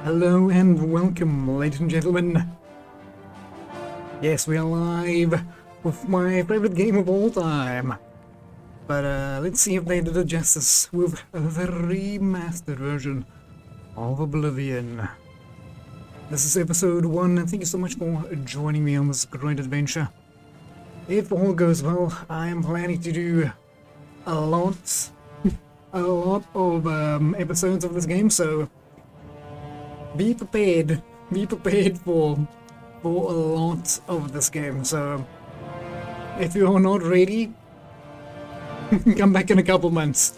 Hello and welcome, ladies and gentlemen. Yes, we are live with my favorite game of all time. But let's see if they did it justice with the remastered version of Oblivion. This is episode 1, and thank you so much for joining me on this great adventure. If all goes well, I am planning to do a lot of episodes of this game, so be prepared for a lot of this game. So if you are not ready, come back in a couple months.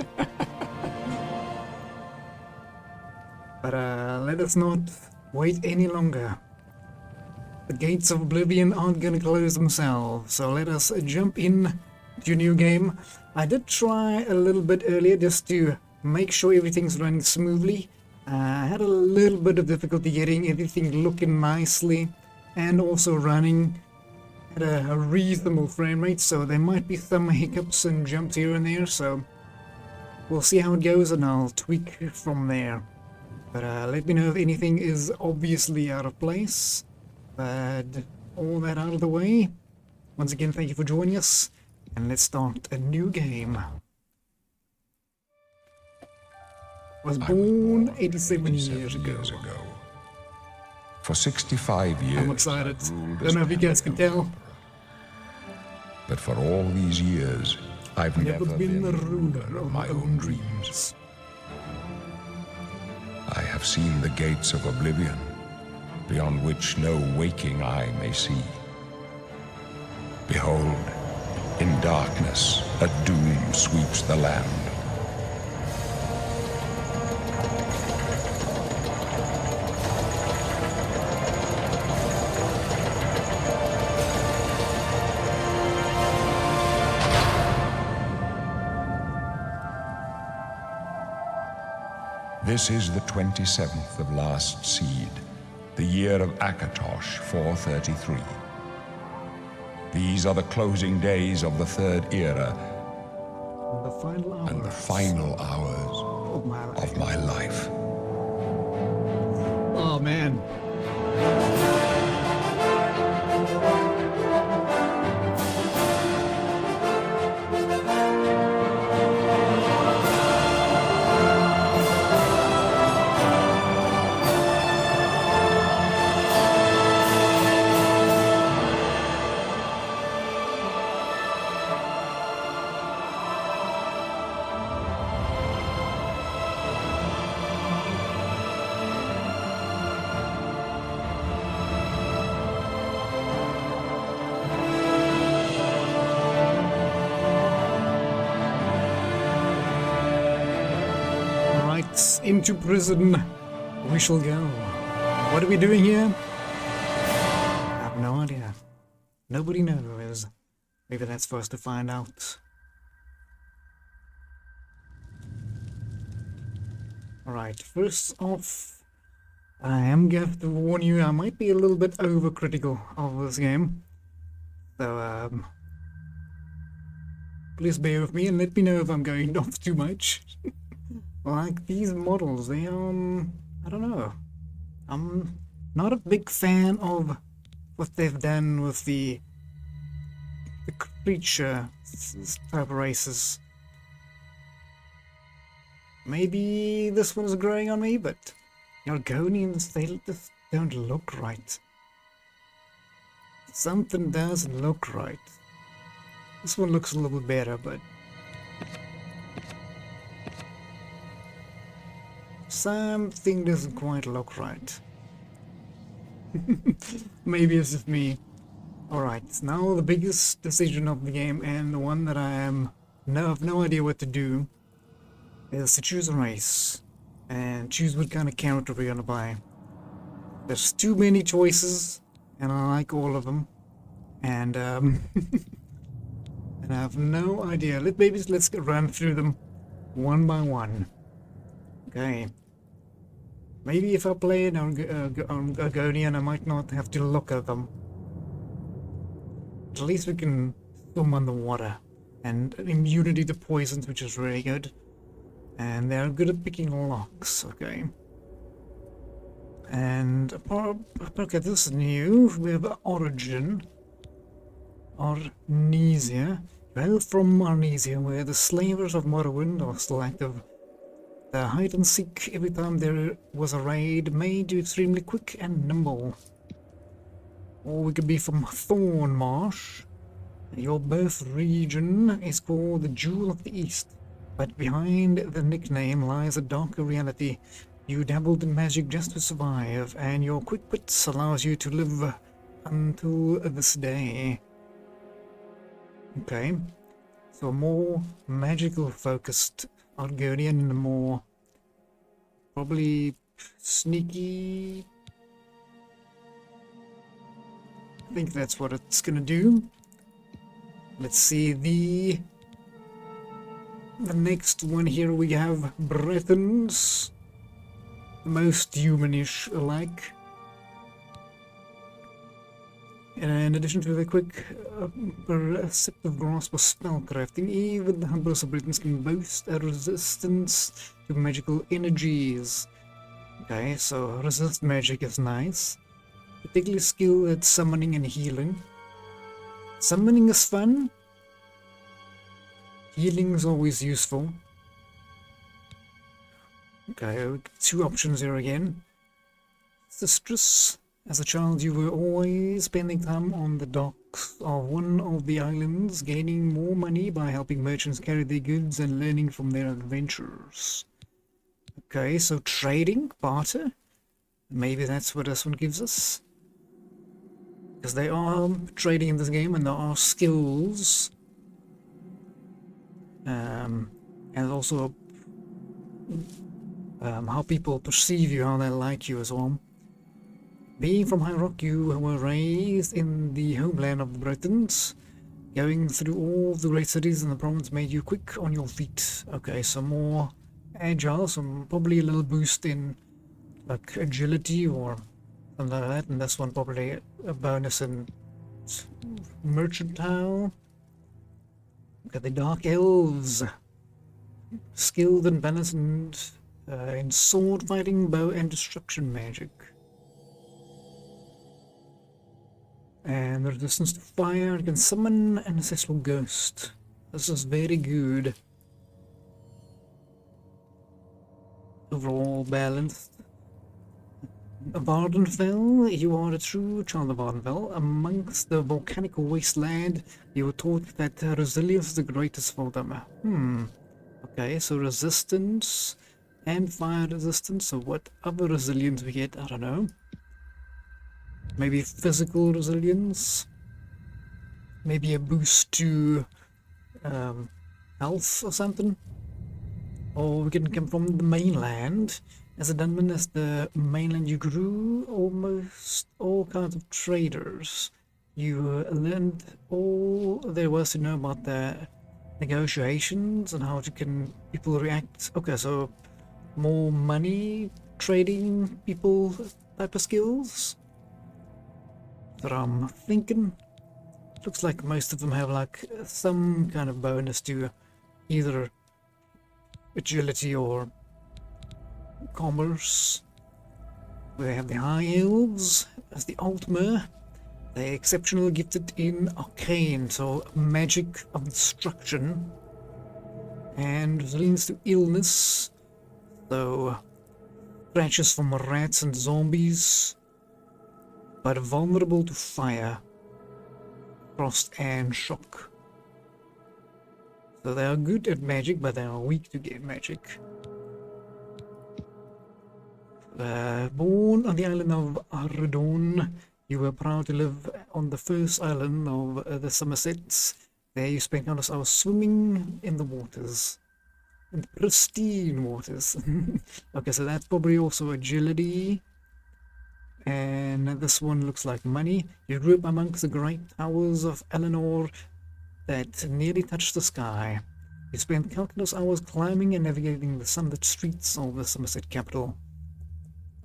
But let us not wait any longer. The gates of Oblivion aren't gonna close themselves, so let us jump in to a new game. I did try a little bit earlier just to make sure everything's running smoothly. I had a little bit of difficulty getting everything looking nicely and also running at a reasonable frame rate, so there might be some hiccups and jumps here and there, so we'll see how it goes and I'll tweak from there. But let me know if anything is obviously out of place. But all that out of the way, once again thank you for joining us, and let's start a new game. Was born 87 years ago. For 65 years, I'm excited. Don't know if you guys can tell. But for all these years, I've never been the ruler of my own dreams. I have seen the gates of Oblivion, beyond which no waking eye may see. Behold, in darkness, a doom sweeps the land. This is the 27th of last seed, the year of Akatosh 433. These are the closing days of the third era and the final hours of my life. Oh man. Into prison we shall go. What are we doing here? I have no idea. Nobody knows. Maybe that's for us to find out. Alright, first off, I am going to have to warn you, I might be a little bit overcritical of this game. So, please bear with me and let me know if I'm going off too much. Like, these models, they, I don't know. I'm not a big fan of what they've done with the creature type races. Maybe this one's growing on me, but Argonians, they just don't look right. Something doesn't look right. This one looks a little better, but something doesn't quite look right. Maybe it's just me. Alright, now the biggest decision of the game, and the one that I have no idea what to do, is to choose a race and choose what kind of character we're gonna buy. There's too many choices, and I like all of them, and and I have no idea. Let's run through them one by one. Okay. Maybe if I play it on Argonian, I might not have to look at them. At least we can swim underwater. And immunity to poisons, which is really good. And they're good at picking locks, okay. And okay, this is new. We have Origin. Arnesia. You hail from Arnesia, where the slavers of Morrowind are still active. The hide and seek every time there was a raid made you extremely quick and nimble. Or we could be from Thornmarsh. Your birth region is called the Jewel of the East, but behind the nickname lies a darker reality. You dabbled in magic just to survive, and your quick wits allows you to live until this day. Okay, so more magical focused Argonian, more probably sneaky. I think that's what it's gonna do. Let's see the next one here. We have Bretons, most humanish alike. In addition to the quick perceptive grasp of spellcrafting, even the humblest Britons can boast a resistance to magical energies. Okay, so resist magic is nice. Particularly skilled at summoning and healing. Summoning is fun. Healing is always useful. Okay, 2 options here again. Sistress. As a child, you were always spending time on the docks of one of the islands, gaining more money by helping merchants carry their goods and learning from their adventures. Okay, so trading, barter. Maybe that's what this one gives us. Because they are trading in this game and there are skills. And also how people perceive you, how they like you as well. Being from High Rock, you were raised in the homeland of the Bretons. Going through all the great cities in the province made you quick on your feet. Okay, so more agile, so probably a little boost in like agility or something like that. And this one probably a bonus in mercantile. Okay, the Dark Elves. Skilled and balanced in sword fighting, bow and destruction magic. And the resistance to fire, you can summon an ancestral ghost. This is very good. Overall balanced. Vardenfell, you are a true child of Vardenfell. Amongst the volcanic wasteland, you were taught that resilience is the greatest for them. Okay, so resistance and fire resistance. So what other resilience we get, I don't know. Maybe physical resilience. Maybe a boost to health or something. Or we can come from the mainland. As a Dunman, as the mainland, you grew almost all kinds of traders. You learned all there was to know about the negotiations and how can people react. Okay, so more money trading people type of skills. That I'm thinking. Looks like most of them have like some kind of bonus to either agility or commerce. We have the High Elves as the Altmer. They're exceptionally gifted in arcane, so magic of destruction, and resilience to illness, so scratches from rats and zombies, but vulnerable to fire, frost and shock. So they are good at magic, but they are weak to get magic. Born on the island of Ardon, you were proud to live on the first island of the Somersets. There you spent countless hours swimming in the waters. In pristine waters. Okay, so that's probably also agility. And this one looks like money. You grew up amongst the great towers of Eleanor that nearly touched the sky. You spent countless hours climbing and navigating the sunlit streets of the Somerset capital.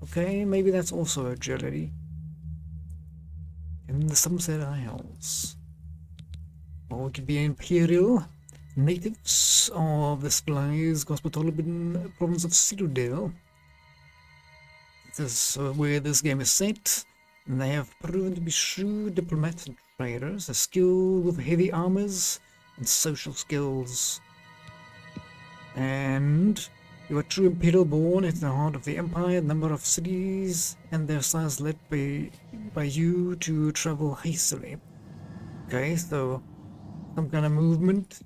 Okay, maybe that's also agility. In the Somerset Isles. Or it could be Imperial. Natives of the Splice Gospitolobin province of Cyrodiil. This is where this game is set, and they have proven to be shrewd diplomats and traders, a skill with heavy armors and social skills. And you are true imperial born at the heart of the empire, number of cities and their size led by you to travel hastily. Okay, so some kind of movement.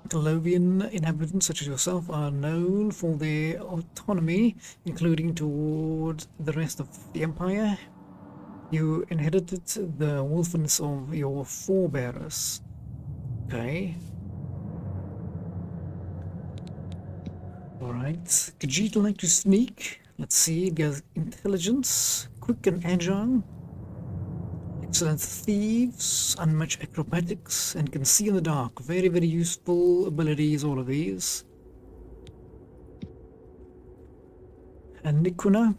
Oblivion inhabitants such as yourself are known for their autonomy, including toward the rest of the empire. You inherited the wolfness of your forebears. Okay. Alright. Khajiit like to sneak. Let's see, it goes intelligence, quick and agile. Excellent thieves, unmatched acrobatics, and can see in the dark. Very, very useful abilities, all of these. And Nikuna,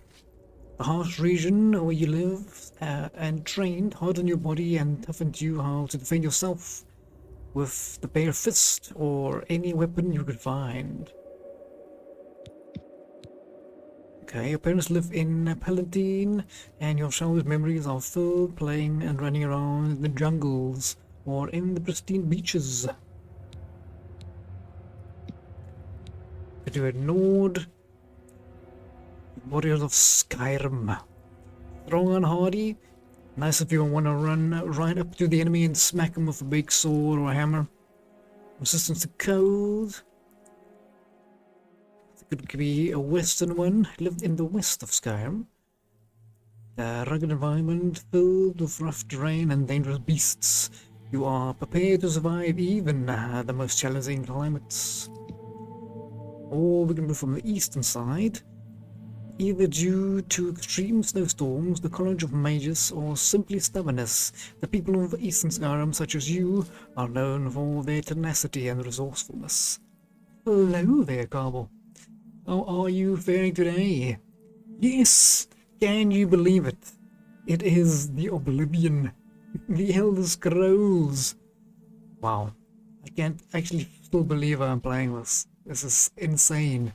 the harsh region where you live and trained, hardened your body and toughened you how to defend yourself with the bare fist or any weapon you could find. Okay, your parents live in Palatine, and your childhood memories are filled playing and running around in the jungles or in the pristine beaches. To a Nord, warriors of Skyrim. Strong and hardy, nice if you want to run right up to the enemy and smack them with a big sword or a hammer. Resistance to cold. Could be a western one, lived in the west of Skyrim. A rugged environment filled with rough terrain and dangerous beasts. You are prepared to survive even the most challenging climates. Or we can move from the eastern side. Either due to extreme snowstorms, the College of Mages, or simply stubbornness, the people of eastern Skyrim, such as you, are known for their tenacity and resourcefulness. Hello there, Carbel. How are you faring today? Yes, can you believe it? It is the Oblivion, the Elder Scrolls. Wow, I can't actually still believe I'm playing this. This is insane.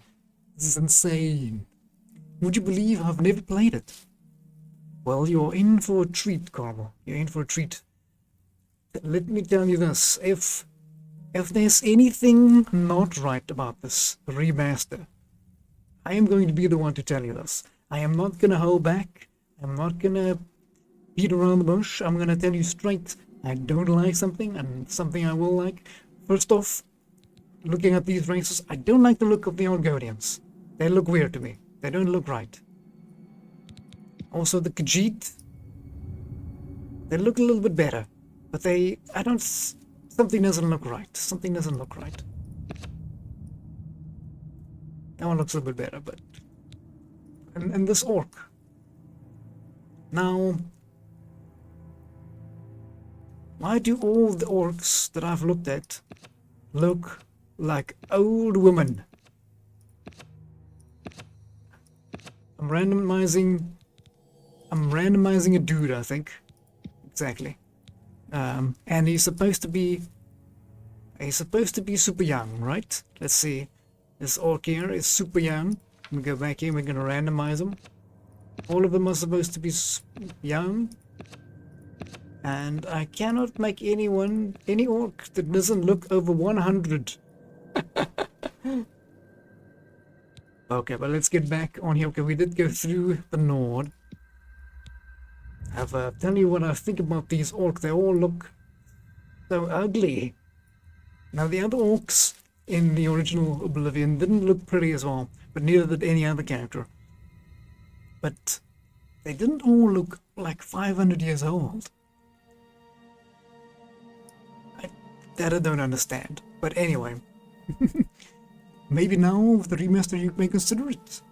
This is insane. Would you believe I've never played it? Well, you're in for a treat, Carmel. You're in for a treat. Let me tell you this. If there's anything not right about this remaster, I am going to be the one to tell you this. I am not going to hold back. I'm not going to beat around the bush. I'm going to tell you straight. I don't like something and something I will like. First off, looking at these races, I don't like the look of the Argonians. They look weird to me. They don't look right. Also the Khajiit, they look a little bit better. But something doesn't look right. Something doesn't look right. That one looks a little bit better, but... And this orc. Now... Why do all the orcs that I've looked at look like old women? I'm randomizing a dude, I think. Exactly. And he's supposed to be super young, right? Let's see. This orc here is super young. We go back here, we're gonna randomize them. All of them are supposed to be young. And I cannot make any orc that doesn't look over 100. Okay, but let's get back on here. Okay, we did go through the Nord. I've tell you what I think about these orcs. They all look so ugly. Now the other orcs in the original Oblivion didn't look pretty as well, but neither did any other character. But they didn't all look like 500 years old. That I don't understand. But anyway, maybe now with the remaster you may consider it.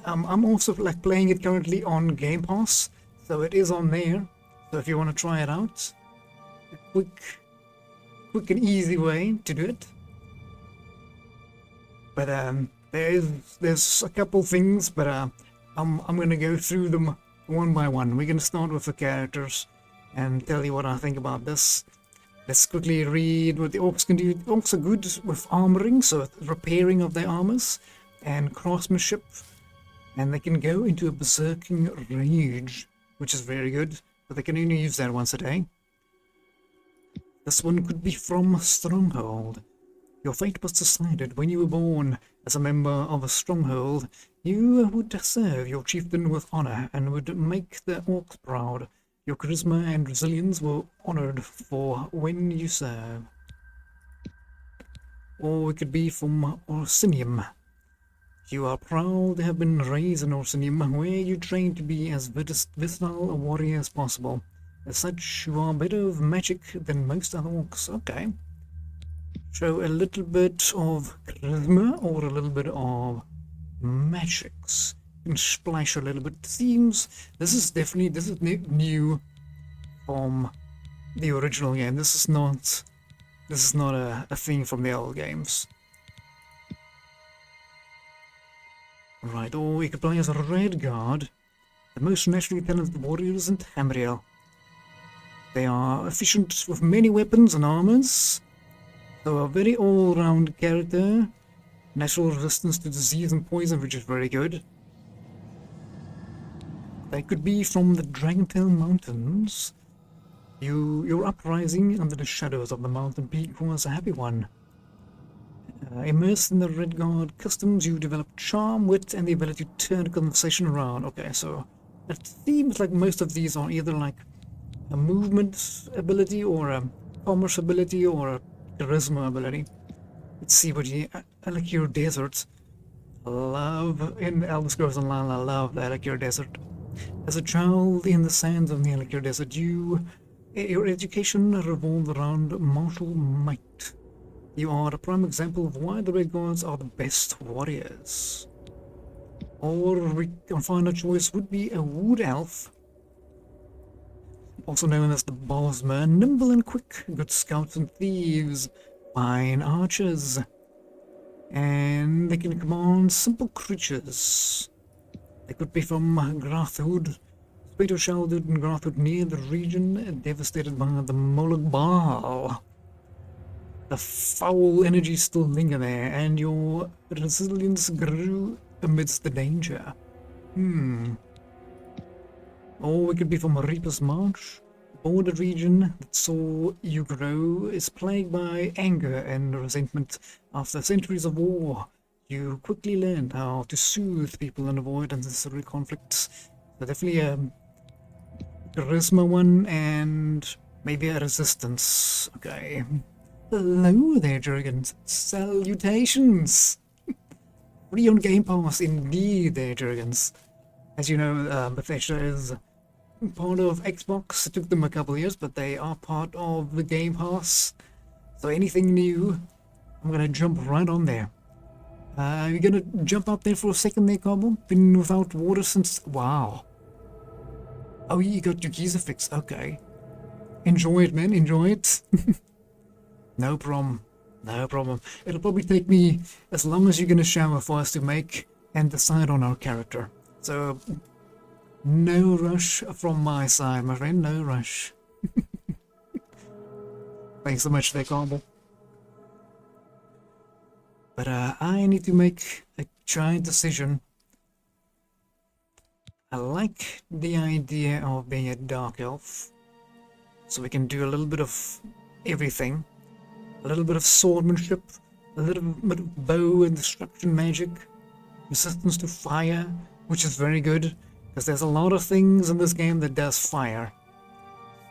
I'm also like playing it currently on Game Pass, so it is on there. So if you want to try it out, a quick and easy way to do it. But there's a couple things, but I'm gonna go through them one by one. We're gonna start with the characters and tell you what I think about this. Let's quickly read what the orcs can do. Orcs are good with armoring, so repairing of their armors. and craftsmanship, and they can go into a berserking rage, which is very good, but they can only use that once a day. This one could be from Stronghold. Your fate was decided when you were born. As a member of a stronghold, you would serve your chieftain with honor and would make the orcs proud. Your charisma and resilience were honored for when you serve. Or it could be from Orsinium. You are proud to have been raised in Orsinium, where you train to be as versatile a warrior as possible. As such, you are better with magic than most other orcs. Okay. Show a little bit of charisma or a little bit of magics. You can splash a little bit. Seems this is new from the original game. This is not a thing from the old games. Right, or we could play as a Red Guard, the most naturally talented warriors in Tamriel. They are efficient with many weapons and armors, so a very all-round character. Natural resistance to disease and poison, which is very good. They could be from the Dragontail Mountains. Your uprising under the shadows of the mountain peak was a happy one. Immersed in the Red Guard customs, you develop charm, wit, and the ability to turn a conversation around. Okay, so it seems like most of these are either like a movement ability or a commerce ability or a charisma ability. Let's see what you... Alakir Desert. Love in Elder Scrolls Online, I love the Alakir Desert. As a child in the sands of the Alakir Desert, your education revolved around martial might. You are a prime example of why the Red Guards are the best warriors. Or our final choice would be a Wood Elf, also known as the Bosmer, nimble and quick, good scouts and thieves, fine archers, and they can command simple creatures. They could be from Grathwood, Spato sheltered in Grathwood near the region devastated by the Moloch Baal. The foul energies still linger there, and your resilience grew amidst the danger. Or we could be from Reaper's Marsh. Border region that saw you grow is plagued by anger and resentment. After centuries of war, you quickly learned how to soothe people and avoid unnecessary conflicts. So definitely a charisma one and maybe a resistance. Okay. Hello there, Jurgens. Salutations! Free on Game Pass, indeed there, Jurgens. As you know, Bethesda is part of Xbox. It took them a couple of years, but they are part of the Game Pass. So anything new, I'm gonna jump right on there. You're gonna jump out there for a second there, Cobble? Been without water since... Wow. Oh, you got your geyser fixed. Okay. Enjoy it, man. Enjoy it. No problem. No problem. It'll probably take me as long as you're gonna shower for us to make and decide on our character. So, no rush from my side, my friend. No rush. Thanks so much there, Cobble. But I need to make a giant decision. I like the idea of being a dark elf, so we can do a little bit of everything. A little bit of swordsmanship, a little bit of bow and destruction magic, resistance to fire, which is very good, because there's a lot of things in this game that does fire.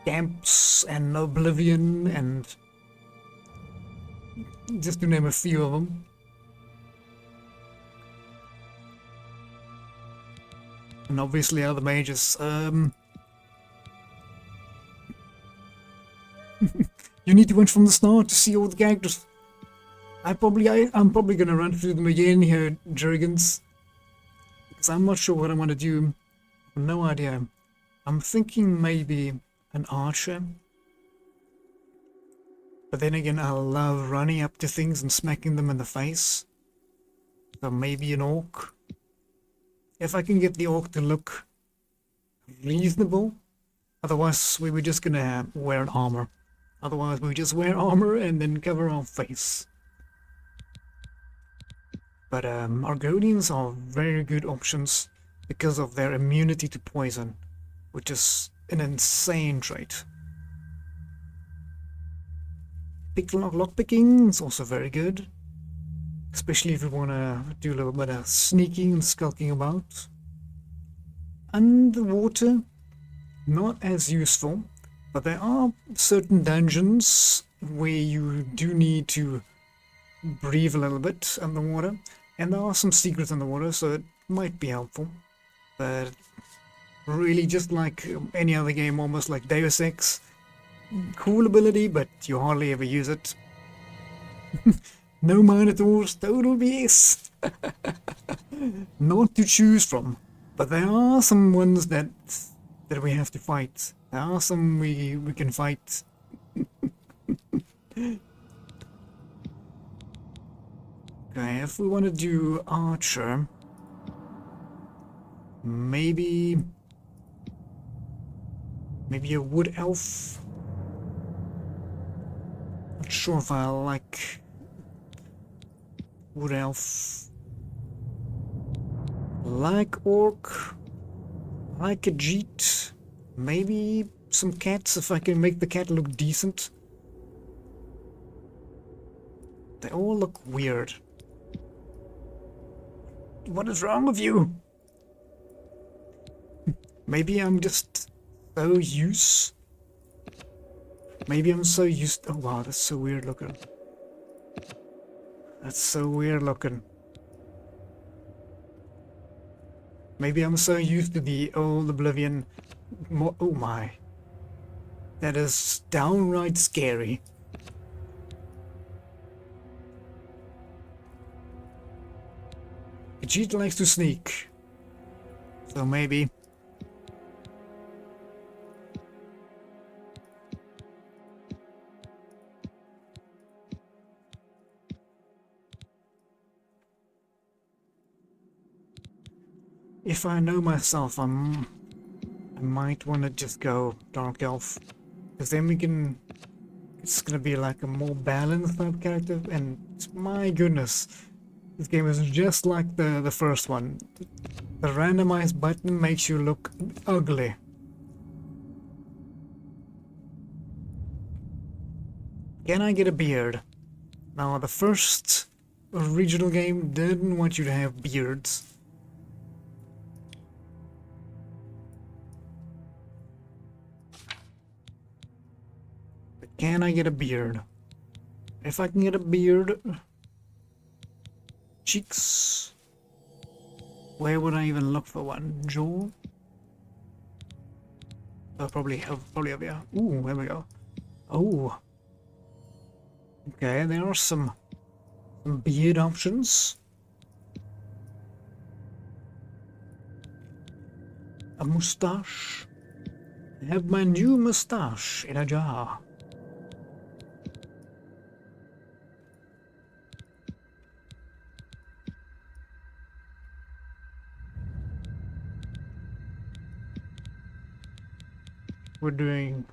Camps and Oblivion and just to name a few of them. And obviously other mages. You need to watch from the start to see all the characters. I'm probably gonna run through them again here, Jurgens. Because I'm not sure what I want to do. No idea. I'm thinking maybe an archer. But then again, I love running up to things and smacking them in the face. So maybe an orc. If I can get the orc to look reasonable. Otherwise, we were just gonna wear an armor. Otherwise, we just wear armor and then cover our face. But Argonians are very good options because of their immunity to poison, which is an insane trait. Lockpicking is also very good, especially if you want to do a little bit of sneaking and skulking about. Underwater, not as useful, but there are certain dungeons where you do need to breathe a little bit underwater, and there are some secrets underwater, so it might be helpful. But really, just like any other game, almost like Deus Ex, cool ability, but you hardly ever use it. No Minotaurs, total BS. Not to choose from, but there are some ones that we have to fight. There are some we can fight. Okay, if we want to do Archer, maybe a Wood Elf. Not sure if I like Wood Elf. Like Orc, like a Jeet, maybe some cats if I can make the cat look decent. They all look weird. What is wrong with you? Maybe I'm just so used. Maybe I'm so used. Oh wow, that's so weird looking. That's so weird looking. Maybe I'm so used to the old Oblivion. Oh my. That is downright scary. Vegeta likes to sneak. So maybe. If I know myself, I might want to just go Dark Elf, because then we can. It's gonna be like a more balanced type character, and my goodness, this game is just like the first one. The randomized button makes you look ugly. Can I get a beard? Now, the first original game didn't want you to have beards. But can I get a beard? If I can get a beard... Cheeks... Where would I even look for one? Jaw? Probably over here. Ooh, there we go. Oh. Okay, there are some beard options. A mustache. I have my new mustache in a jar. We're doing...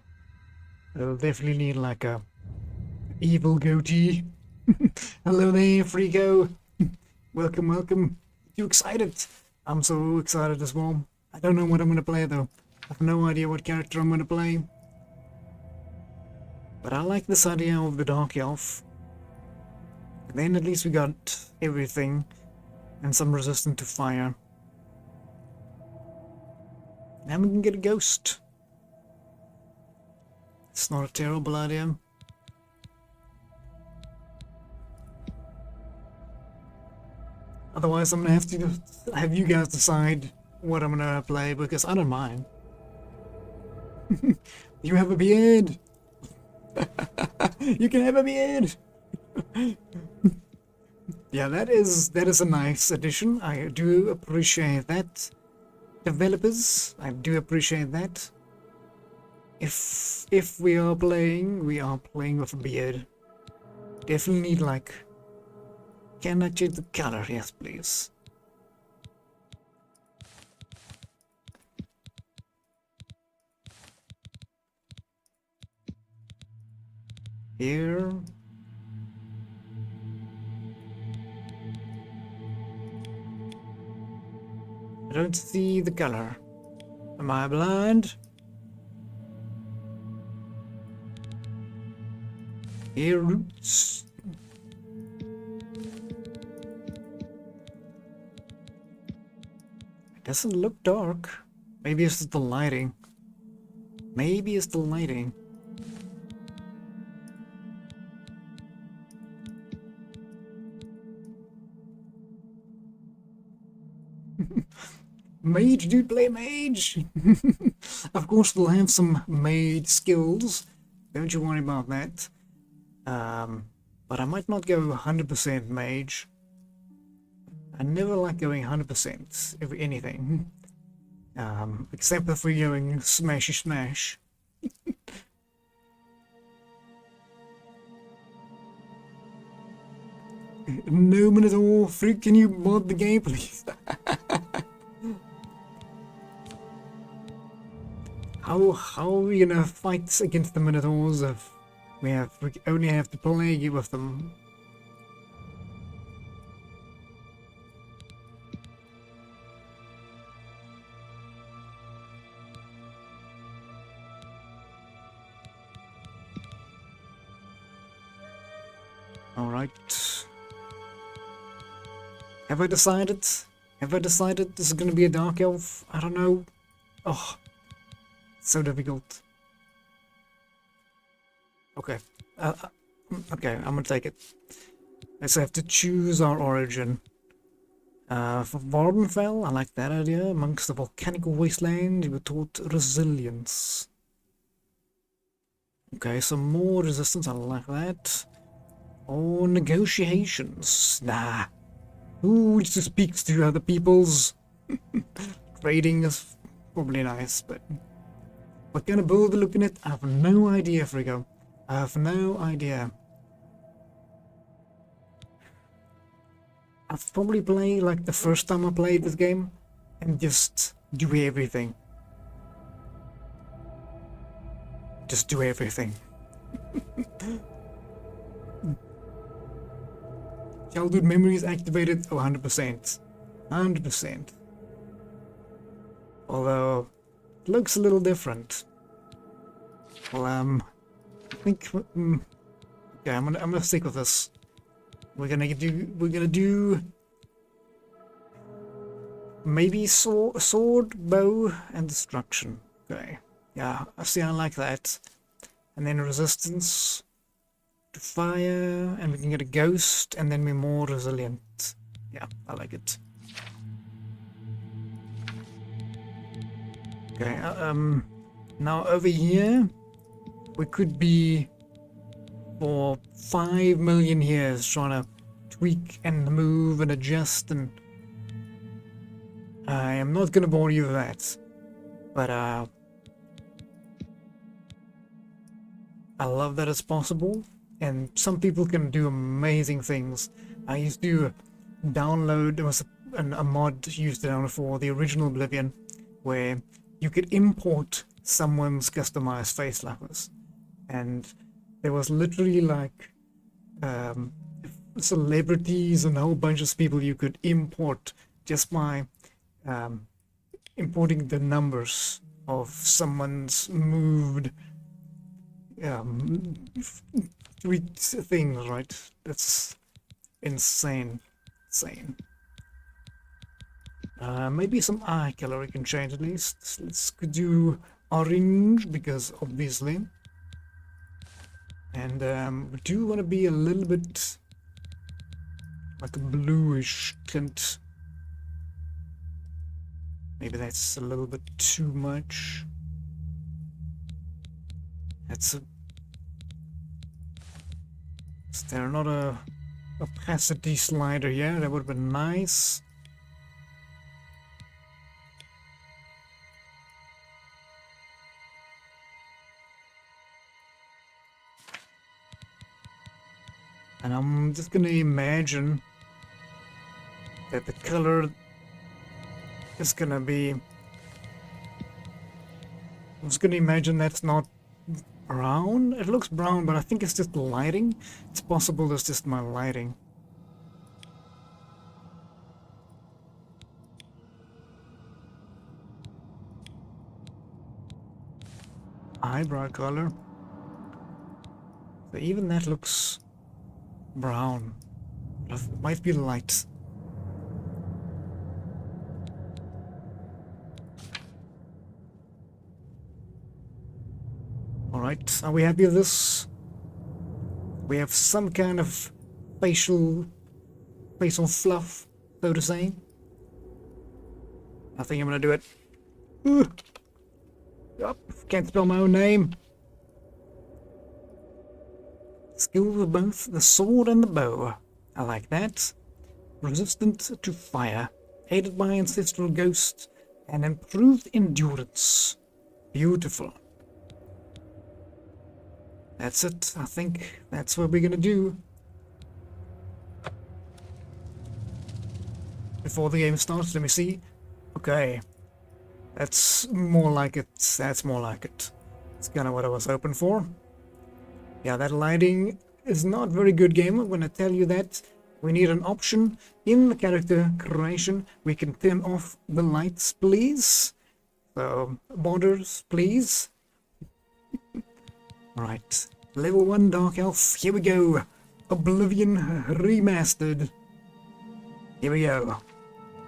I'll definitely need like a evil goatee. Hello there, Frico. Welcome, welcome. You excited? I'm so excited as well. I don't know what I'm gonna play though. I have no idea what character I'm gonna play. But I like this idea of the Dark Elf. Then at least we got everything and some resistance to fire. Now we can get a ghost. It's not a terrible idea. Otherwise, I'm gonna have to have you guys decide what I'm gonna play, because I don't mind. You have a beard. You can have a beard. Yeah, that is a nice addition. I do appreciate that. Developers, I do appreciate that. If we are playing with a beard. Definitely need like... Can I change the color? Yes, please. Here. I don't see the color. Am I blind? Here roots. It doesn't look dark. Maybe it's just the lighting. Maybe it's the lighting. Mage, dude, play mage! Of course, we'll have some mage skills. Don't you worry about that. But I might not go 100% mage. I never like going 100% every anything. Except if we're going smashy smash. No minute all. Freak, can you mod the game, please? How are we gonna fight against the Minotaurs if we only have to play with them? Alright. Have I decided? Have I decided this is gonna be a Dark Elf? I don't know. Oh. So difficult. Okay. Okay, I'm gonna take it. Let's have to choose our origin. For Vardenfell, I like that idea. Amongst the volcanic wasteland, you were taught resilience. Okay, some more resistance, I like that. Or negotiations. Nah. Who speaks to other peoples? Trading is probably nice, but... what kind of build we're looking at? I have no idea, Frigo. I have no idea. I've probably played like the first time I played this game and just do everything. Just do everything. Childhood memories activated. Oh, 100%. 100%. Although... it looks a little different. Well, I think... okay, I'm gonna stick with this. We're gonna do... maybe sword, bow, and destruction. Okay. Yeah, I like that. And then resistance to fire, and we can get a ghost, and then we're more resilient. Yeah, I like it. Okay, now over here, we could be for 5 million years trying to tweak and move and adjust, and I am not going to bore you with that, but I love that it's possible, and some people can do amazing things. I used to download, there was a mod used to download for the original Oblivion, where you could import someone's customized face like this, and there was literally like celebrities and a whole bunch of people you could import just by importing the numbers of someone's moved tweet things, right? That's insane. Insane. Maybe some eye color we can change at least. Let's do orange, because obviously. And we do want to be a little bit like a bluish tint. Maybe that's a little bit too much. That's a... is there not a opacity slider here? That would have been nice. And I'm just gonna imagine that the color is gonna be... I'm just gonna imagine that's not brown. It looks brown, but I think it's just the lighting. It's possible it's just my lighting. eyebrow color. So even that looks brown. Might be light. Alright, are we happy with this? We have some kind of facial fluff, so to say. I think I'm gonna do it. Yup, can't spell my own name. Skills with both the sword and the bow. I like that. Resistant to fire, aided by ancestral ghost, and improved endurance. Beautiful. That's it. I think that's what we're gonna do. Before the game starts, let me see. Okay. That's more like it. That's more like it. It's kind of what I was hoping for. Yeah, that lighting is not very good, game. I'm gonna tell you that. We need an option in the character creation. We can turn off the lights, please. So, borders, please. Alright, level 1 Dark Elf, here we go. Oblivion Remastered. Here we go.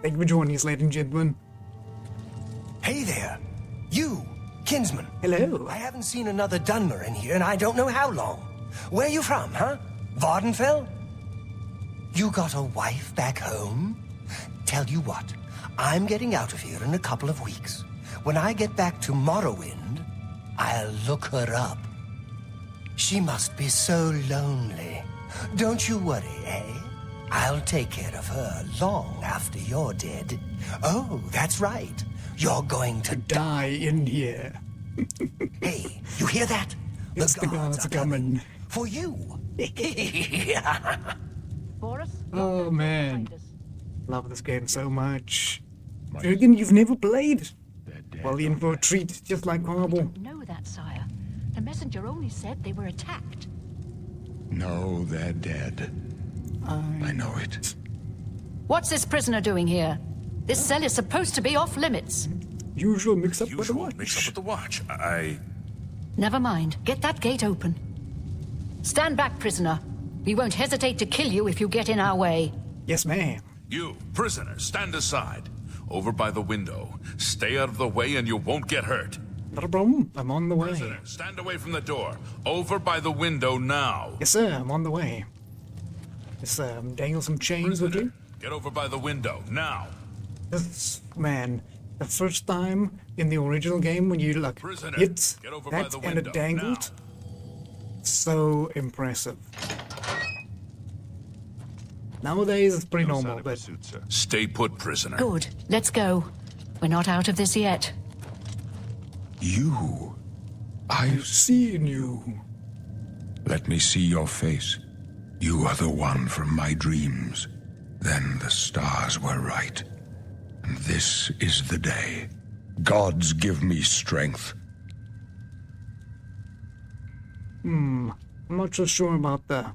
Thank you for joining us, ladies and gentlemen. Hey there. You, kinsman. Hello. I haven't seen another Dunmer in here and I don't know how long. Where you from, huh? Vardenfell? You got a wife back home? Tell you what, I'm getting out of here in a couple of weeks. When I get back to Morrowind, I'll look her up. She must be so lonely. Don't you worry, eh? I'll take care of her long after you're dead. Oh, that's right. You're going to Die in here. Hey, you hear that? It's the guards coming. For you. Oh man. Love this game so much. Jürgen, you've never played? Well, in for a treat, just like Horrible. Know that, sire. The messenger only said they were attacked. No, they're dead. I know it. What's this prisoner doing here? This cell is supposed to be off limits. Usual mix-up with the Usual watch. mix-up with the watch. Never mind. Get that gate open. Stand back, prisoner. We won't hesitate to kill you if you get in our way. Yes, ma'am. You, prisoner, stand aside. Over by the window. Stay out of the way and you won't get hurt. Not a problem. I'm on the way. Prisoner, stand away from the door. Over by the window now. Yes, sir. I'm on the way. Just dangle some chains with you. Get over by the window now. This, man, the first time in the original game when you like Prisoner, hit get over by that the and it window dangled, so impressive. Nowadays it's pretty normal, but Stay put, prisoner. Good. Let's go. We're not out of this yet. You. I've seen you. Let me see your face. You are the one from my dreams. Then the stars were right. And this is the day. Gods give me strength. I'm not so sure about the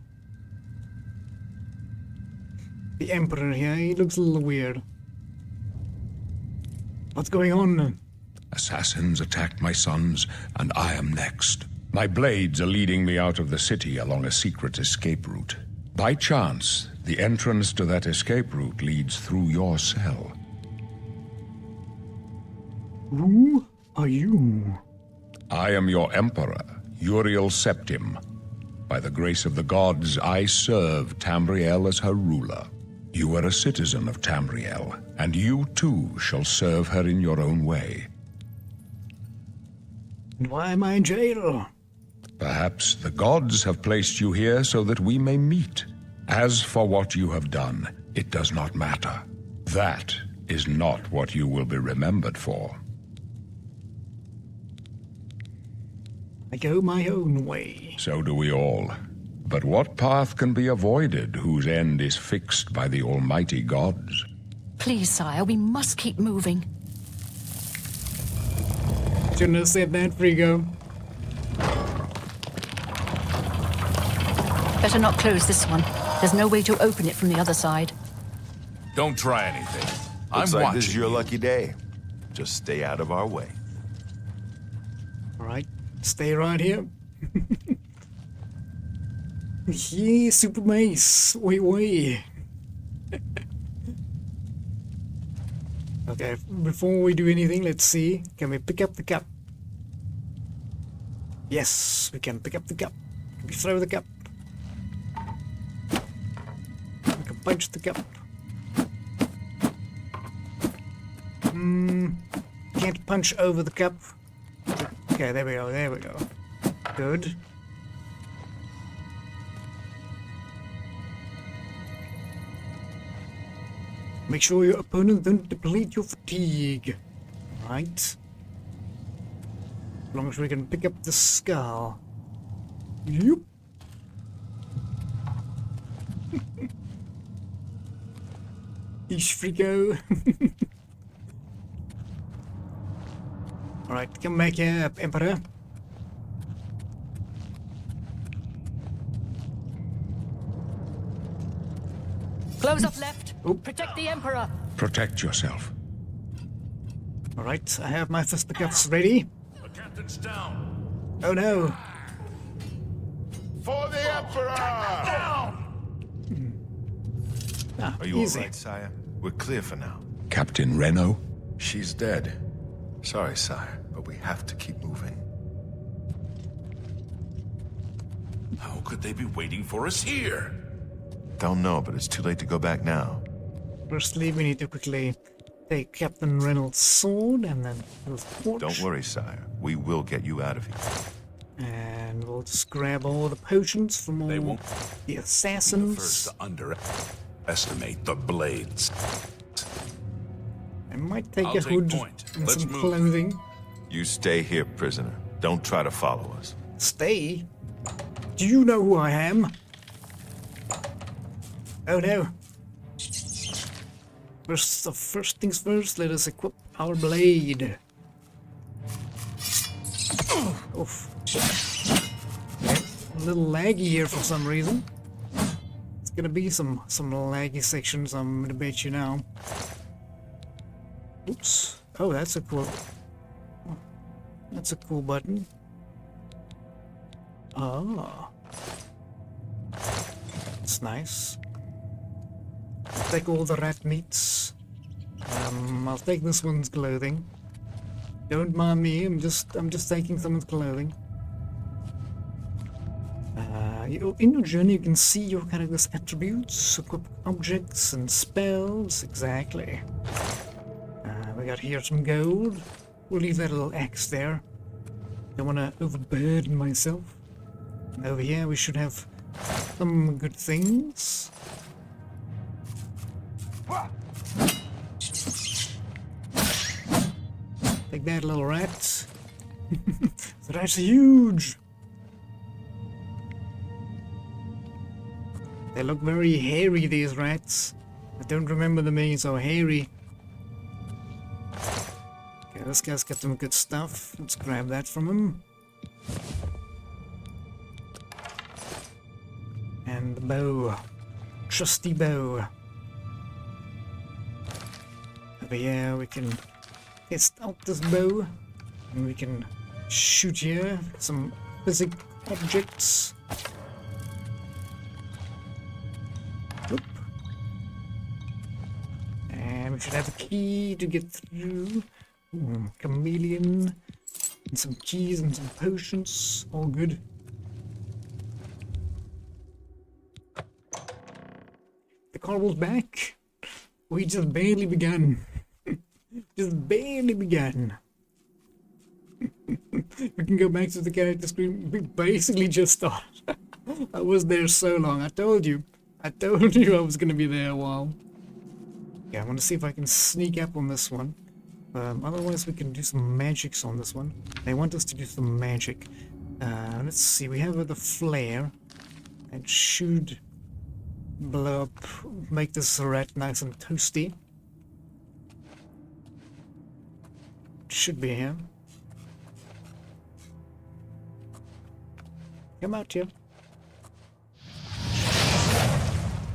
Emperor here. He looks a little weird. What's going on? Assassins attacked my sons, and I am next. My blades are leading me out of the city along a secret escape route. By chance, the entrance to that escape route leads through your cell. Who are you? I am your emperor, Uriel Septim. By the grace of the gods, I serve Tamriel as her ruler. You are a citizen of Tamriel, and you too shall serve her in your own way. And why am I in jail? Perhaps the gods have placed you here so that we may meet. As for what you have done, it does not matter. That is not what you will be remembered for. I go my own way. So do we all. But what path can be avoided whose end is fixed by the almighty gods? Please, sire, we must keep moving. Shouldn't have said that, Frigo. Better not close this one. There's no way to open it from the other side. Don't try anything. Looks I'm like watching this is your you. lucky day. Just stay out of our way. Alright, Stay right here. Yeah, Super Mace. Wait. Okay, before we do anything, let's see. Can we pick up the cup? Yes, we can pick up the cup. Can we throw the cup? We can punch the cup. Can't punch over the cup. Okay, there we go. Good. Make sure your opponent don't deplete your fatigue. Right. As long as we can pick up the skull. Yep. Ish frico. Alright, come back here, Emperor. Close up left. Oop. Protect the Emperor. Protect yourself. Alright, I have my fisticuffs ready. The captain's down. Oh no. For the Emperor! Down! Ah, Are you easy. all right, sire? We're clear for now. Captain Reno? She's dead. Sorry, sire, but we have to keep moving. How could they be waiting for us here? Don't know, but it's too late to go back now. Firstly, we need to quickly take Captain Reynolds' sword and then his torch. Don't worry, sire. We will get you out of here. And we'll just grab all the potions from all They won't the be the assassins. first to underestimate the blades. I might take I'll a take hood point. and Let's some move. clothing. You stay here, prisoner. Don't try to follow us. Stay? Do you know who I am? Oh no. First things first, let us equip our blade. Oof. Okay, a little laggy here for some reason. It's gonna be some laggy sections, I'm gonna bet you now. Oops. Oh, that's a cool button. Ah. That's nice. I'll take all the rat meats. I'll take this one's clothing. Don't mind me, I'm just taking someone's clothing. In your journey you can see your character's attributes, equip objects and spells, exactly. We got here some gold. We'll leave that little axe there. Don't want to overburden myself. Over here we should have some good things. Take that, little rat. The rats are huge. They look very hairy, these rats. I don't remember them being so hairy. Okay, this guy's got some good stuff. Let's grab that from him. And the bow. Trusty bow. Over here we can test out this bow. And we can shoot here some physic objects. Whoop. And we should have a key to get through. Chameleon. And some keys and some potions. All good. The carnival's back. We just barely begun. Just barely begun. We can go back to the character screen. We basically just started. I was there so long. I told you I was gonna be there a while. Yeah, I want to see if I can sneak up on this one. Otherwise we can do some magics on this one. They want us to do some magic. Let's see, we have the flare. It should blow up, make this rat nice and toasty. Should be here. Come out here.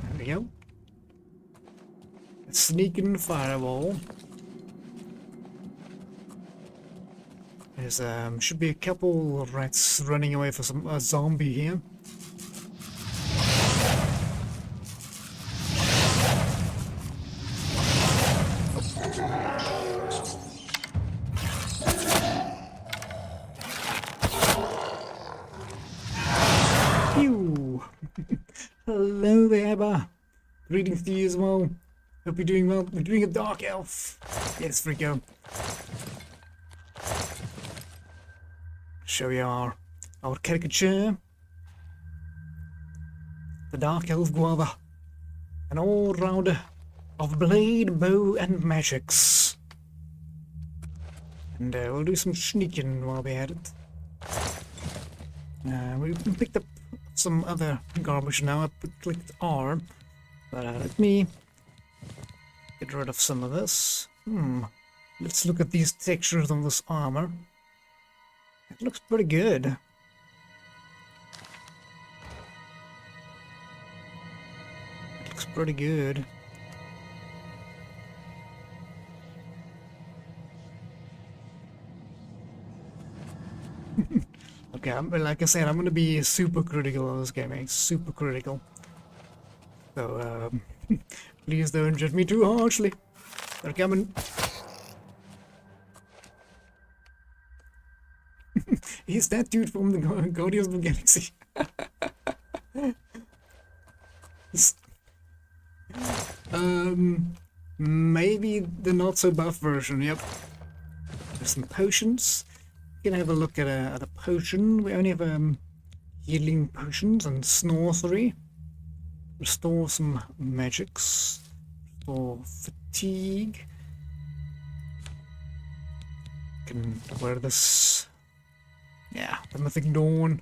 There we go. Sneaking fireball. There's should be a couple of rats running away for some zombie here. Phew. Hello there, Abba. Greetings to you as well. Hope you're doing well. We're doing a dark elf. Yes, Frico. Show you our caricature. The dark elf Guava. An all-rounder of blade, bow, and magics. And we'll do some sneaking while we're at it. We picked up some other garbage now. I clicked R. But let me get rid of some of this. Let's look at these textures on this armor. It looks pretty good. It looks pretty good. Okay, like I said, I'm gonna be super critical of this game, super critical. So, please don't judge me too harshly. They're coming. He's that dude from the Guardians of the Galaxy. Maybe the not so buff version. Yep. There's some potions. We can have a look at a potion. We only have healing potions and sorcery. Restore some magics. Restore fatigue. Can wear this. Yeah, the Mythic Dawn.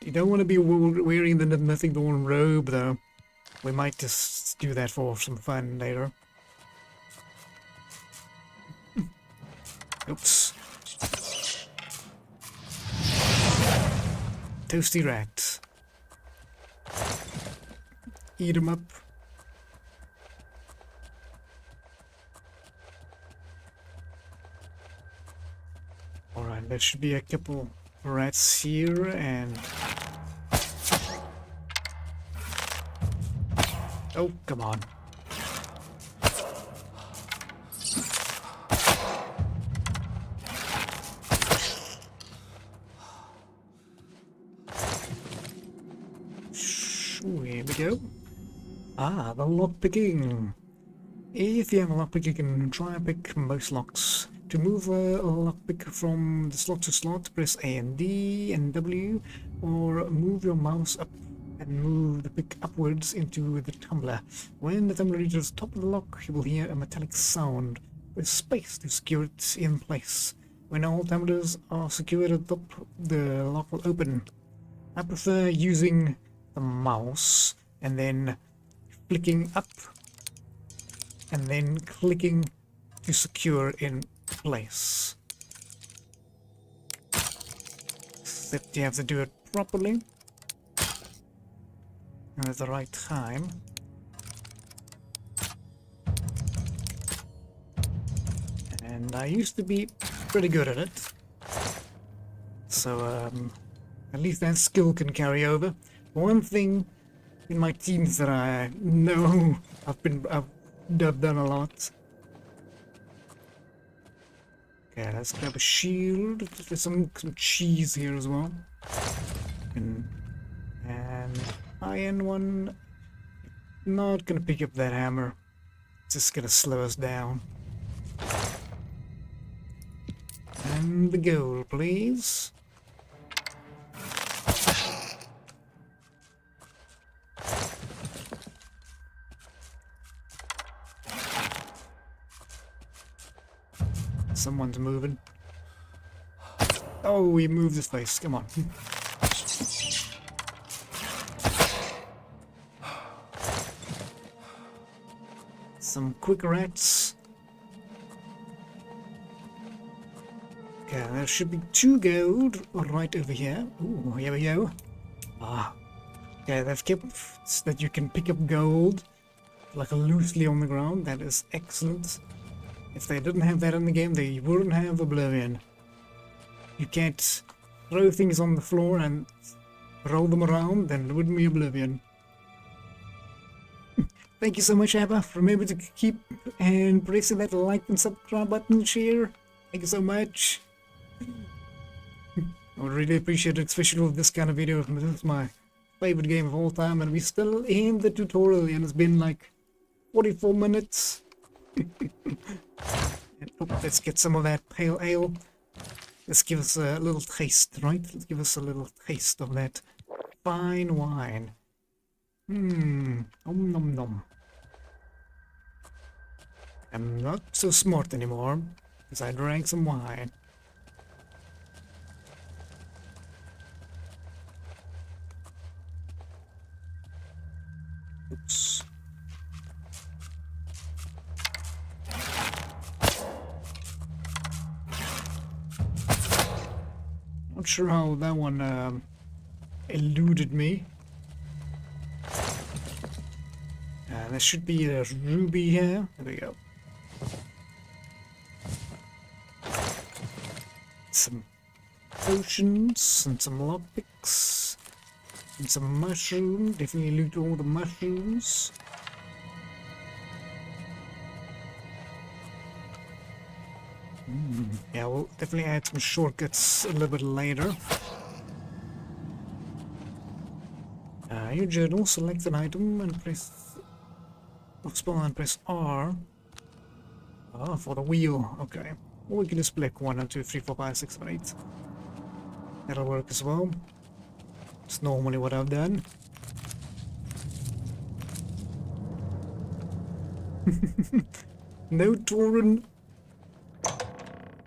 You don't want to be wearing the Mythic Dawn robe, though. We might just do that for some fun later. Oops. Toasty rat. Eat 'em up. Alright, there should be a couple rats here, and oh, come on. Here we go. Ah, the lock picking. If you have a lockpick, you can try and pick most locks. To move a lockpick from the slot to slot, press A and D and W, or move your mouse up and move the pick upwards into the tumbler. When the tumbler reaches the top of the lock, you will hear a metallic sound. Press space to secure it in place. When all tumblers are secured at the top, the lock will open. I prefer using the mouse and then flicking up and then clicking to secure in place. Except you have to do it properly and at the right time. And I used to be pretty good at it, so at least that skill can carry over. One thing in my teams that I know I've done a lot. Okay, let's grab a shield. There's some cheese here as well. And iron one. Not gonna pick up that hammer. It's just gonna slow us down. And the gold, please. Someone's moving. Oh, he moved his face. Come on. Some quick rats. Okay, there should be 2 gold right over here. Ooh, here we go. Ah. Okay, they've kept that you can pick up gold like loosely on the ground. That is excellent. If they didn't have that in the game, they wouldn't have Oblivion. you can't throw things on the floor and roll them around, then it wouldn't be Oblivion. Thank you so much, Abba. Remember to keep and pressing that like and subscribe button and share. Thank you so much. I would really appreciate it, especially with this kind of video. This is my favorite game of all time, and we're still in the tutorial, and it's been like 44 minutes. Let's get some of that pale ale. Let's give us a little taste, right? Let's give us a little taste of that fine wine. Nom nom nom. I'm not so smart anymore, because I drank some wine. Oops. Not sure how that one eluded me. There should be a ruby here. There we go. Some potions and some lockpicks and some mushroom. Definitely loot all the mushrooms. Yeah, we'll definitely add some shortcuts a little bit later. Your journal, select an item and press spell and press R. Oh, for the wheel, okay. Or we can just click 1, 2, 3, 4, 5, 6, 7, 8. That'll work as well. It's normally what I've done. No Torin.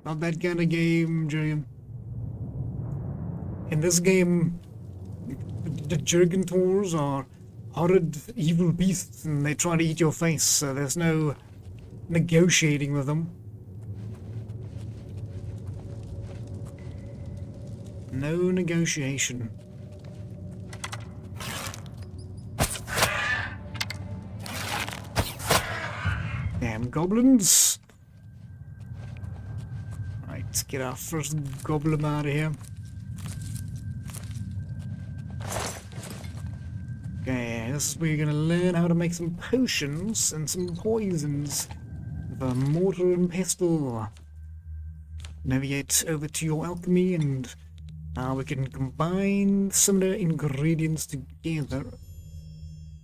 Not that kind of game, Jim. In this game, the Jurgentors are horrid, evil beasts, and they try to eat your face, so there's no negotiating with them. No negotiation. Damn goblins. Right, let's get our first goblin out of here. Okay, this is where you're gonna learn how to make some potions and some poisons with a mortar and pestle. Navigate over to your alchemy, and now we can combine similar ingredients together.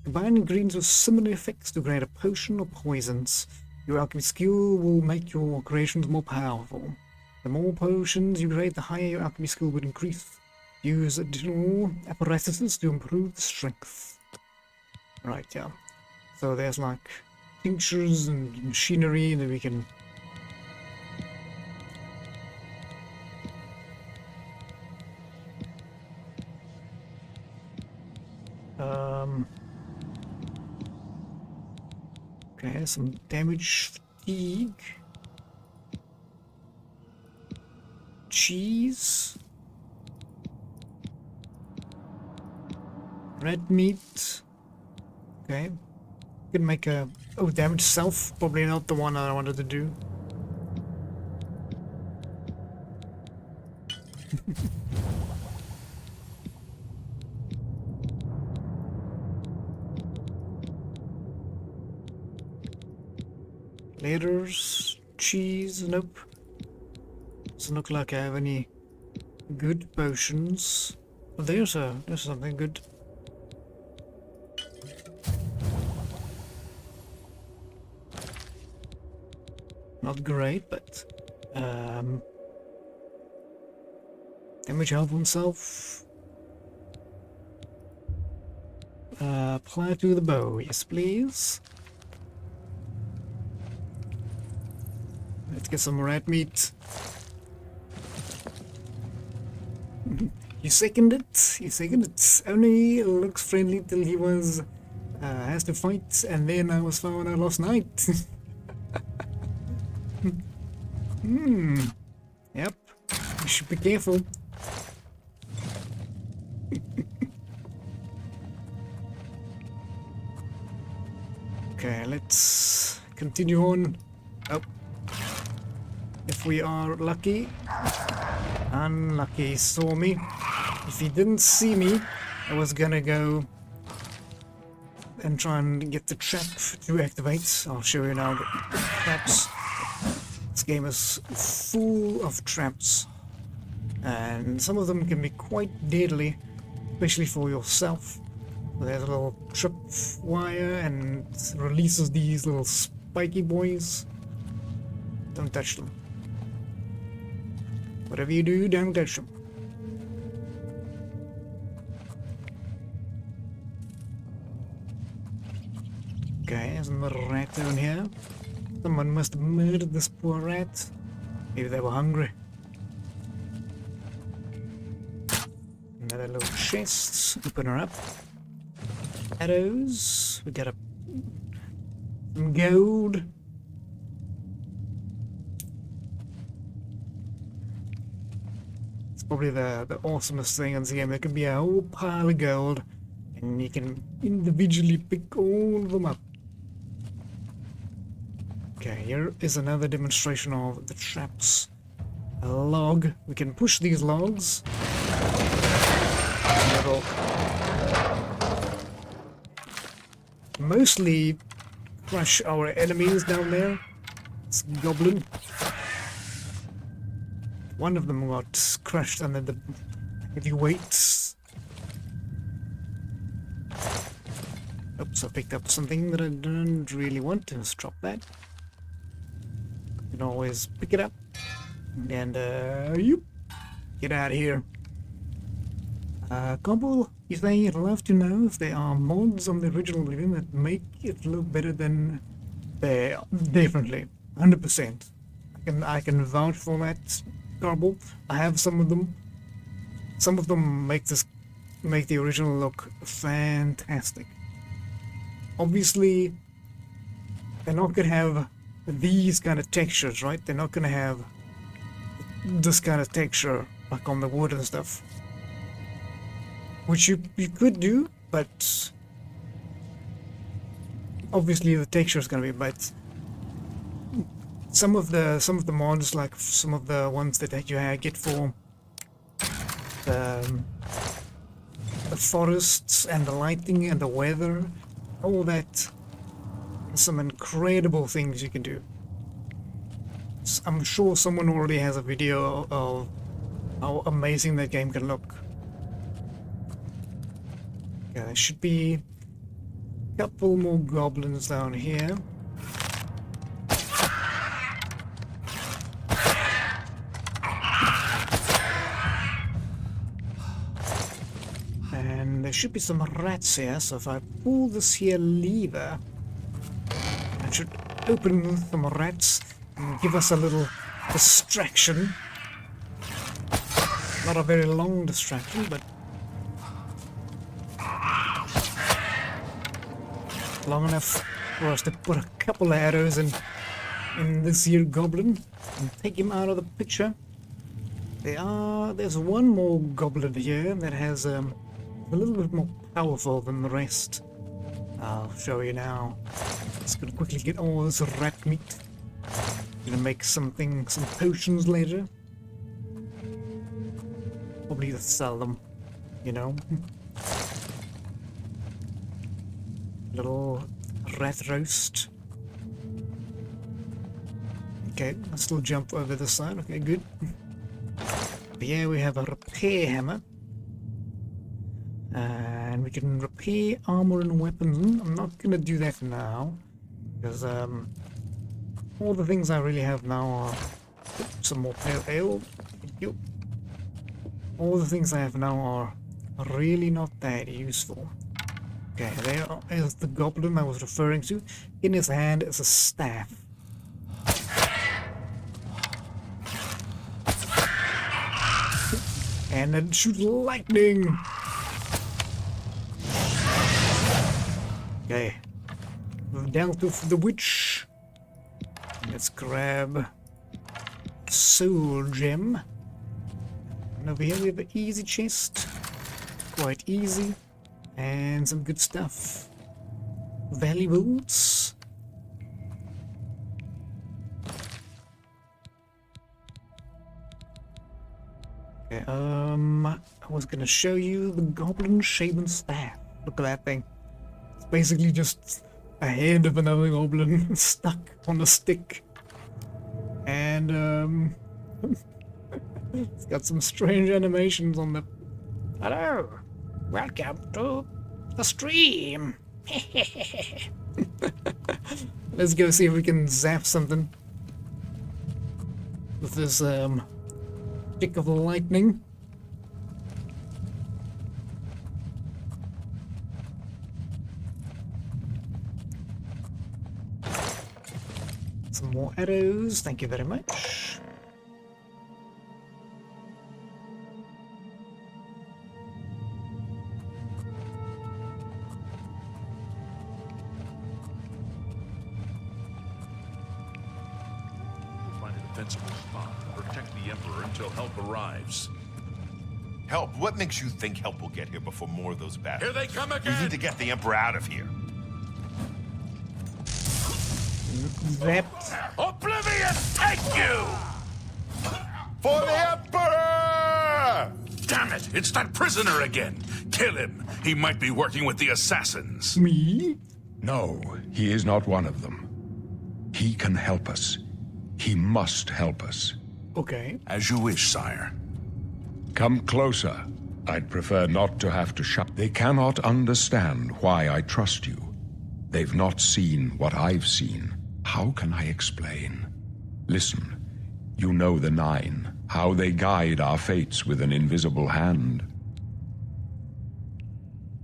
Combine ingredients with similar effects to create a potion or poisons. Your alchemy skill will make your creations more powerful. The more potions you create, the higher your alchemy skill would increase. Use additional apparatuses to improve the strength. Right, yeah. So there's like tinctures and machinery that we can... Okay, some damage fatigue. Cheese. Red meat. Okay. Could make a... Oh, damage self. Probably not the one I wanted to do. Letters, cheese, nope. Doesn't look like I have any good potions. Oh, there's something good. Not great, but damage health oneself. Apply to the bow, yes please. Let's get some rat meat. You second it. You second it. Only looks friendly till he was has to fight, and then I was found out last night. Yep. You should be careful. Okay, let's continue on. Oh. If if we are lucky. Unlucky, saw me. If he didn't see me, I was gonna go and try and get the trap to activate. I'll show you now the traps. This game is full of traps, and some of them can be quite deadly, especially for yourself. There's a little trip wire and it releases these little spiky boys. Don't touch them. Whatever you do, don't touch them. Okay, there's another rat down here. Someone must have murdered this poor rat. Maybe they were hungry. Another little chest. Open her up. Arrows. We got some gold. It's probably the awesomest thing in this game. There can be a whole pile of gold, and you can individually pick all of them up. Okay, here is another demonstration of the traps. A log. We can push these logs. It'll mostly crush our enemies down there. It's goblin. One of them got crushed under the heavy weights. Oops, I picked up something that I didn't really want. Let's drop that. You can always pick it up. And, you get out of here. Cobble, you say you'd love to know if there are mods on the original Oblivion that make it look better than they are. Definitely. 100%. I can vouch for that, Cobble. I have some of them. Some of them make the original look fantastic. Obviously, they're not gonna have these kind of textures, right? They're not gonna have this kind of texture like on the wood and stuff, which you could do, but obviously the texture is gonna be. But some of the mods, like some of the ones that you get for the forests and the lighting and the weather, all that, some incredible things you can do. I'm sure someone already has a video of how amazing that game can look. Yeah, there should be a couple more goblins down here. And there should be some rats here, so if I pull this here lever, I should open some rats and give us a little distraction. Not a very long distraction, but long enough for us to put a couple of arrows in this here goblin and take him out of the picture. There's one more goblin here that has a little bit more powerful than the rest. I'll show you now. Just gonna quickly get all this rat meat. Gonna make some potions later. Probably to sell them, you know. Little rat roast. Okay, let's still jump over the side. Okay, good. But yeah, we have a repair hammer. And we can repair armor and weapons. I'm not gonna do that now, because all the things I really have now are some more pale ale. Thank you. All the things I have now are really not that useful. Okay, there is the goblin I was referring to. In his hand is a staff. And it shoots lightning. Okay, we've dealt with the witch. Let's grab soul gem. And over here we have an easy chest. Quite easy. And some good stuff. Valuables. Okay, I was gonna show you the Goblin Shaman Staff. Look at that thing. It's basically just a head of another goblin stuck on a stick. And, it's got some strange animations on the... Hello! Welcome to the stream! Let's go see if we can zap something with this, stick of lightning. Some more arrows, thank you very much. Find a defensible spot to protect the Emperor until help arrives. Help? What makes you think help will get here before more of those battles? Here they come We again! need to get the Emperor out of here. Zapped. Oblivion, take you! For the Emperor! Damn it, it's that prisoner again! Kill him! He might be working with the assassins. Me? No, he is not one of them. He can help us. He must help us. Okay. As you wish, sire. Come closer. I'd prefer not to have to shout. They cannot understand why I trust you. They've not seen what I've seen. How can I explain? Listen, you know the Nine, how they guide our fates with an invisible hand.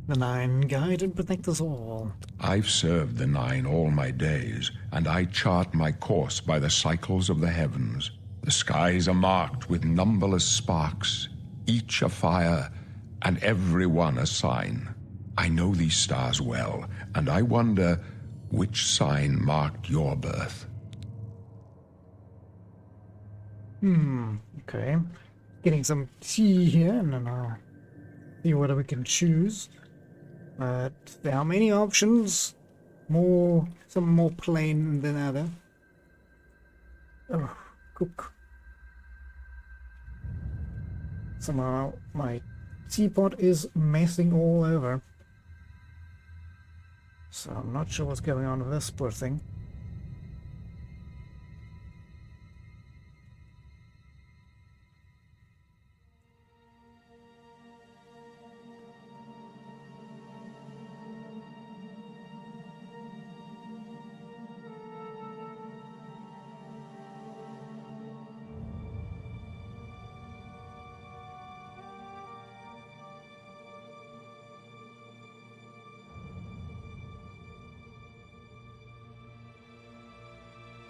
The Nine guide and protect us all. I've served the Nine all my days, and I chart my course by the cycles of the heavens. The skies are marked with numberless sparks, each a fire, and every one a sign. I know these stars well, and I wonder which sign marked your birth. Okay. Getting some tea here, and then I'll see what we can choose. But there are many options. Some more plain than other. Oh, cook. Somehow my teapot is messing all over. So I'm not sure what's going on with this poor thing.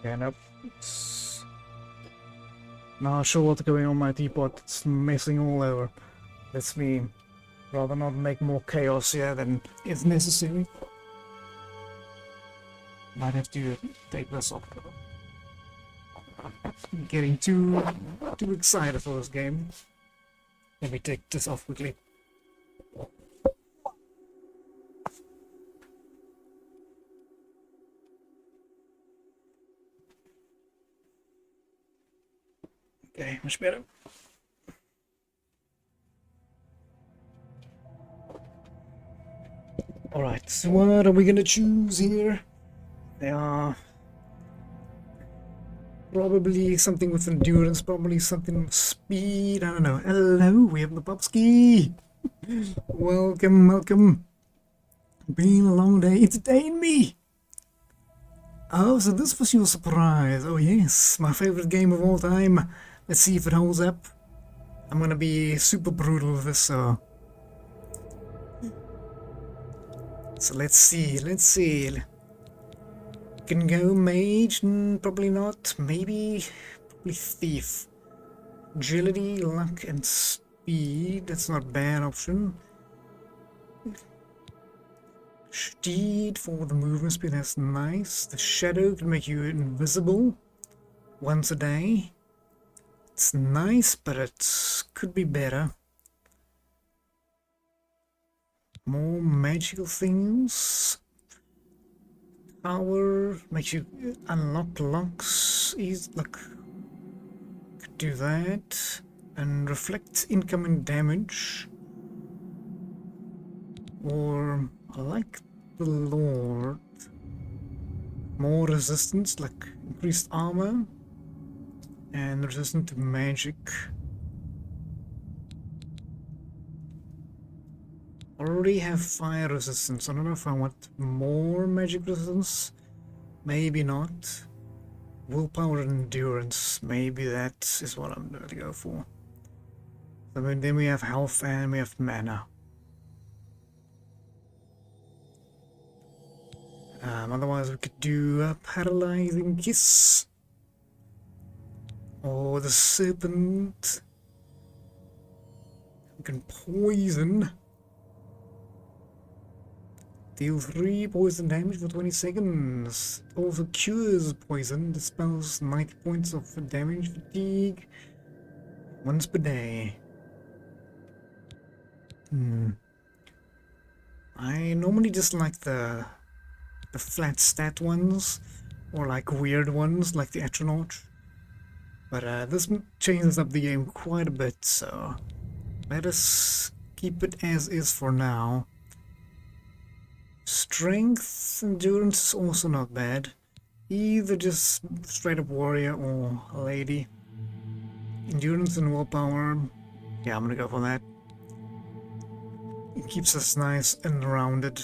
Yeah, nope. It's not sure what's going on with my teapot. It's messing all over. Let's me rather not make more chaos here than is necessary. Might have to take this off. I'm getting too excited for this game. Let me take this off quickly. Okay, much better. Alright, so what are we gonna choose here? There are probably something with endurance, probably something with speed, I don't know. Hello, we have the Popski! Welcome, welcome. Been a long day, entertain me! Oh, so this was your surprise. Oh yes, my favorite game of all time. Let's see if it holds up. I'm gonna be super brutal with this, so let's see. Can go mage, probably not. Probably thief. Agility, luck, and speed. That's not a bad option. Steed for the movement speed, that's nice. The shadow can make you invisible once a day. It's nice, but it could be better. More magical things. Power makes you unlock locks. Could do that. and reflects incoming damage. Or, I like the Lord. More resistance, like increased armor. And resistant to magic. Already have fire resistance. I don't know if I want more magic resistance. Maybe not. Willpower and endurance. Maybe that is what I'm going to go for. So then we have health and we have mana. Otherwise we could do a paralyzing kiss. Or the serpent. We can poison. Deal 3 poison damage for 20 seconds. Also cures poison. Dispels 90 points of damage fatigue. Once per day. I normally just like the flat stat ones. Or like weird ones like the Astronaut. But this changes up the game quite a bit, so let us keep it as is for now. Strength, endurance is also not bad. Either just straight up warrior or lady. Endurance and willpower, yeah, I'm gonna go for that. It keeps us nice and rounded.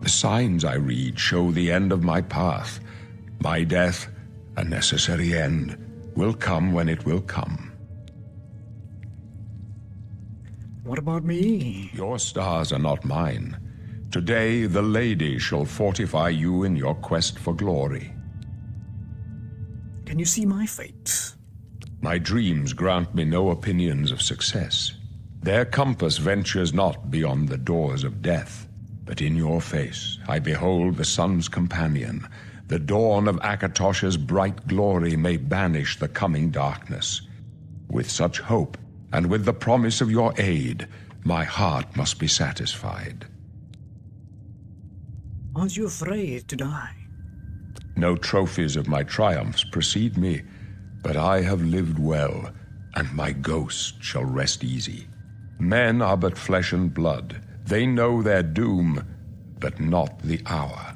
The signs I read show the end of my path. My death, a necessary end, will come when it will come. What about me? Your stars are not mine. Today the lady shall fortify you in your quest for glory. Can you see my fate? My dreams grant me no opinions of success. Their compass ventures not beyond the doors of death. But in your face I behold the sun's companion. The dawn of Akatosh's bright glory may banish the coming darkness. With such hope, and with the promise of your aid, my heart must be satisfied. Aren't you afraid to die? No trophies of my triumphs precede me, but I have lived well, and my ghost shall rest easy. Men are but flesh and blood. They know their doom, but not the hour.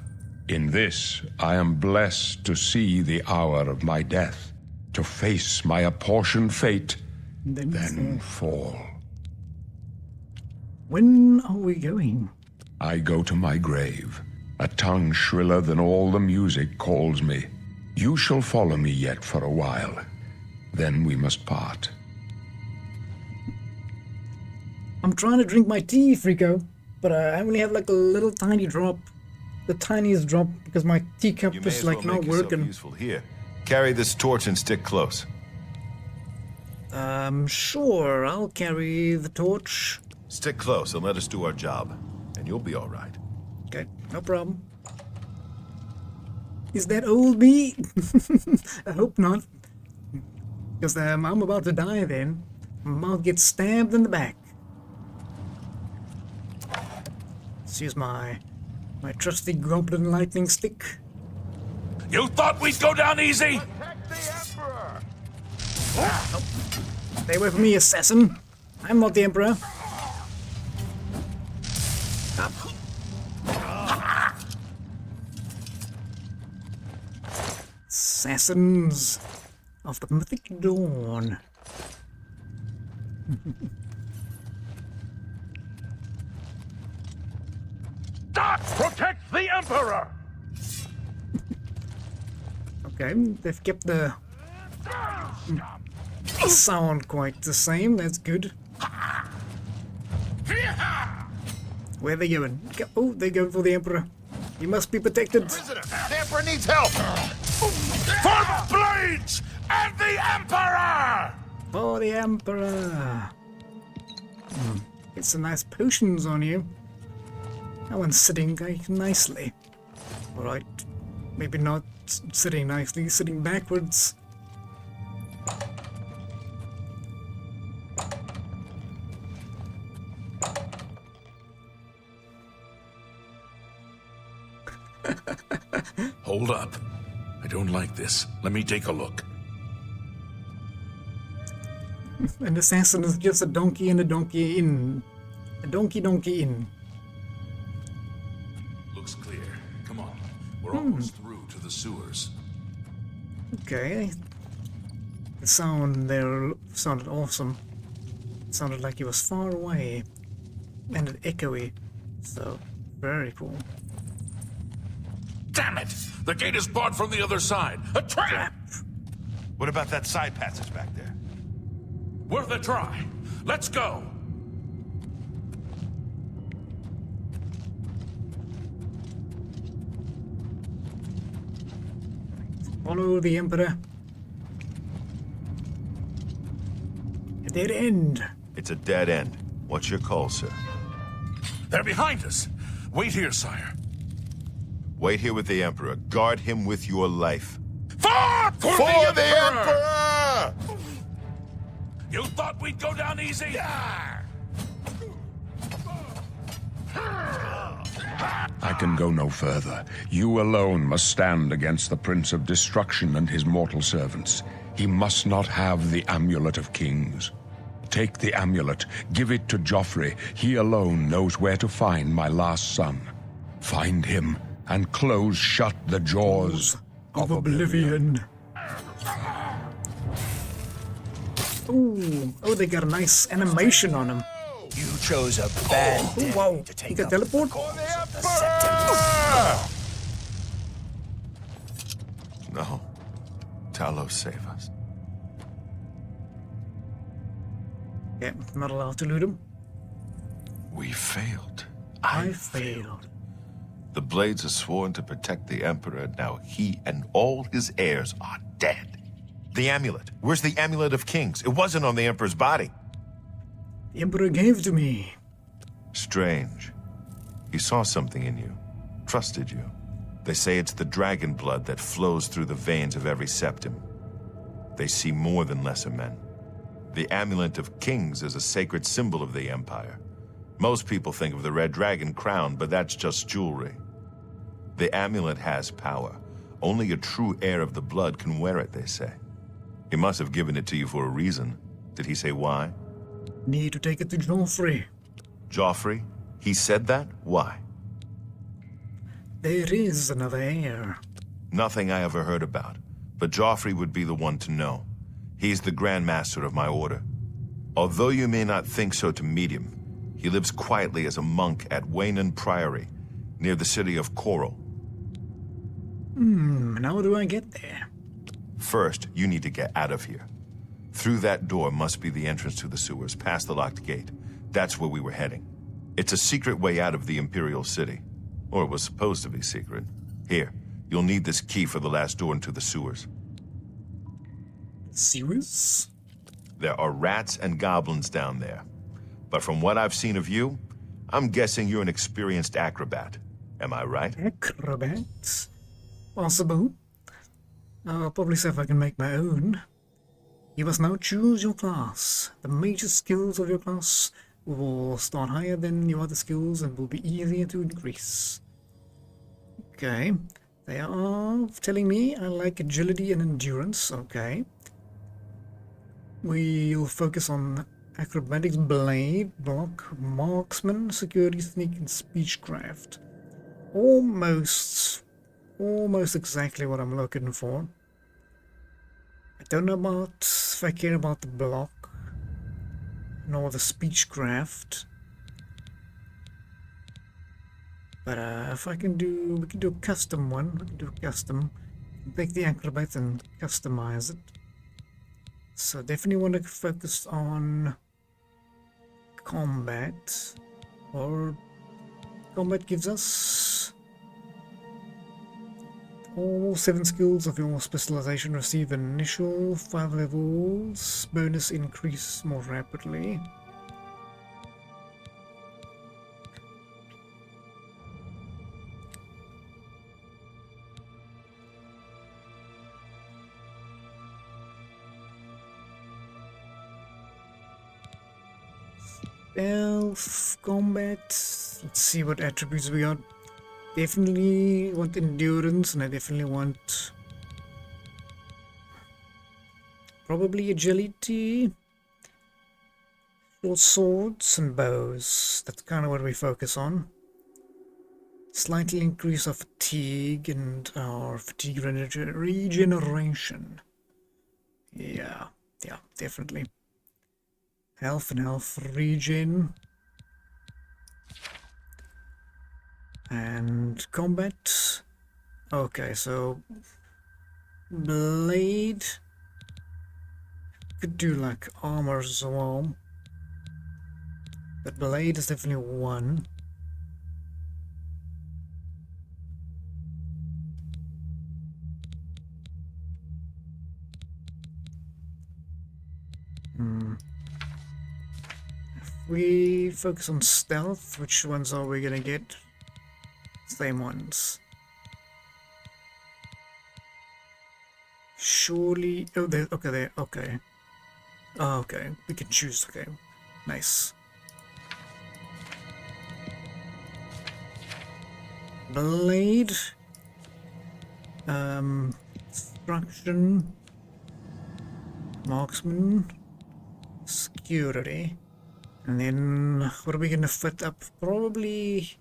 In this, I am blessed to see the hour of my death, to face my apportioned fate, then fall. When are we going? I go to my grave. A tongue shriller than all the music calls me. You shall follow me yet for a while. Then we must part. I'm trying to drink my tea, Frico, but I only have like a little tiny drop. The tiniest drop, because my teacup is like not working. Useful here. Carry this torch and stick close. Sure, I'll carry the torch. Stick close and let us do our job, and you'll be all right. Okay, no problem. Is that old me? I hope not. Because I'm about to die then. I'm about to get stabbed in the back. Let's use my trusty goblin lightning stick. You thought we'd go down easy? Protect the Emperor! Nope. Stay away from me, assassin. I'm not the Emperor. Up. Assassins of the Mythic Dawn. Protect the Emperor! Okay, they've kept the sound quite the same. That's good. Where are they going? Oh, they're going for the Emperor. He must be protected. Prisoner, the Emperor needs help! For the blades and the Emperor! For the Emperor. Get some nice potions on you. That one's sitting like nicely. Alright. Maybe not sitting nicely, sitting backwards. Hold up. I don't like this. Let me take a look. An assassin is just a donkey and a donkey inn. A donkey inn. Looks clear. Come on. We're almost through to the sewers. Okay. The sound there sounded awesome. It sounded like it was far away. And echoey. So, very cool. Damn it! The gate is barred from the other side. A trap! What about that side passage back there? Worth a try. Let's go. Follow the Emperor. A dead end. It's a dead end. What's your call, sir? They're behind us. Wait here, sire. Wait here with the Emperor. Guard him with your life. For the Emperor! You thought we'd go down easy? I can go no further. You alone must stand against the Prince of Destruction and his mortal servants. He must not have the Amulet of Kings. Take the amulet, give it to Joffrey. He alone knows where to find my last son. Find him and close shut the jaws of Oblivion. Ooh, oh, they got a nice animation on him. You chose a bad day Wow, to he take got up teleport? the cause of the Septim. No. Talos, save us. Yeah, not allowed to loot him. We failed. I failed. The Blades are sworn to protect the Emperor. Now he and all his heirs are dead. The amulet. Where's the Amulet of Kings? It wasn't on the Emperor's body. The Emperor gave to me. Strange. He saw something in you. Trusted you. They say it's the dragon blood that flows through the veins of every septim. They see more than lesser men. The Amulet of Kings is a sacred symbol of the Empire. Most people think of the red dragon crown, but that's just jewelry. The amulet has power. Only a true heir of the blood can wear it, they say. He must have given it to you for a reason. Did he say why? Need to take it to Joffrey. Joffrey? He said that? Why? There is another heir. Nothing I ever heard about. But Joffrey would be the one to know. He's the Grand Master of my order. Although you may not think so to meet him, he lives quietly as a monk at Waynon Priory, near the city of Coral. How do I get there? First, you need to get out of here. Through that door must be the entrance to the sewers, past the locked gate. That's where we were heading. It's a secret way out of the Imperial City. Or it was supposed to be secret. Here, you'll need this key for the last door into the sewers. Sewers? There are rats and goblins down there. But from what I've seen of you, I'm guessing you're an experienced acrobat. Am I right? Acrobats? Possible. I'll probably see if I can make my own. You must now choose your class. The major skills of your class will start higher than your other skills and will be easier to increase. Okay. They are telling me I like agility and endurance. Okay. We'll focus on acrobatics, blade, block, marksman, security, sneak, and speechcraft. Almost exactly what I'm looking for. I don't know about if I care about the block nor the speechcraft. But if I can do, we can do a custom one. We can do a custom. Take the acrobat and customize it. So definitely want to focus on combat. Or combat gives us all 7 skills of your specialization receive an initial 5 levels. Bonus increase more rapidly. Stealth, combat. Let's see what attributes we got. Definitely want endurance, and I definitely want probably agility. Short swords and bows. That's kind of what we focus on. Slightly increase our fatigue and our fatigue regeneration. Yeah, definitely. Health and health regen. And combat. Okay, so blade. Could do like armor as well. But blade is definitely one. If we focus on stealth, which ones are we gonna get? Same ones. Surely. Oh, okay. Okay. Oh, okay. We can choose. Okay. Nice. Blade. Destruction. Marksman. Security. And then what are we gonna fit up? Probably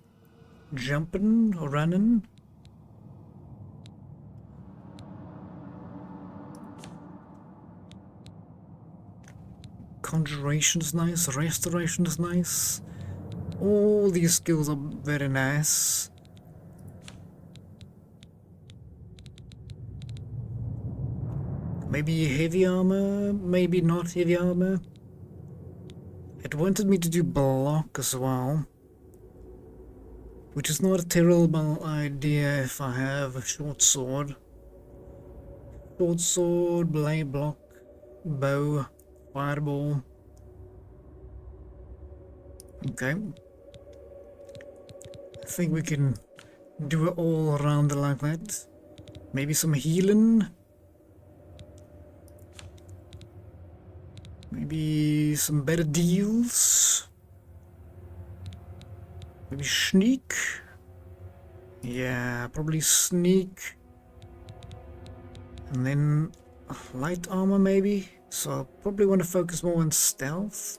jumping or running. Conjuration is nice, restoration is nice. All these skills are very nice. Maybe heavy armor, maybe not heavy armor. It wanted me to do block as well, which is not a terrible idea if I have a short sword. Short sword, blade block, bow, fireball. Okay. I think we can do it all around like that. Maybe some healing. Maybe some better deals. Maybe sneak. Yeah, probably sneak. And then light armor maybe. So I'll probably want to focus more on stealth.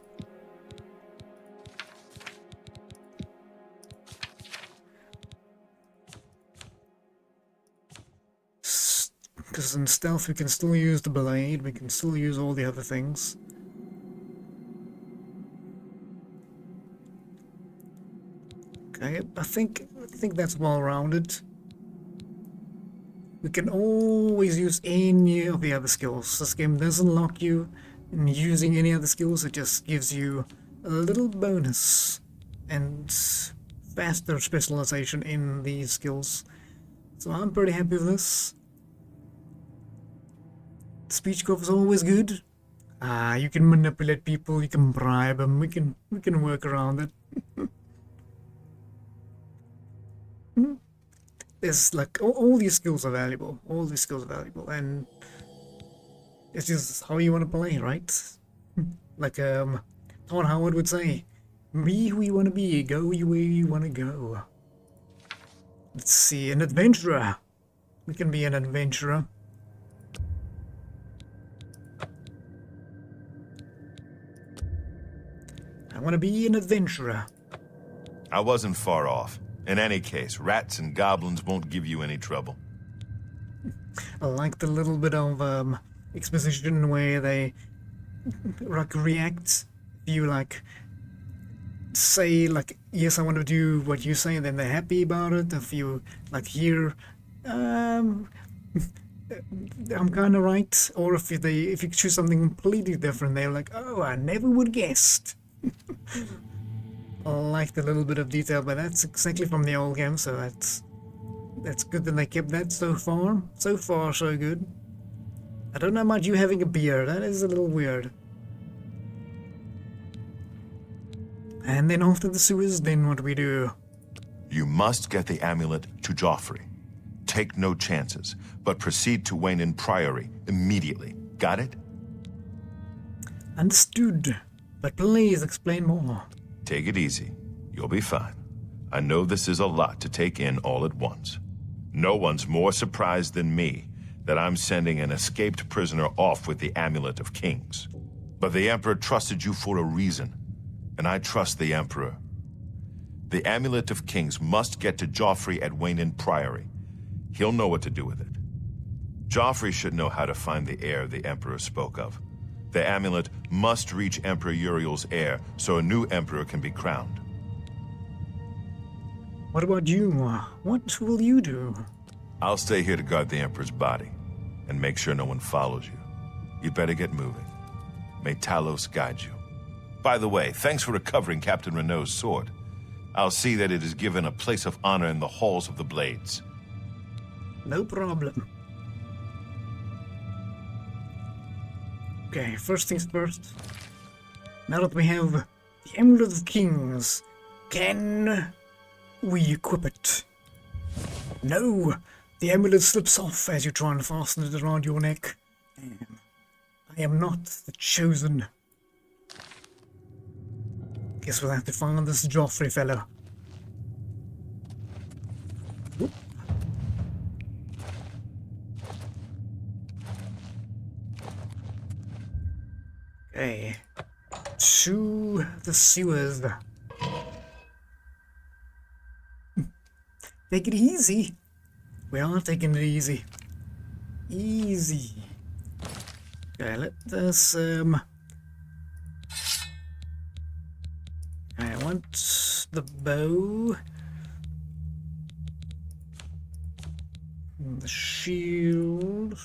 Because in stealth we can still use the blade, we can still use all the other things. Okay, I think that's well rounded. We can always use any of the other skills. This game doesn't lock you in using any other skills, it just gives you a little bonus and faster specialization in these skills. So I'm pretty happy with this. Speech growth is always good. You can manipulate people, you can bribe them, we can work around it. There's like all these skills are valuable. All these skills are valuable, and it's just how you want to play, right? Like Todd Howard would say, "Be who you want to be, go where you want to go." Let's see, an adventurer. We can be an adventurer. I want to be an adventurer. I wasn't far off. In any case, rats and goblins won't give you any trouble. I like the little bit of exposition where they like react. You like say like, yes, I want to do what you say, and then they're happy about it. If you like hear I'm kind of right, or if you choose something completely different, they're like, oh, I never would guessed. I like the little bit of detail, but that's exactly from the old game, so that's good that they kept that so far. So far, so good. I don't know about you having a beer, that is a little weird. And then after the sewers, then what do we do? You must get the amulet to Joffrey. Take no chances, but proceed to Wayne Priory immediately. Got it? Understood, but please explain more. Take it easy. You'll be fine. I know this is a lot to take in all at once. No one's more surprised than me that I'm sending an escaped prisoner off with the Amulet of Kings. But the Emperor trusted you for a reason. and I trust the Emperor. The Amulet of Kings must get to Joffrey at Wayland Priory. He'll know what to do with it. Joffrey should know how to find the heir the Emperor spoke of. The amulet must reach Emperor Uriel's heir so a new Emperor can be crowned. What about you? What will you do? I'll stay here to guard the Emperor's body and make sure no one follows you. You better get moving. May Talos guide you. By the way, thanks for recovering Captain Renault's sword. I'll see that it is given a place of honor in the halls of the Blades. No problem. Okay, first things first. Now that we have the Amulet of Kings, can we equip it? No! The amulet slips off as you try and fasten it around your neck. And I am not the chosen. Guess we'll have to find this Joffrey fellow. Whoop. Okay. To the sewers. Take it easy. We are taking it easy. Easy. Okay, let us, I want the bow. And the shield.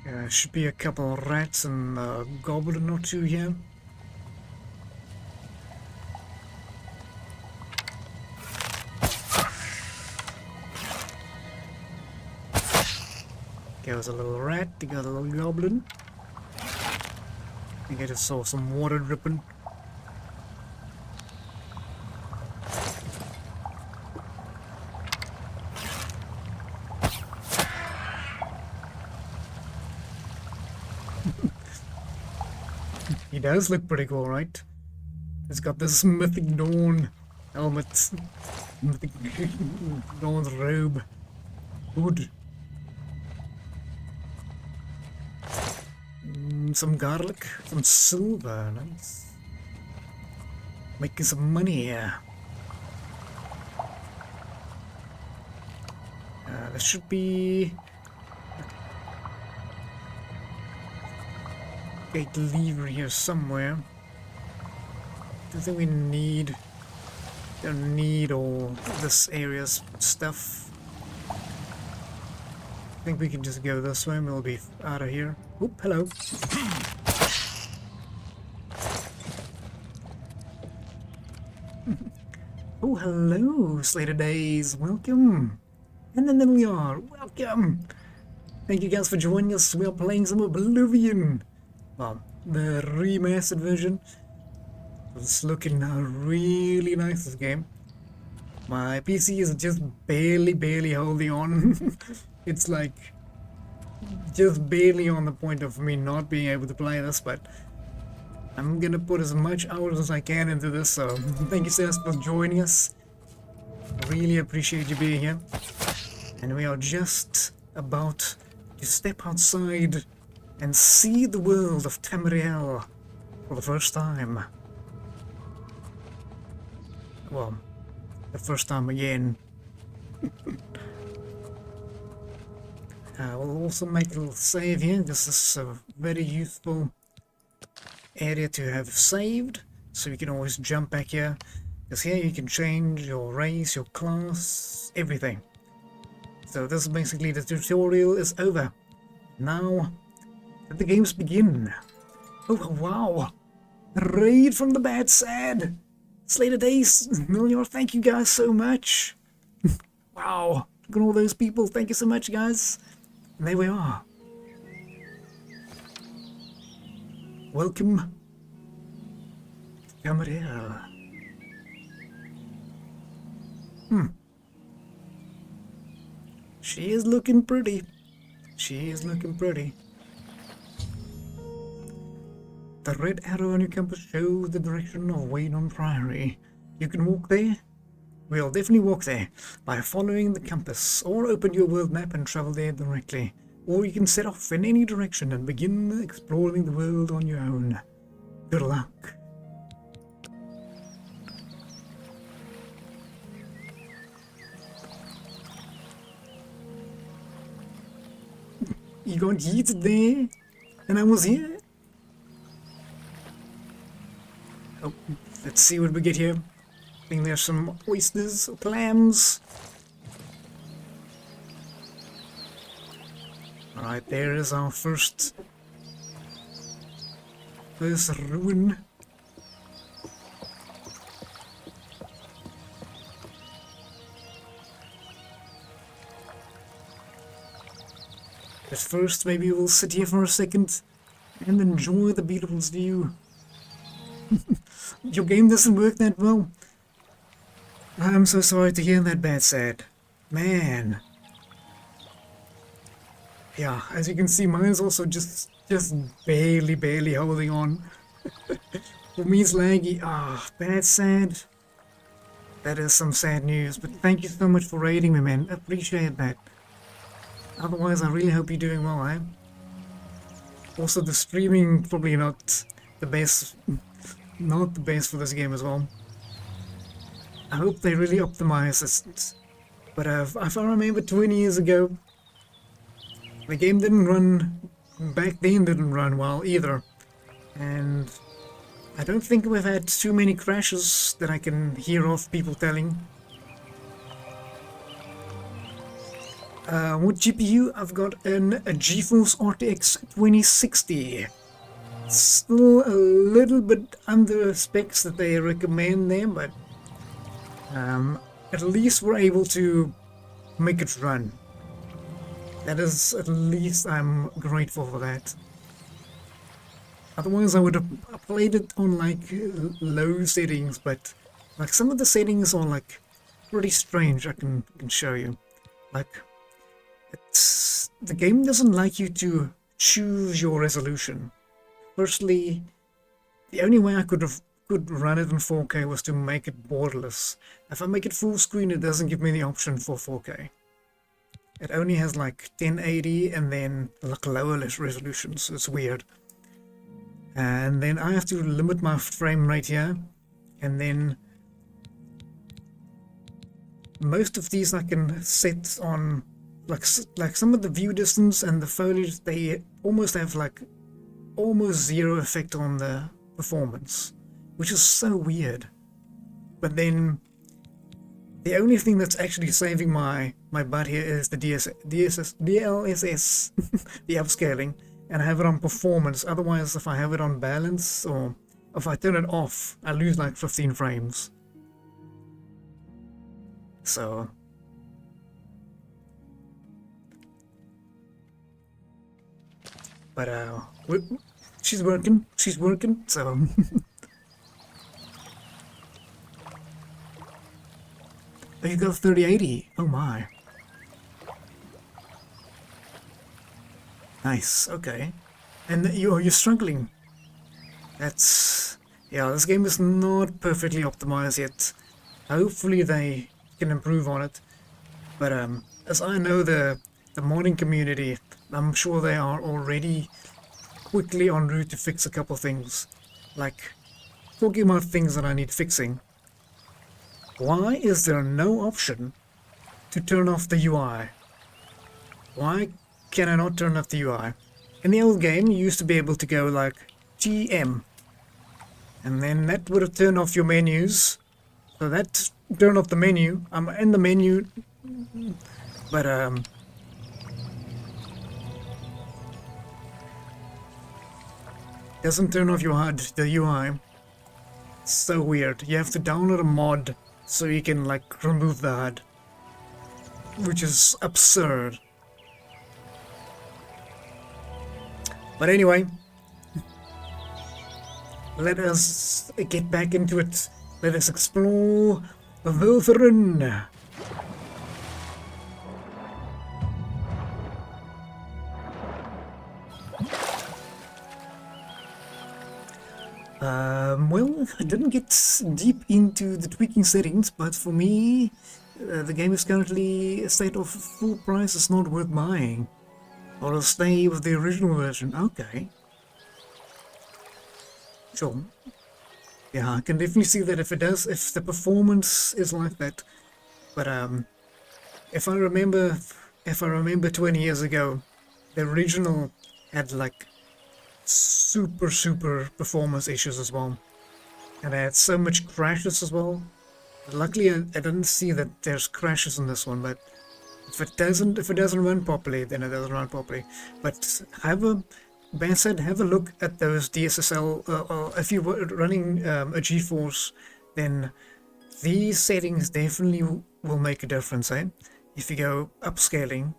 There should be a couple of rats and a goblin or two here. There's a little rat, you got a little goblin. I think I just saw some water dripping. He does look pretty cool, right? He's got this Mythic Dawn helmet. Mythic Dawn's robe. Hood. Some garlic, some silver, nice. Making some money here. There should be a gate lever here somewhere. Don't think we need. Don't need all this area's stuff. I think we can just go this way and we'll be out of here. Oop, hello. Oh, hello, Slater Days. Welcome. And then there we are. Welcome. Thank you guys for joining us. We are playing some Oblivion. Well, the remastered version. It's looking really nice, this game. My PC is just barely holding on. It's like just barely on the point of me not being able to play this, but I'm gonna put as much hours as I can into this, so thank you so much for joining us. Really appreciate you being here. And we are just about to step outside and see the world of Tamriel for the first time. Well, the first time again. We'll also make a little save here. This is a very useful area to have saved, so you can always jump back here. Because here you can change your race, your class, everything. So this is basically the tutorial is over. Now, let the games begin. Oh wow! Raid from the bad sad! Slater Days, Millior, thank you guys so much! Wow! Look at all those people, thank you so much guys! And there we are. Welcome to Tamriel. She is looking pretty. She is looking pretty. The red arrow on your compass shows the direction of Wayland Priory. You can walk there We'll definitely walk there by following the compass, or open your world map and travel there directly. Or you can set off in any direction and begin exploring the world on your own. Good luck. You got yeeted there, and I was here. Oh, let's see what we get here. I think there's some oysters or clams. Alright, there is our first ruin. But first, maybe we'll sit here for a second and enjoy the beautiful view. Your game doesn't work that well. I'm so sorry to hear that, bad sad. Man. Yeah, as you can see, mine's also just barely holding on. For me, it's laggy. Ah, bad sad. That is some sad news, but thank you so much for raiding me, man. Appreciate that. Otherwise, I really hope you're doing well, eh? Also, the streaming probably not the best for this game as well. I hope they really optimize it. But if I remember 20 years ago, the game didn't run, back then didn't run well either. And I don't think we've had too many crashes that I can hear of people telling. What GPU? I've got a GeForce RTX 2060. Still a little bit under specs that they recommend there, but at least we're able to make it run. That is, at least I'm grateful for that. Otherwise I would have played it on like low settings, but like some of the settings are like pretty strange. I can show you. Like the game doesn't like you to choose your resolution. Firstly, the only way I could run it in 4K was to make it borderless. If I make it full screen, it doesn't give me the option for 4K. It only has like 1080 and then like lower resolutions. It's weird. And then I have to limit my frame rate here, and then most of these I can set on like some of the view distance and the foliage. They almost have like almost zero effect on the performance, which is so weird. But then the only thing that's actually saving my butt here is the DLSS, the upscaling, and I have it on performance. Otherwise, if I have it on balance or if I turn it off, I lose like 15 frames. So but she's working, so oh, you got 3080. Oh my. Nice, okay. And you're struggling. That's... yeah, this game is not perfectly optimized yet. Hopefully they can improve on it. But as I know the modding community, I'm sure they are already quickly en route to fix a couple things. Like, talking about things that I need fixing. Why is there no option to turn off the UI? Why can I not turn off the UI? In the old game, you used to be able to go like GM, and then that would have turned off your menus. So that turned off the menu. I'm in the menu, but doesn't turn off your HUD, the UI. It's so weird. You have to download a mod so you can like remove the HUD, which is absurd. But anyway, let us get back into it. Let us explore the Wutheren. Well, I didn't get deep into the tweaking settings, but for me, the game is currently a state of full price. It's not worth buying. Or I'll stay with the original version. Okay. Sure. Yeah, I can definitely see that if the performance is like that. But if I remember 20 years ago, the original had like super performance issues as well, and I had so much crashes as well. Luckily, I didn't see that there's crashes in this one, but if it doesn't run properly, then it doesn't run properly. But have a look at those DSSL, or if you're running a GeForce, then these settings definitely will make a difference, eh? If you go upscaling,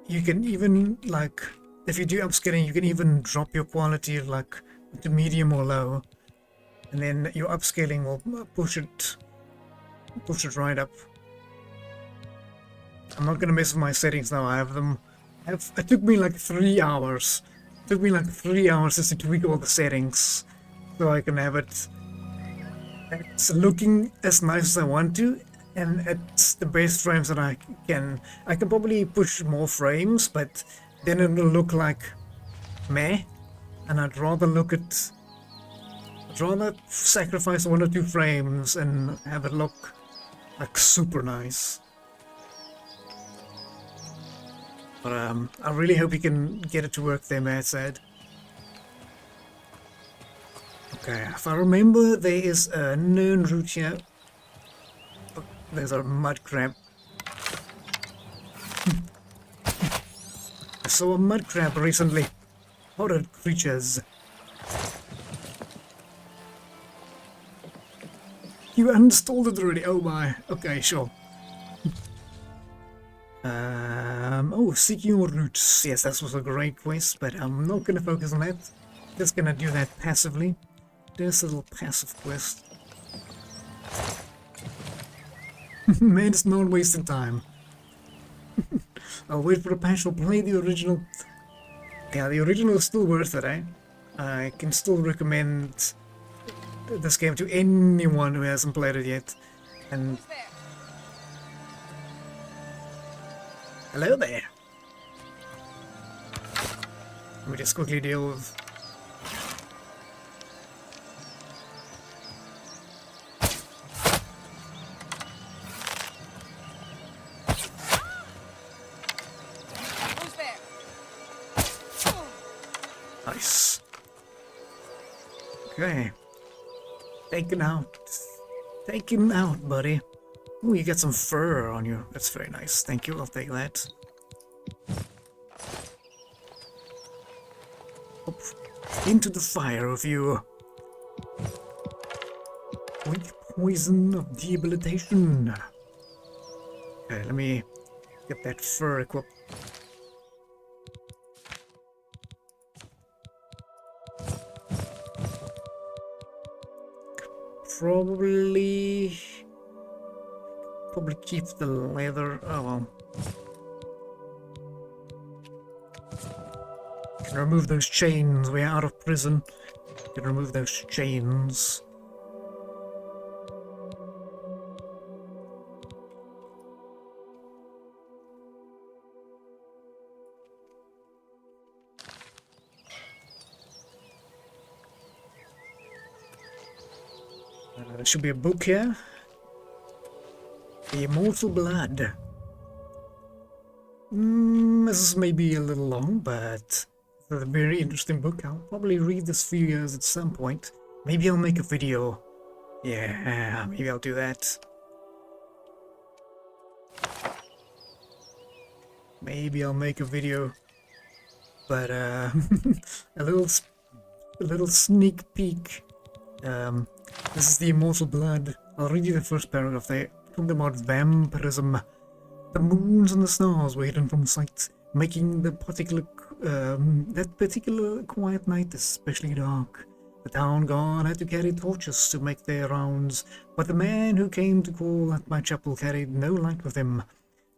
you can even, like, if you do upscaling, you can even drop your quality like to medium or low, and then your upscaling will push it right up. I'm not gonna mess with my settings now. I have them. It took me like 3 hours. It took me like 3 hours just to tweak all the settings, so I can have it. It's looking as nice as I want to, and it's the best frames that I can. I can probably push more frames, but then it'll look like meh, and I'd rather sacrifice 1 or 2 frames and have it look like super nice. But I really hope you can get it to work there, Matt said. Okay, if I remember, there is a known route here. Oh, there's a mud crab. I saw a mud crab recently. Horrid creatures. You uninstalled it already? Oh my. Okay, sure. Oh, seeking your roots. Yes, that was a great quest, but I'm not going to focus on that. Just going to do that passively. Just a little passive quest. Man, it's not wasting time. I'll wait for a patch. I'll play the original. Yeah, the original is still worth it, eh? I can still recommend this game to anyone who hasn't played it yet. And hello there. Let me just quickly deal with. Nice. Okay. Taken out. Taken out, buddy. Ooh, you got some fur on you. That's very nice. Thank you. I'll take that. Up into the fire with you. With poison of debilitation. Okay, let me get that fur equipped. Probably keep the leather. Oh well. Can remove those chains. We're out of prison. Can remove those chains. There should be a book here. The Immortal Blood. This is maybe a little long, but it's a very interesting book. I'll probably read this few years at some point. Maybe I'll make a video. Yeah, maybe I'll do that. Maybe I'll make a video. But a little sneak peek. This is the Immortal Blood. I'll read you the first paragraph there. Talking about vampirism. The moons and the stars were hidden from sight, making that particular quiet night especially dark. The town guard had to carry torches to make their rounds, but the man who came to call at my chapel carried no light with him.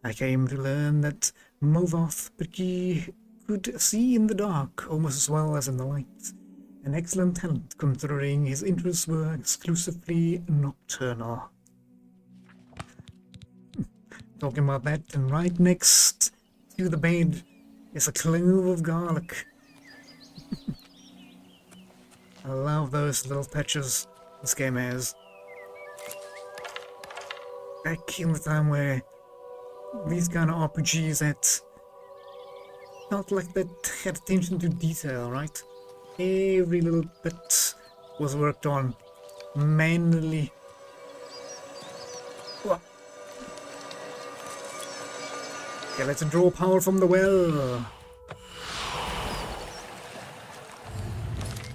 I came to learn that Movath Biki could see in the dark almost as well as in the light. An excellent talent, considering his interests were exclusively nocturnal. Talking about that, and right next to the bed is a clove of garlic. I love those little touches this game has. Back in the time where these kind of RPGs that felt like that had attention to detail, right? Every little bit was worked on manually. Whoa. Okay, let's draw power from the well.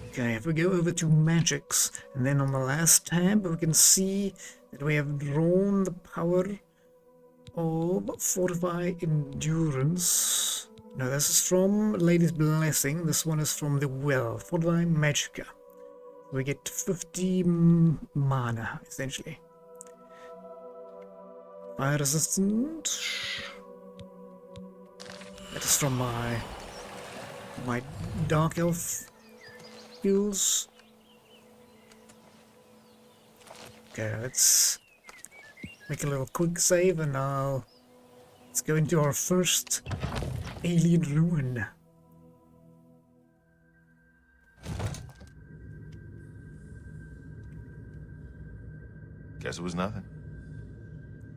Okay, if we go over to magics, and then on the last tab we can see that we have drawn the power of Fortify Endurance. No, this is from Lady's Blessing. This one is from the Well, Fortify Magicka. We get 50 mana, essentially. Fire resistant. That is from my Dark Elf skills. Okay, let's make a little quick save and let's go into our first alien ruin. Guess it was nothing.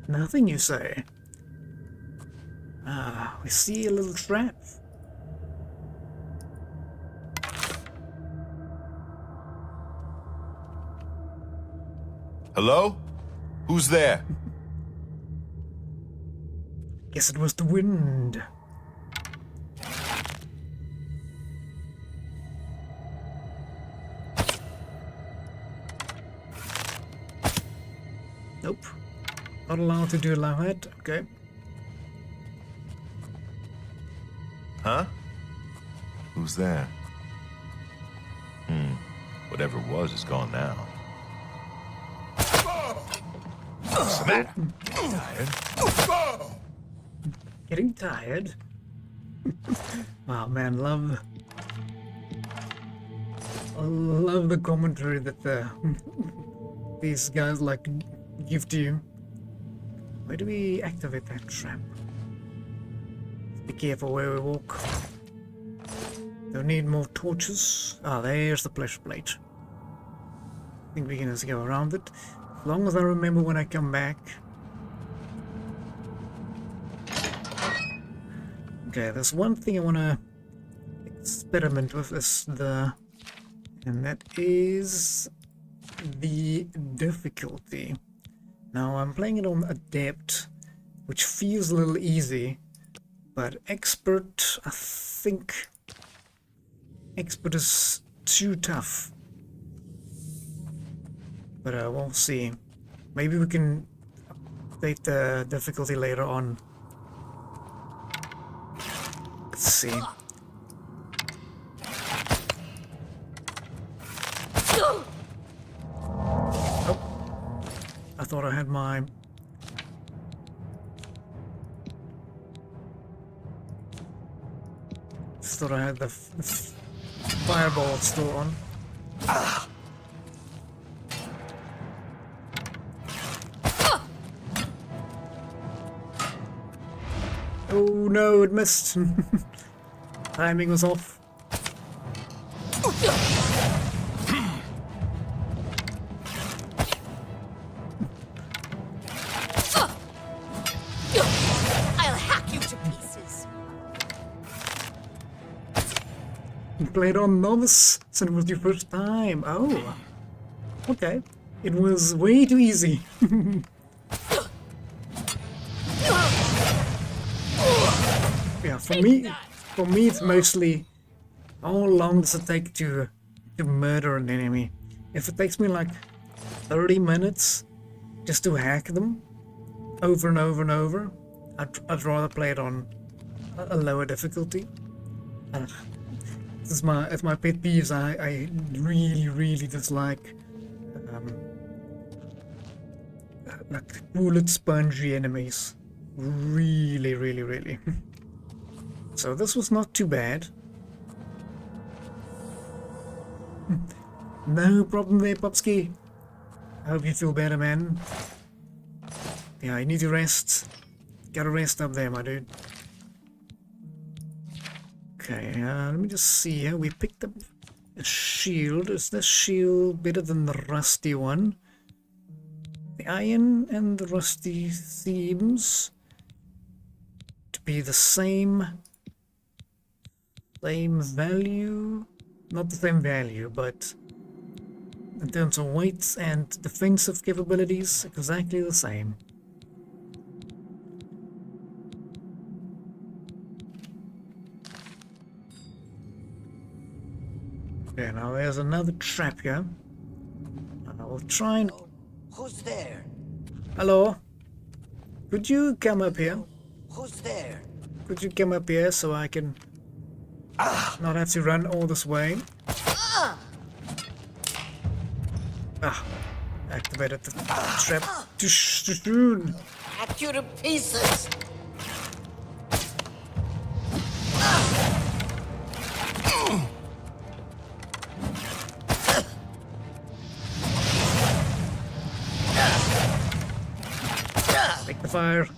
Nothing, you say? We see a little trap. Hello? Who's there? Guess it was the wind. Nope. Not allowed to do that. Okay. Huh? Who's there? Whatever it was is gone now. What's the matter? Tired? Getting tired. Wow, man, love the commentary that these guys like give to you. Where do we activate that trap? Be careful where we walk. Don't need more torches. Ah, there's the pleasure plate. I think we can just go around it. As long as I remember when I come back. Okay, there's one thing I want to experiment with and that is the difficulty. Now I'm playing it on Adept, which feels a little easy, but Expert, I think Expert is too tough. But we'll see. Maybe we can update the difficulty later on. Let's see. Oh, I thought I had my... Thought I had the fireball still on. Oh no, it missed. Timing was off. I'll hack you to pieces. You played on novice, so it was your first time. Oh, okay. It was way too easy. Yeah, for me, it's mostly how long does it take to murder an enemy. If it takes me like 30 minutes just to hack them over and over and over, I'd rather play it on a lower difficulty. It's my pet peeves. I really dislike like bullet spongy enemies. Really. So this was not too bad. No problem there, Popsky. I hope you feel better, man. Yeah, I need to rest. Gotta rest up there, my dude. Okay, let me just see here. We picked up a shield. Is this shield better than the rusty one? The iron and the rusty seems to be the same value. Not the same value, but in terms of weight and defensive capabilities, exactly the same. Okay, now there's another trap here. I'll try and... Who's there? Hello? Could you come up here? Who's there? Could you come up here so I can not have to run all this way? Activated the trap too soon. Hack you to pieces. Take the fire.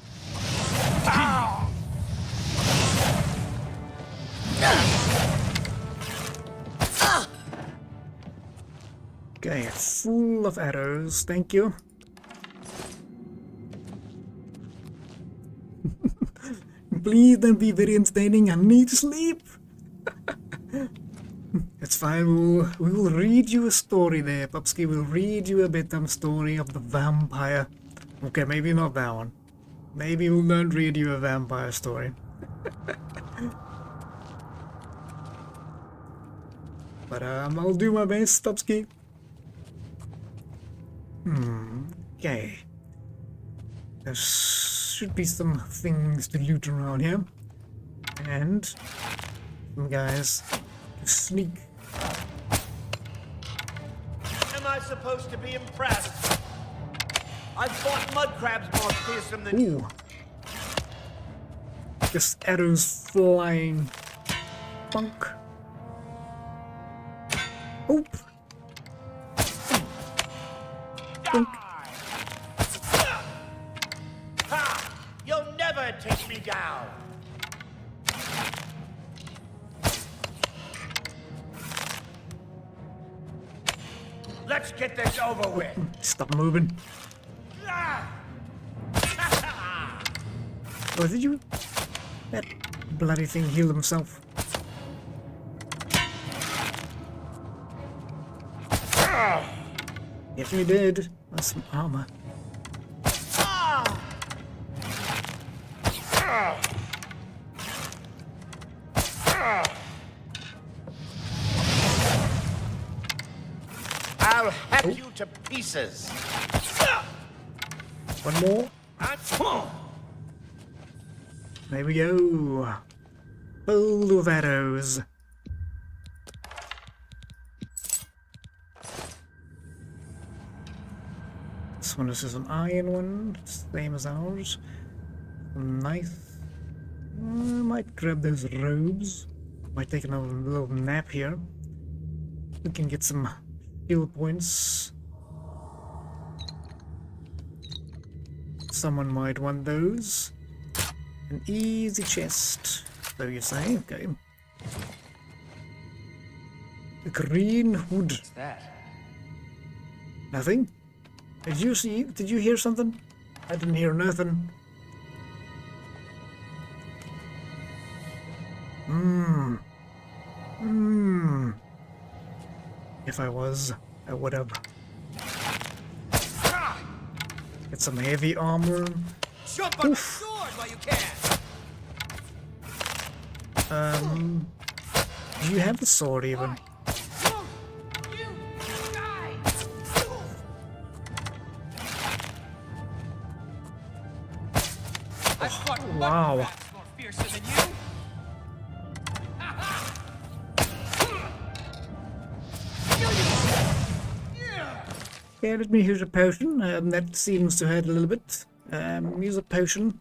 Okay, full of arrows, thank you. Please don't be very entertaining, I need to sleep. It's fine, we will read you a story there, Popsky. We'll read you a bedtime story of the vampire. Okay, maybe not that one. Maybe we'll not read you a vampire story. But I'll do my best, Popsky. Okay. There should be some things to loot around here. And some guys to sneak. Am I supposed to be impressed? I've fought mud crabs more fearsome than you. Just arrows flying. Bunk. Oop. Bunk. Ha! You'll never take me down. Let's get this over with. Stop moving. Oh, did you? That bloody thing healed himself. Definitely did. That's some armor. I'll hack you to pieces. One more. There we go. Full of arrows. This one is an iron one, same as ours. Nice. Might grab those robes. Might take another little nap here. We can get some skill points. Someone might want those. An easy chest, so you say. Okay. A green hood. What's that? Nothing? Did you see? Did you hear something? I didn't hear nothing. If I was, I would have. Get some heavy armor. Jump on the sword while you can. Do you have the sword even? Wow. Yeah, let me use a potion. That seems to hurt a little bit. Use a potion.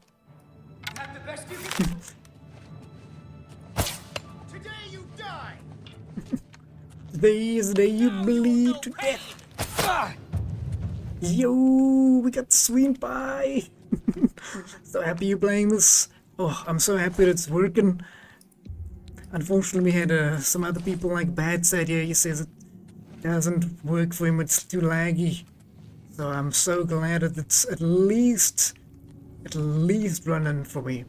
Have the best you can. Today you die. Today is the day you bleed to death. Yo, we got sweet pie. So happy you're playing this. Oh, I'm so happy that it's working. Unfortunately, we had some other people like Bad said here. He says it doesn't work for him. It's too laggy. So I'm so glad that it's at least running for me.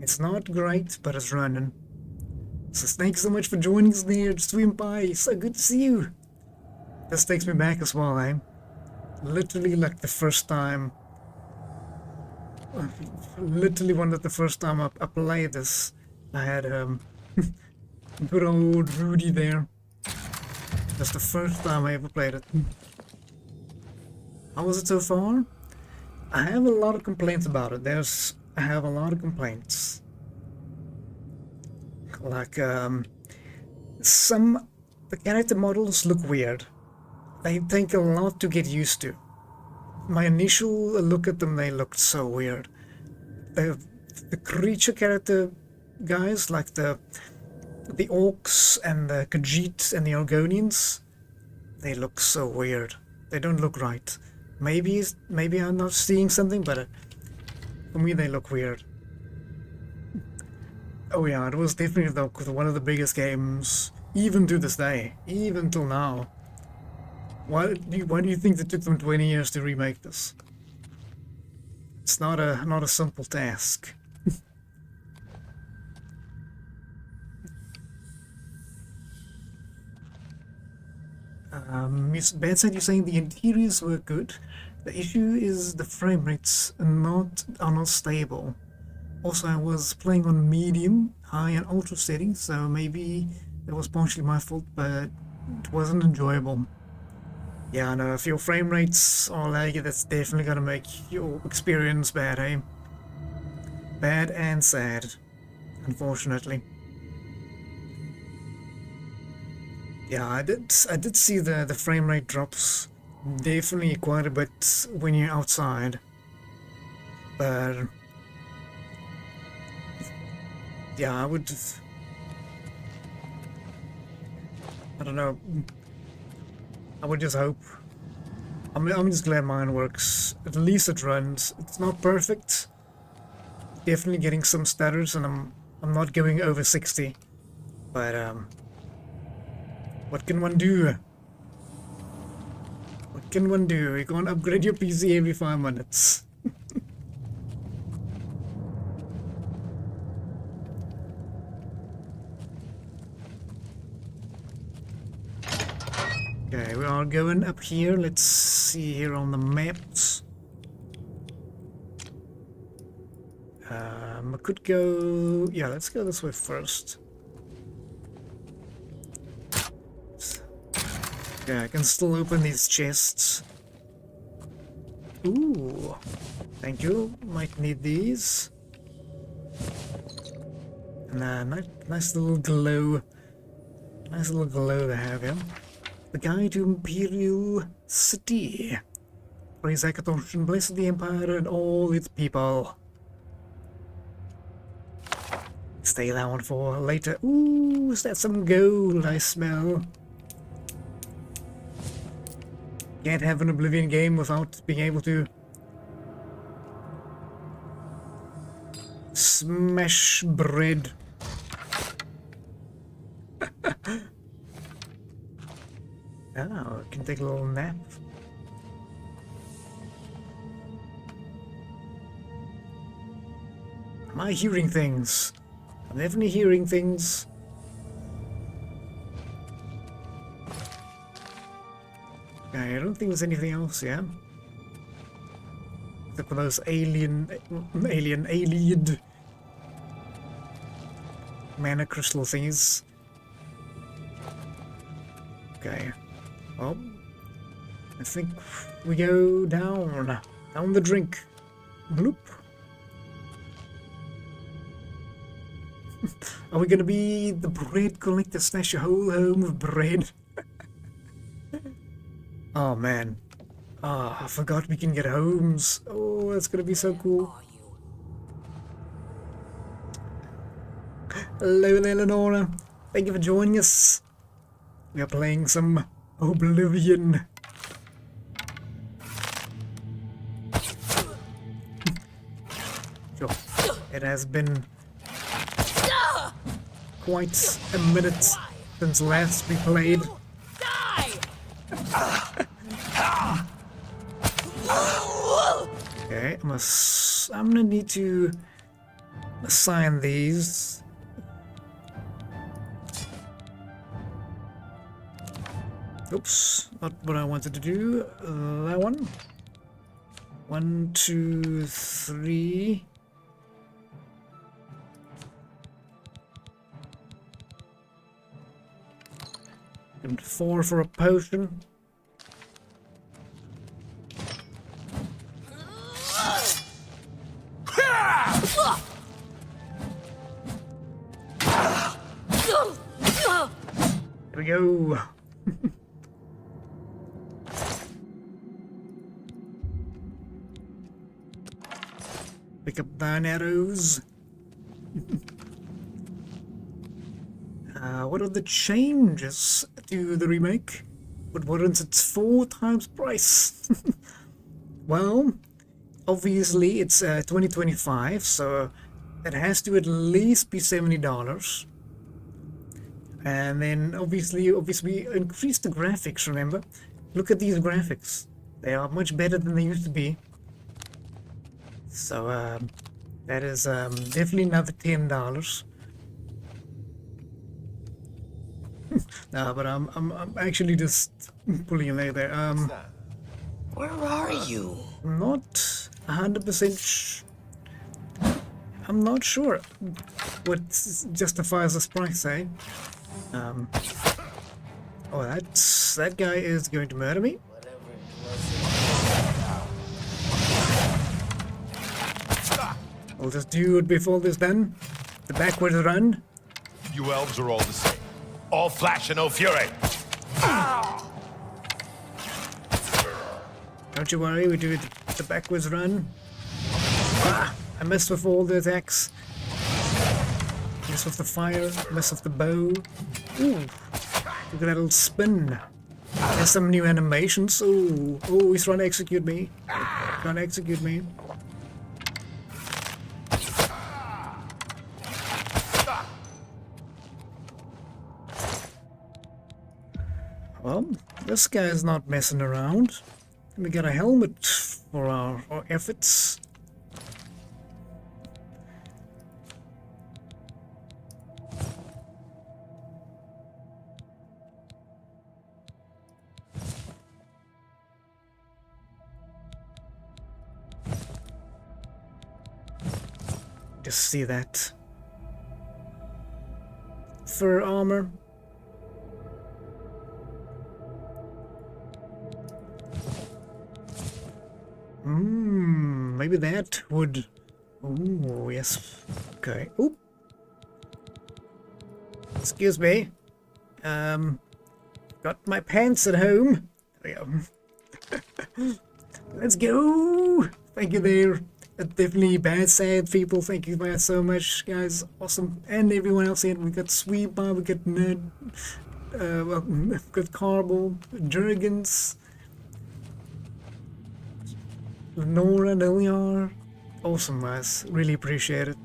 It's not great, but it's running. So thanks so much for joining us there, Swim Pie. So good to see you. This takes me back as well, eh? Literally like the first time. Literally one of the first time I played this. I had good old Rudy there. That's the first time I ever played it. How was it so far? I have a lot of complaints about it. I have a lot of complaints. Like, the character models look weird. They take a lot to get used to. My initial look at them, they looked so weird. The creature character guys, like the orcs and the Khajiit and the Argonians, they look so weird. They don't look right. Maybe I'm not seeing something, but for me they look weird. Oh yeah, it was definitely one of the biggest games, even to this day, even till now. Why do you think it took them 20 years to remake this? It's not a simple task. Bad said you're saying the interiors were good. The issue is the frame rates are not stable. Also, I was playing on medium, high, and ultra settings, so maybe it was partially my fault, but it wasn't enjoyable. Yeah, no, if your frame rates are laggy, that's definitely gonna make your experience bad, eh? Bad and sad, unfortunately. Yeah, I did see the frame rate drops definitely quite a bit when you're outside, but yeah, I don't know. I would just hope. I'm just glad mine works. At least it runs. It's not perfect. Definitely getting some stutters, and I'm not going over 60. But what can one do? What can one do? You can't upgrade your PC every 5 minutes. Okay, we are going up here. Let's see here on the maps. I could go... Yeah, let's go this way first. Okay, I can still open these chests. Ooh, thank you. Might need these. And nice little glow. Nice little glow to have here. The guide to Imperial City. Praise Akatortion, bless the Empire and all its people. Stay that one for later. Ooh, is that some gold I smell? Can't have an Oblivion game without being able to smash bread. Oh, I can take a little nap. Am I hearing things? I'm definitely hearing things. Okay, I don't think there's anything else, yeah? Except for those alien mana crystal thingies. Okay. Well, I think we go down the drink. Bloop. Are we gonna be the bread collector, smash a whole home of bread? Oh man. Oh, I forgot we can get homes. Oh, that's gonna be so cool. Hello there, Lenora. Thank you for joining us. We are playing some Oblivion. Sure. It has been quite a minute since last we played. Okay, I'm gonna need to assign these. Oops, not what I wanted to do. That one. 1, 2, 3. And 4 for a potion. Here we go. Pick up 9 arrows. What are the changes to the remake? What warrants its 4 times price? Well, obviously it's 2025, so it has to at least be $70. And then obviously increase the graphics, remember? Look at these graphics. They are much better than they used to be. So that is definitely another $10. No, but I'm actually just pulling your leg there. Where are you? I'm not 100%. I'm not sure what justifies this price, eh? Oh, that guy is going to murder me. We'll just do it before this done. The backwards run. You elves are all the same. All flash and no fury. Don't you worry, we do the backwards run. Ah, I messed with all the attacks. Mess with the fire, mess with the bow. Ooh, look at that little spin. There's some new animations. Ooh, oh, he's trying to execute me. Trying to execute me. Well, this guy's not messing around. We got a helmet for our efforts. Just see that. Fur armor. Maybe that would... Oh, yes. Okay. Oop. Excuse me. Got my pants at home. There we go. Let's go! Thank you there. Definitely bad, sad people. Thank you guys so much, guys. Awesome. And everyone else here. We got Sweetbar, we got Nerd, well, we got Carbo, Jurgens, Lenora, Deliar. Awesome, guys. Really appreciate it.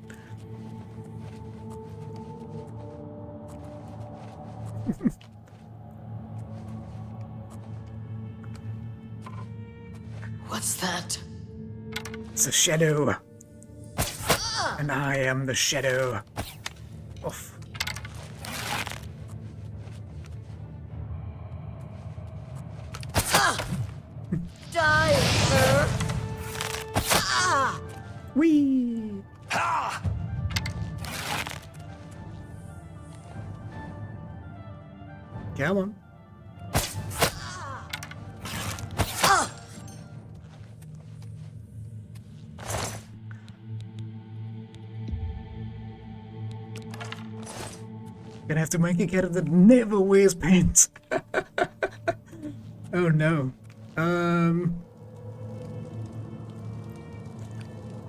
What's that? It's a shadow. And I am the shadow. Off. Die, her! Whee! Come on. Gonna have to make a character that never wears pants. Oh no.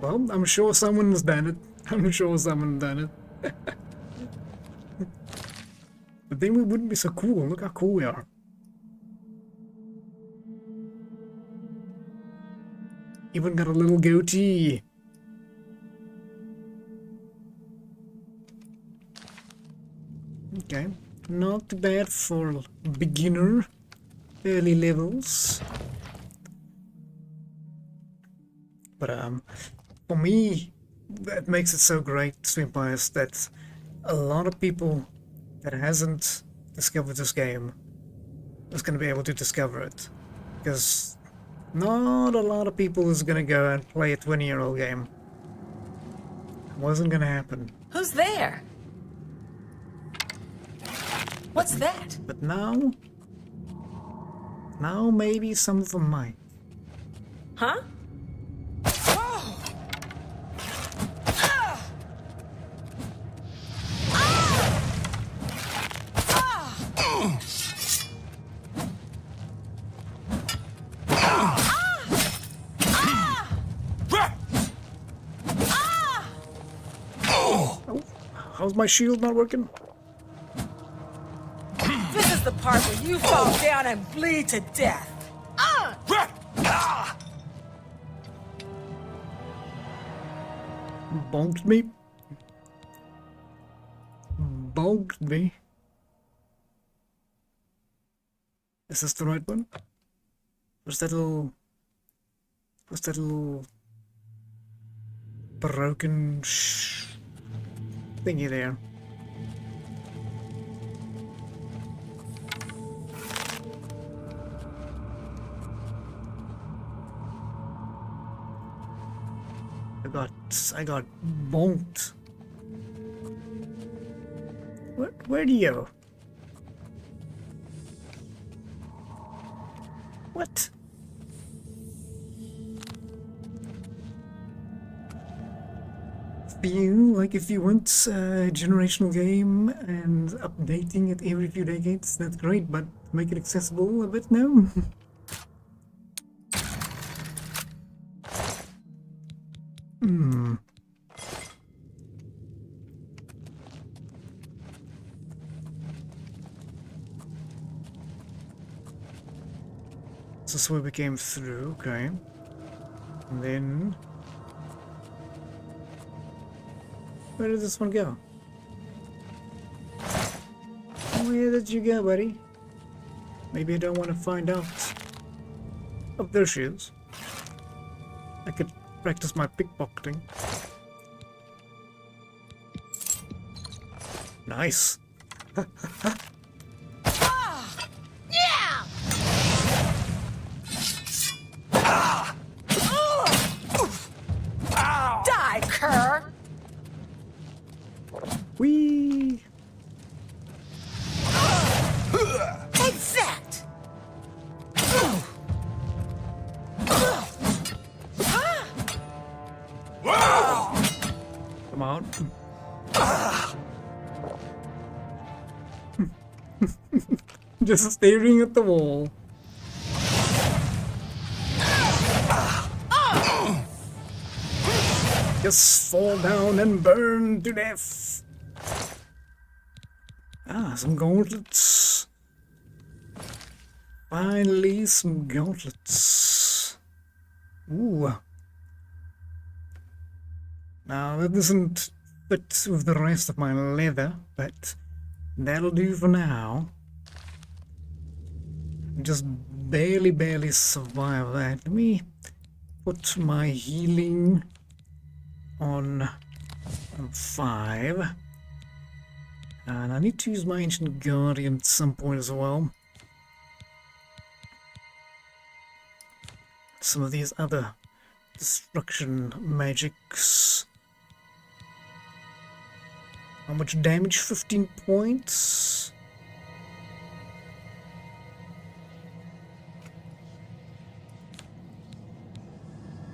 Well, I'm sure someone's done it. I'm sure someone's done it. But then we wouldn't be so cool. Look how cool we are. Even got a little goatee. Okay, not too bad for beginner early levels. But for me, that makes it so great, Swimpires, that a lot of people that hasn't discovered this game is going to be able to discover it. Because not a lot of people is going to go and play a 20-year-old game. It wasn't going to happen. Who's there? What's that? But now maybe some of them might. Huh? How's my shield not working? This is the part where you fall down and bleed to death. Bonked me. Bonked me. Is this the right one? What's that little broken thingy there? I got bonked. Where do you go? What? If you want a generational game and updating it every few decades, that's great, but make it accessible a bit now. This is where we came through, okay. And then... where did this one go? Where did you go, buddy? Maybe I don't want to find out. Oh, there she is. I could practice my pickpocketing. Nice. Die, cur! Whee! Take that! Come on. Just staring at the wall. Just fall down and burn to death. Ah, some gauntlets. Finally, some gauntlets. Ooh. Now, that doesn't fit with the rest of my leather, but that'll do for now. Just barely survive that. Let me put my healing on 5. And I need to use my Ancient Guardian at some point as well. Some of these other destruction magics. How much damage? 15 points.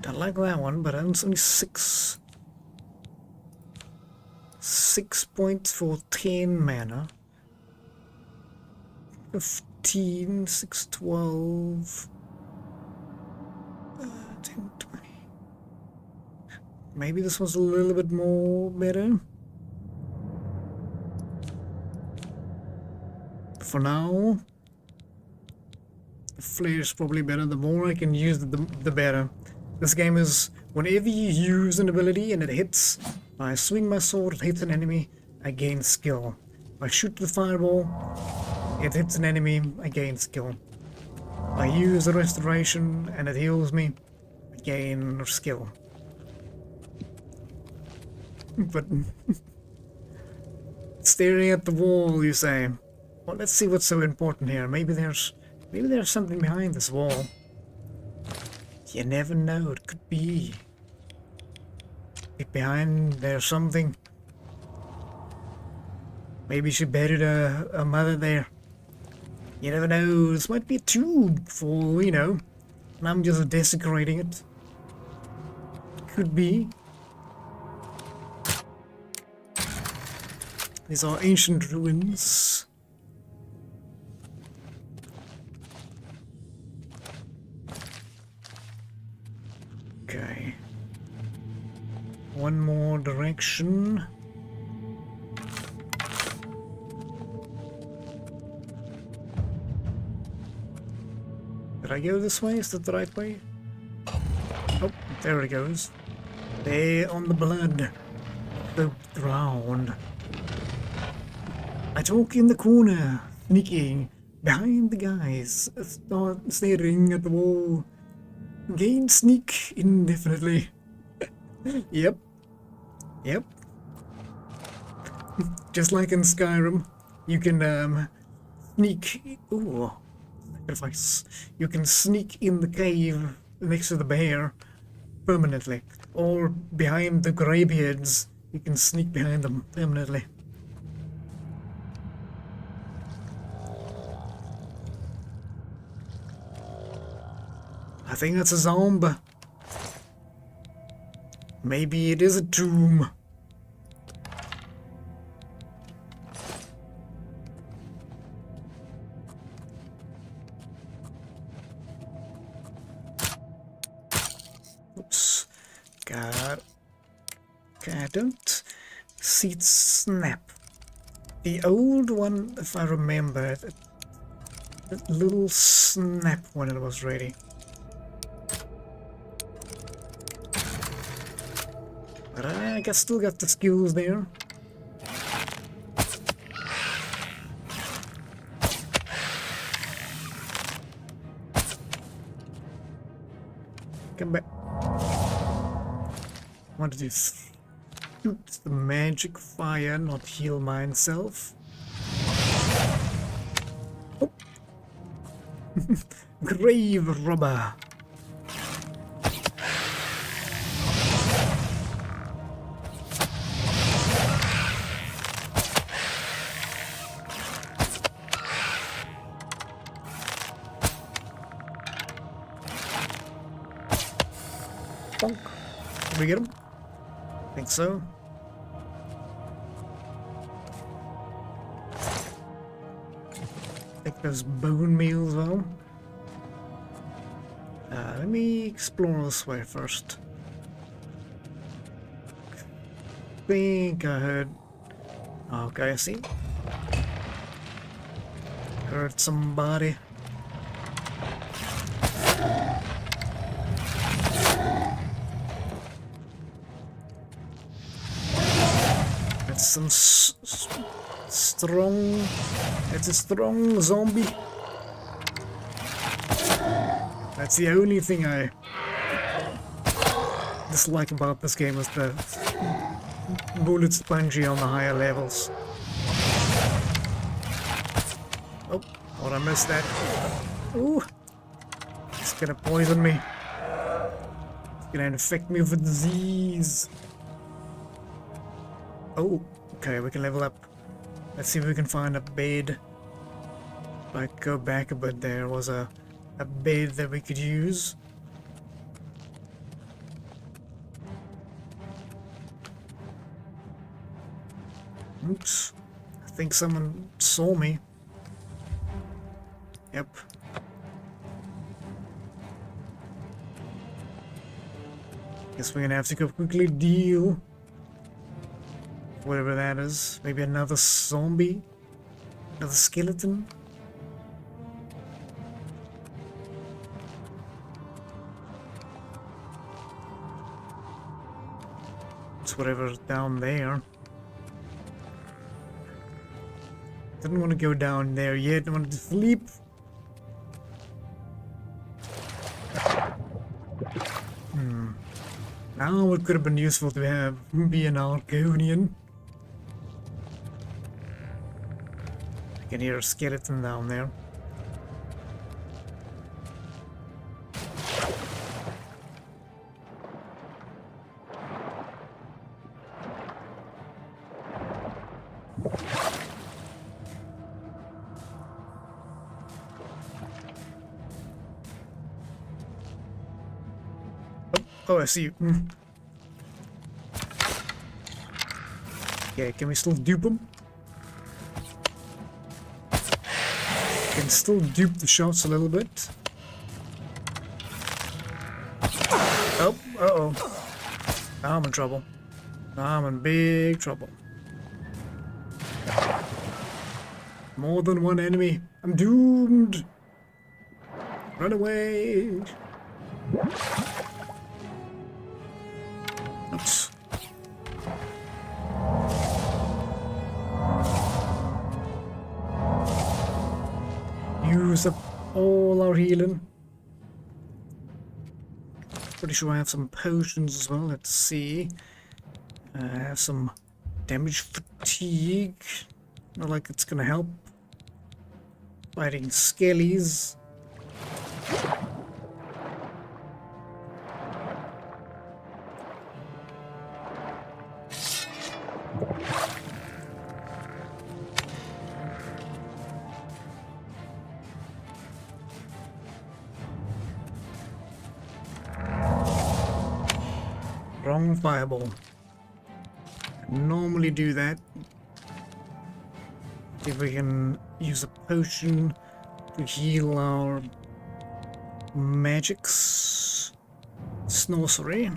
I like that one, but it's only 6. 6 points for 10 mana. 15, 6, 12. 10, 20. Maybe this was a little bit more better. for now, flare is probably better. The more I can use the better. This game is, whenever you use an ability and it hits, I swing my sword, it hits an enemy, I gain skill. If I shoot the fireball, it hits an enemy, I gain skill. I use the restoration and it heals me, I gain skill. But staring at the wall, you say, well, let's see what's so important here. Maybe there's something behind this wall. You never know, it could be. Behind there's something. Maybe she buried a mother there. You never know, this might be a tube for, you know, and I'm just desecrating it. Could be. These are ancient ruins. Okay. One more direction. Did I go this way? Is that the right way? Oh, there it goes. There on the blood. The ground. I talk in the corner, sneaking behind the guys, start staring at the wall. Gain sneak indefinitely. Yep. Just like in Skyrim, you can sneak. Ooh, sacrifice. You can sneak in the cave next to the bear permanently, or behind the greybeards. You can sneak behind them permanently. I think that's a zombie. Maybe it is a tomb. Oops. God. Okay, I don't see it snap. The old one, if I remember, that little snap when it was ready. But I still got the skills there. Come back. Wanted to shoot the magic fire, not heal myself. Oh. Grave robber. Bonk. Did we get him? Think so. Take those bone meals though. Let me explore this way first. Think I heard. Okay, I see. Heard somebody. That's some strong. It's a strong zombie. That's the only thing I dislike about this game is the bullet spongy on the higher levels. Oh, thought I missed that. Ooh, it's gonna poison me. It's gonna infect me with disease. Oh, okay, we can level up. Let's see if we can find a bed. If I go back a bit, there was a bed that we could use. Oops. I think someone saw me. Yep. Guess we're gonna have to go quickly deal. Whatever that is. Maybe another zombie? Another skeleton? It's whatever's down there. Didn't want to go down there yet. I wanted to sleep. Now it could have been useful to have be an Argonian. I can hear a skeleton down there. Oh, I see you. Okay, can we still dupe him? Can still dupe the shots a little bit. Oh, uh-oh. Now I'm in trouble. Now I'm in big trouble. More than one enemy. I'm doomed. Run away. Oops. Use up all our healing. Pretty sure I have some potions as well. Let's see. I have some damage fatigue. Not like it's gonna help. Fighting skellies. Wrong fireball. I normally do that. If we can use a potion to heal our magics. Sorcery.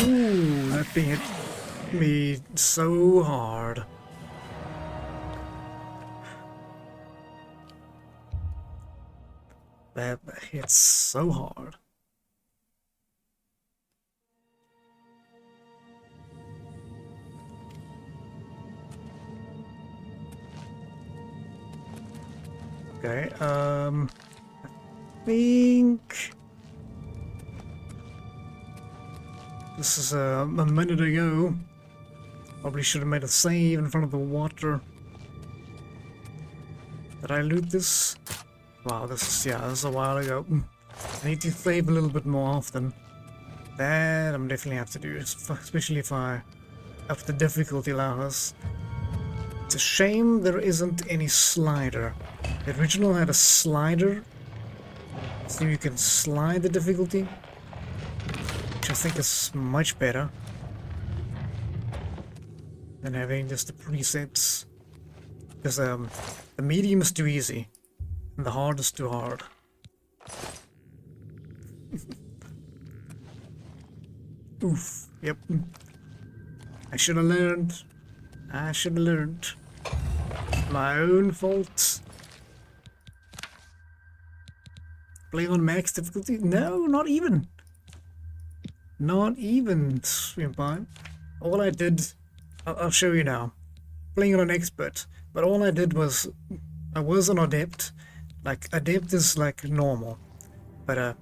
Ooh, that thing hit me so hard. That hits so hard. Okay, I think this is a minute ago. Probably should have made a save in front of the water. Did I loot this? Wow, this is a while ago. I need to save a little bit more often. That I'm definitely have to do, especially if I up the difficulty levels. It's a shame there isn't any slider. The original had a slider, so you can slide the difficulty, which I think is much better than having just the presets. Because the medium is too easy, and the hard is too hard. Oof, yep. I should have learned. I should have learned. My own fault. Playing on max difficulty? No, not even. Not even, Streampine. All I did, I'll show you now. Playing on an expert, but all I did was, I was an adept. Like, adept is like normal. But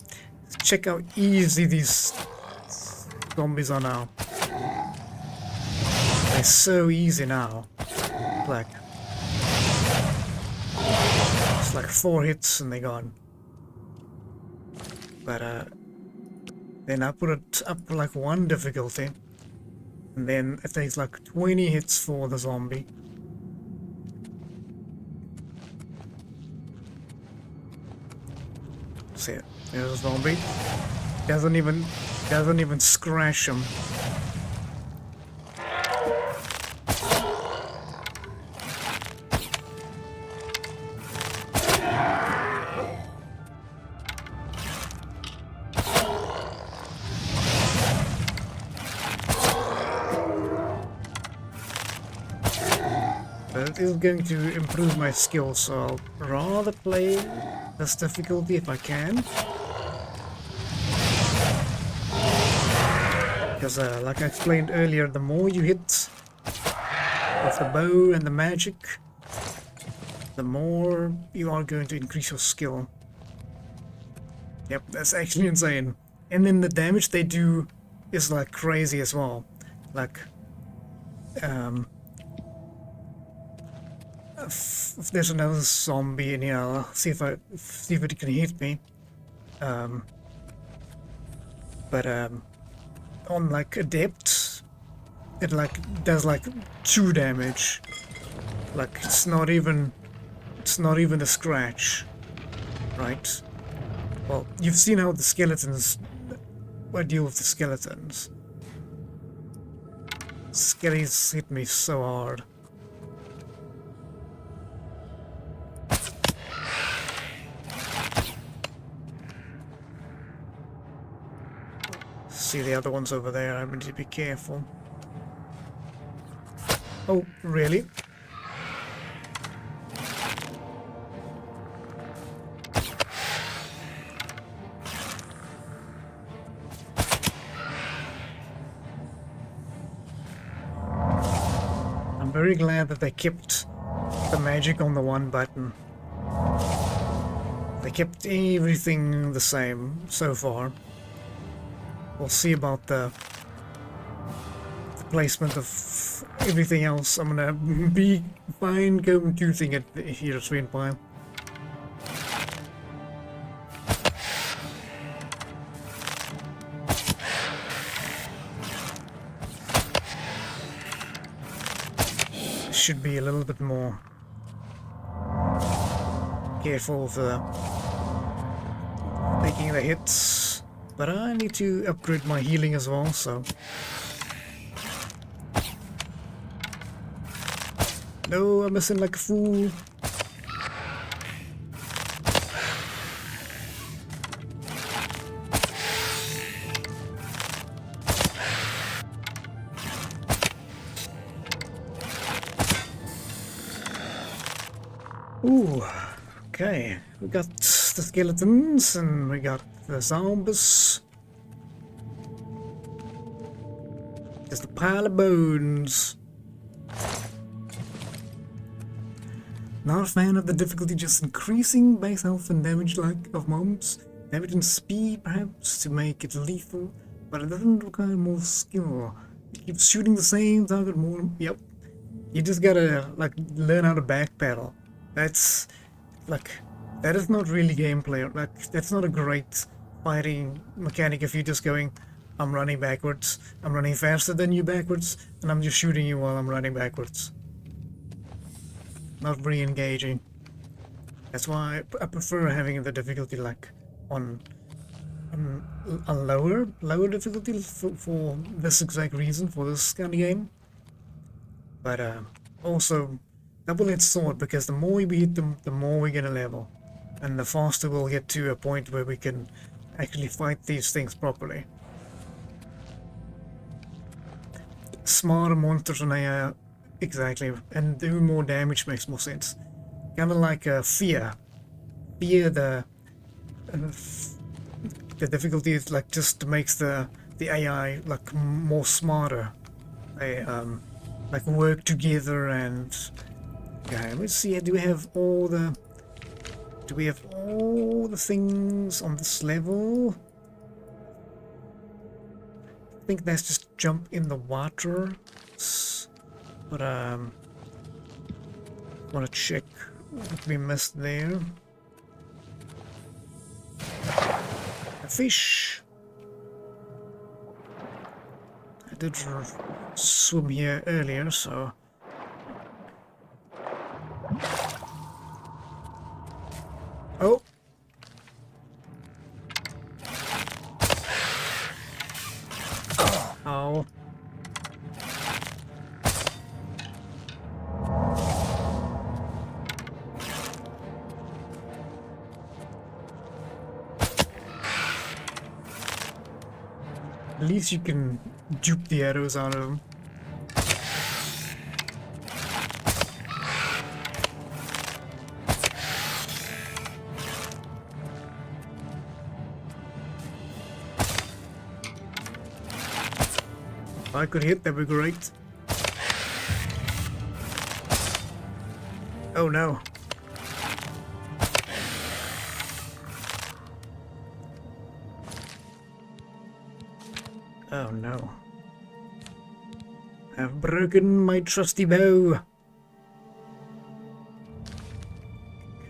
check how easy these zombies are now. They're so easy now. Like, it's like 4 hits and they're gone. But then I put it up for like 1 difficulty, and then it takes like 20 hits for the zombie. See it? There's a zombie. Doesn't even scratch him. But it is going to improve my skills, so I'll rather play this difficulty if I can. Because like I explained earlier, the more you hit with the bow and the magic, the more you are going to increase your skill. Yep, that's actually insane. And then the damage they do is like crazy as well. Like, if there's another zombie in here, I'll see if it can hit me. On like adept, it like does like 2 damage. Like it's not even a scratch, right? Well, you've seen how the skeletons. I deal with the skeletons. Skellies hit me so hard. See the other ones over there, I need to be careful. Oh, really? I'm very glad that they kept the magic on the one button. They kept everything the same so far. We'll see about the placement of everything else. I'm gonna be fine going toothing it here soon, pile. Should be a little bit more careful of taking the hits. But I need to upgrade my healing as well, so... No, I'm missing like a fool. Ooh, okay. We got the skeletons and we got the zombies. Just a pile of bones. Not a fan of the difficulty just increasing base health and damage like of mobs. Damage and speed perhaps to make it lethal, but it doesn't require more skill. It keeps shooting the same target more. Yep. You just gotta like learn how to backpedal. That's like that is not really gameplay. Like that's not a great fighting mechanic if you're just going, I'm running backwards, I'm running faster than you backwards, and I'm just shooting you while I'm running backwards. Not very engaging. That's why I prefer having the difficulty like on a lower difficulty for this exact reason, for this kind of game. But also double-edged sword, because the more we beat them, the more we're gonna level, and the faster we'll get to a point where we can actually fight these things properly. Smarter monsters and AI, exactly, and do more damage makes more sense. Kind of like fear. Fear, the difficulty is like just makes the AI like more smarter. They like work together and. Okay, let's see. Do we have all the things on this level? I think that's just jump in the water. But want to check what we missed there. A fish. I did swim here earlier, so. Oh. Oh. At least you can dupe the arrows out of them. I could hit, that'd be great. Oh no. Oh no. I've broken my trusty bow.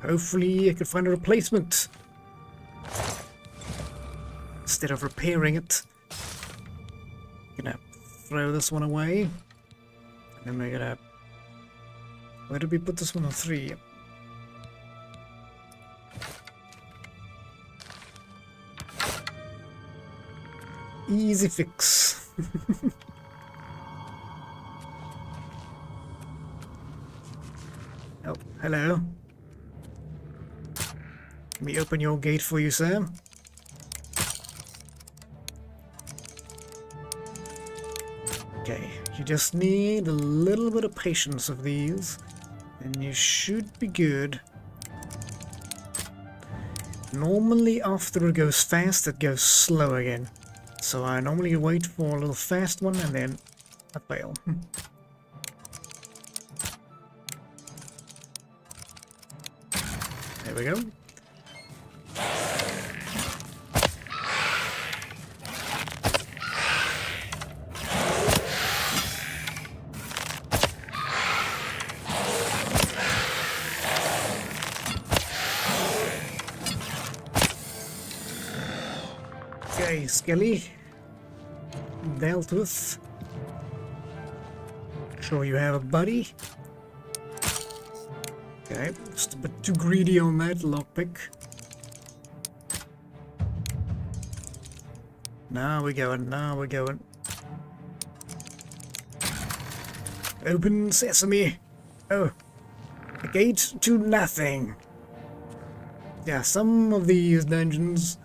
Hopefully I can find a replacement. Instead of repairing it. Gonna throw this one away. And then we're gonna... Where did we put this one on 3? Easy fix. Oh, hello. Let me open your gate for you, sir. Okay, you just need a little bit of patience of these, and you should be good. Normally after it goes fast, it goes slow again. So I normally wait for a little fast one and then I fail. There we go. Okay, Skelly. Dealt with. Sure you have a buddy. Okay, just a bit too greedy on that lockpick. Now we're going, now we're going. Open sesame. Oh, a gate to nothing. Yeah, some of these dungeons,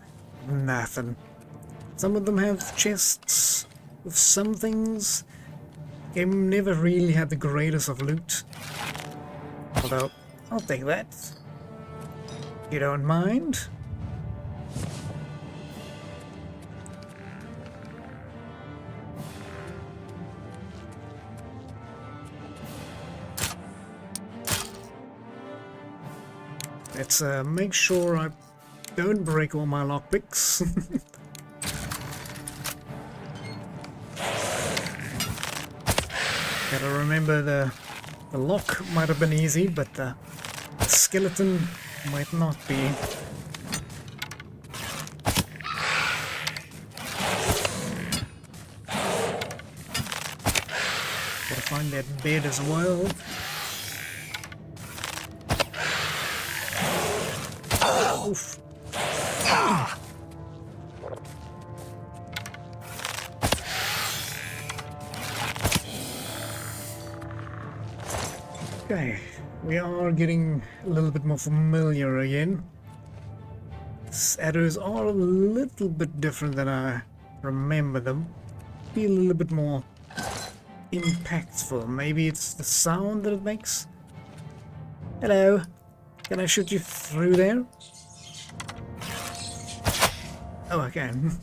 nothing. Some of them have chests with some things. Game never really had the greatest of loot. Although, I'll take that. You don't mind? Let's make sure I don't break all my lockpicks. Gotta remember the lock might have been easy, but the skeleton might not be. Gotta find that bed as well. Oof. Okay, we are getting a little bit more familiar again. Shadows are a little bit different than I remember them. Be a little bit more impactful. Maybe it's the sound that it makes. Hello, can I shoot you through there? Oh, I can.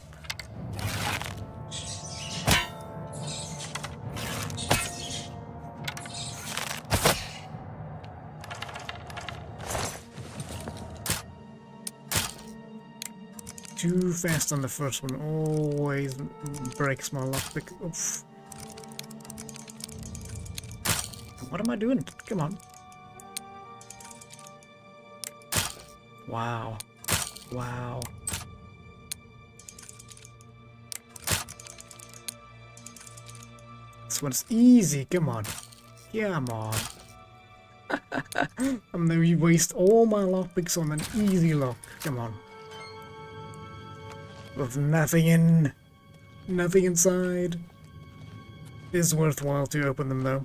Too fast on the first one, always breaks my lockpick. Oof. What am I doing? Come on. Wow. Wow. This one's easy, come on. Come on. I'm gonna waste all my lockpicks on an easy lock. Come on. With nothing inside. It is worthwhile to open them though.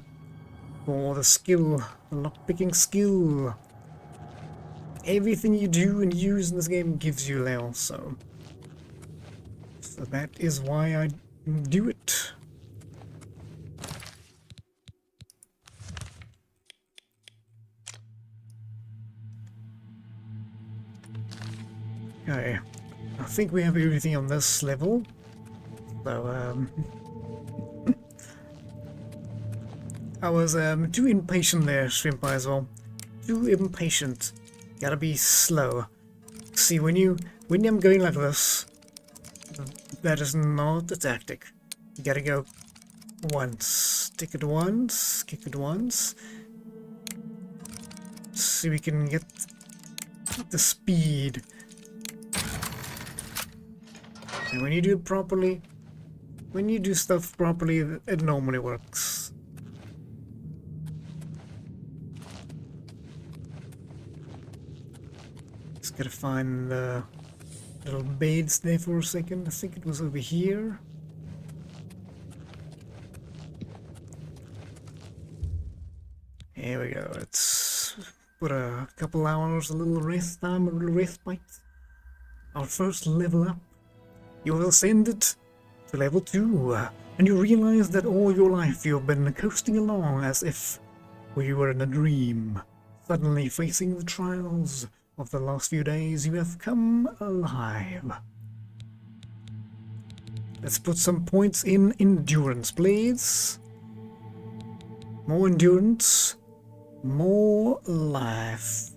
For the skill, the lockpicking skill. Everything you do and use in this game gives you levels, so that is why I do it. Okay. I think we have everything on this level, so I was too impatient there, Shrimp as well. Too impatient. Gotta be slow. See, when I'm going like this, that is not a tactic. You gotta go once, tick it once, kick it once. So we can get the speed. And when you do it properly, when you do stuff properly, it normally works. Just gotta find the little beds there for a second. I think it was over here. Here we go. Let's put a couple hours, a little rest time, a little respite. Our first level up. You will ascend it to level 2, and you realize that all your life you've been coasting along as if we were in a dream. Suddenly, facing the trials of the last few days, you have come alive. Let's put some points in endurance, please. More endurance, more life.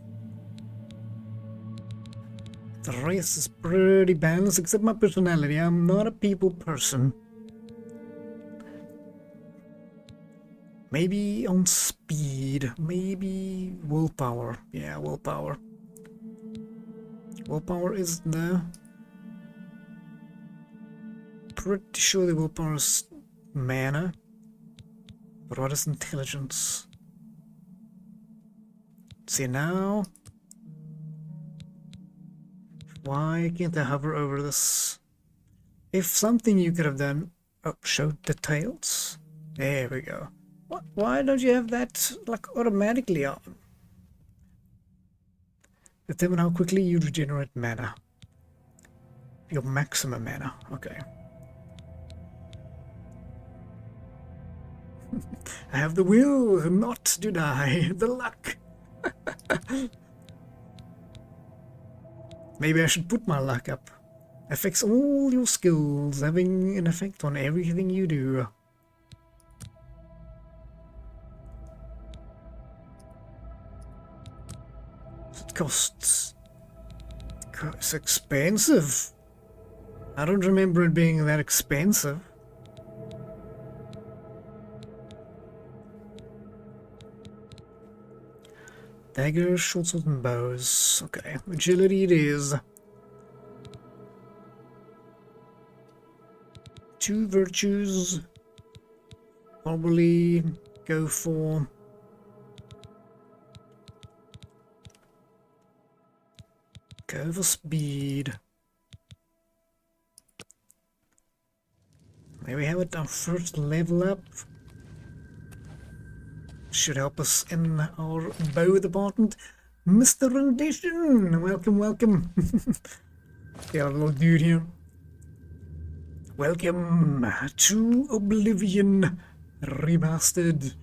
The rest is pretty balanced, except my personality. I'm not a people person. Maybe on speed, maybe willpower. Yeah, willpower. Willpower is the... Pretty sure the willpower is mana. But what is intelligence? See now... Why can't I hover over this? If something you could have done... Oh, show details? There we go. What? Why don't you have that, like, automatically on? Determine how quickly you regenerate mana. Your maximum mana. Okay. I have the will not to die. The luck. Maybe I should put my luck up. Affects all your skills, having an effect on everything you do. It costs... It's expensive. I don't remember it being that expensive. Daggers, short swords, and bows. Okay, agility it is. 2 virtues. Probably go for... Go for speed. There we have it, our first level up. Should help us in our bow department. Mr. Rendition! Welcome, welcome. Got a little dude here. Welcome to Oblivion Remastered.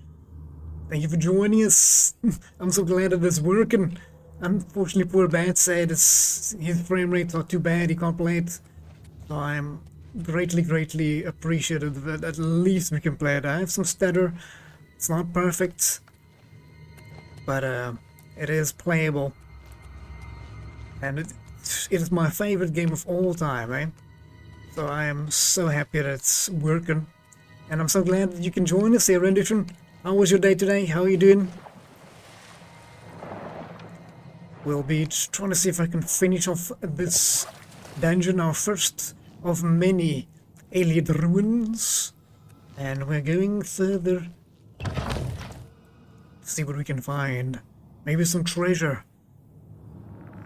Thank you for joining us. I'm so glad that it's working. Unfortunately, poor Bat said his frame rate's not too bad, he can't play it. So I'm greatly appreciative that at least we can play it. I have some stutter. It's not perfect, but it is playable, and it is my favorite game of all time, eh? So I am so happy that it's working, and I'm so glad that you can join us here, Rendition. How was your day today? How are you doing? We'll be trying to see if I can finish off this dungeon, our first of many Alien ruins, and we're going further. See what we can find. Maybe some treasure.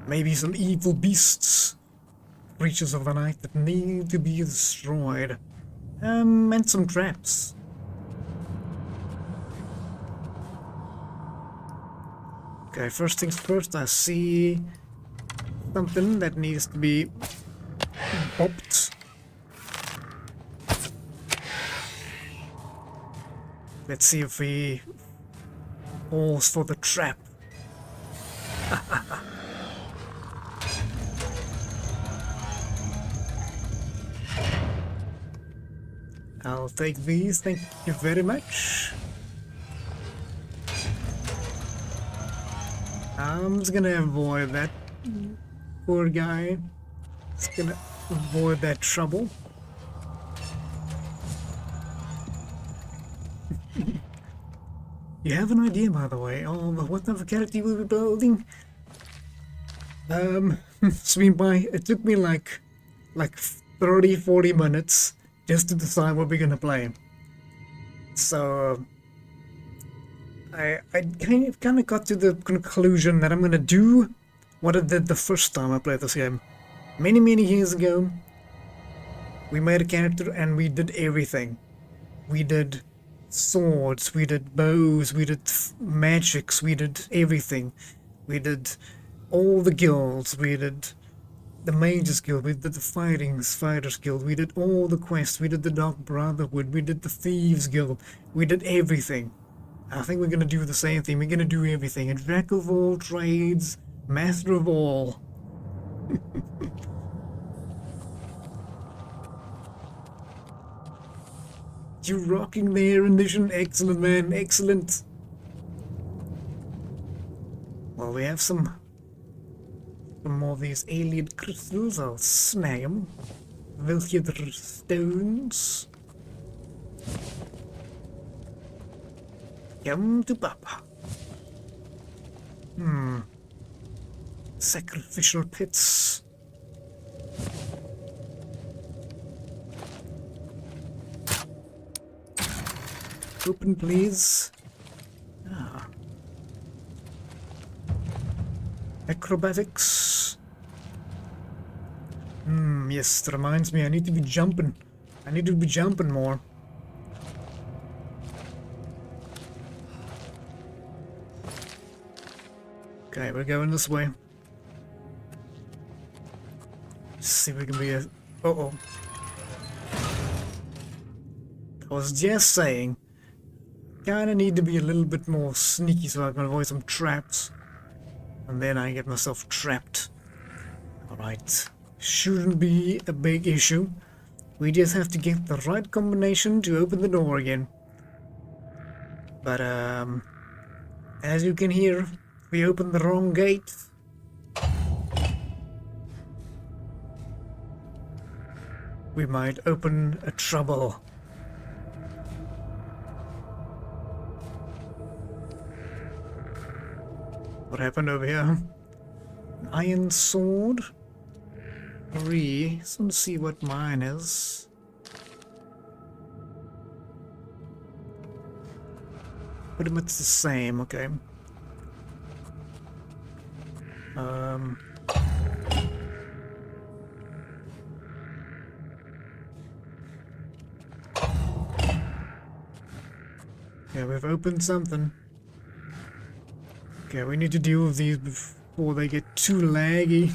Maybe some evil beasts. Creatures of the night that need to be destroyed. And some traps. Okay, first things first, I see something that needs to be popped. Let's see if we falls for the trap. I'll take these, thank you very much. I'm just gonna avoid that poor guy. Just gonna avoid that trouble. You have an idea, by the way, of what type of character you will be building? Swing by. It took me like 30-40 minutes just to decide what we're gonna play. So I kind of got to the conclusion that I'm gonna do what I did the first time I played this game. Many years ago, we made a character and we did everything. We did swords, we did bows, we did magics, we did everything. We did all the guilds, we did the Mages Guild, we did the Fighters Guild, we did all the quests, we did the Dark Brotherhood, we did the Thieves Guild, we did everything. I think we're gonna do the same thing, we're gonna do everything. A jack of all trades, master of all. You rocking there, rendition. Excellent, man, excellent. Well, we have some more of these alien crystals. I'll snag them. Welke stones. Come to Papa. Sacrificial pits. Open, please. Acrobatics. Yes, that reminds me, I need to be jumping. I need to be jumping more. Okay, we're going this way. Let's see if we can be a... Uh-oh. I was just saying, kinda need to be a little bit more sneaky so I can avoid some traps. And then I get myself trapped. Alright. Shouldn't be a big issue. We just have to get the right combination to open the door again. But, as you can hear, we opened the wrong gate. We might open a trouble. What happened over here? An iron sword? 3. Let's see what mine is. Pretty much the same, okay. Yeah, we've opened something. Okay, we need to deal with these before they get too laggy.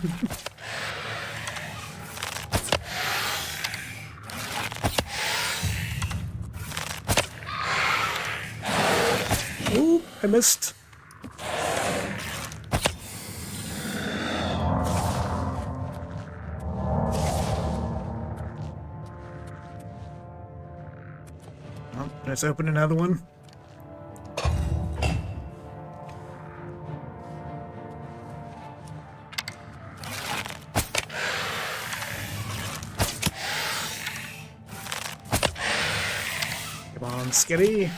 Oh, I missed. Well, let's open another one. Skitty.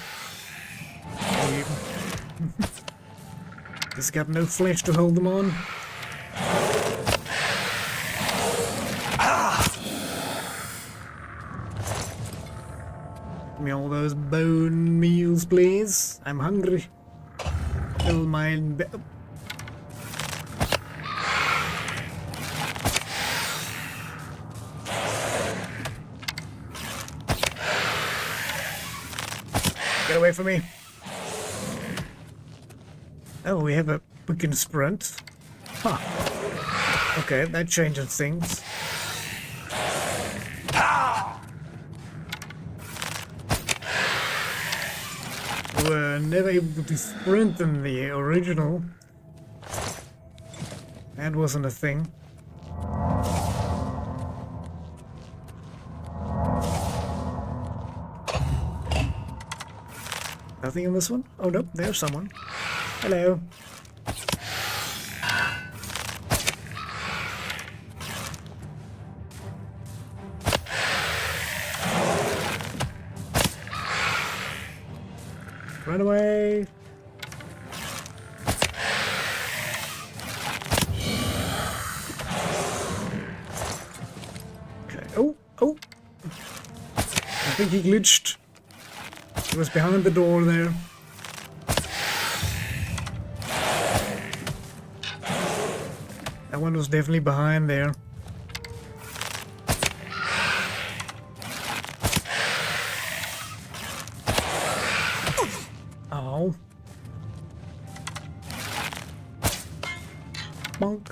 He's got no flesh to hold them on. Give me all those bone meals, please. I'm hungry. Fill my Get away from me. Oh, we can sprint. Huh. Okay, that changes things. We were never able to sprint in the original. That wasn't a thing. Nothing in this one? Oh, nope, there's someone. Hello. Run away! Okay. Oh! Oh! I think he glitched. He was behind the door there. That one was definitely behind there. Oh. Bonk.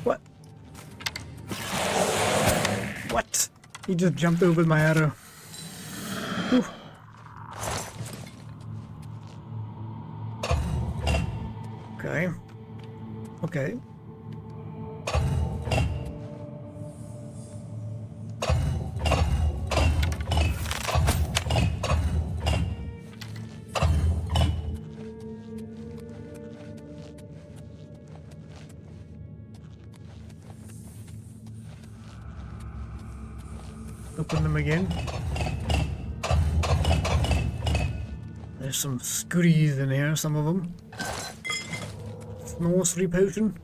What? What? He just jumped over my arrow. Whew. Okay. Okay. Open them again. There's some goodies in here, some of them. Sorcery potion.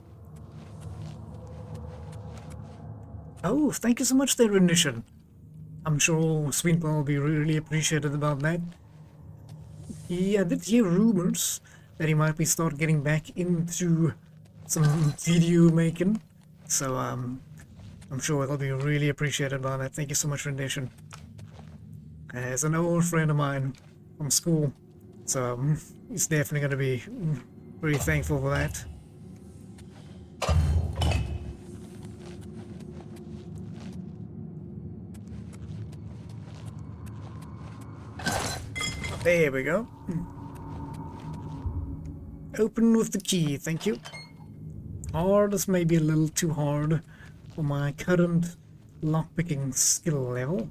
Oh, thank you so much there, Rendition. I'm sure Swinton will be really appreciated about that. Yeah, I did hear rumors that he might be start getting back into some video making. So, I'm sure it'll be really appreciated by that. Thank you so much, Rendition. As an old friend of mine from school. So, he's definitely going to be very thankful for that. There we go. Open with the key, thank you. Or this may be a little too hard for my current lockpicking skill level.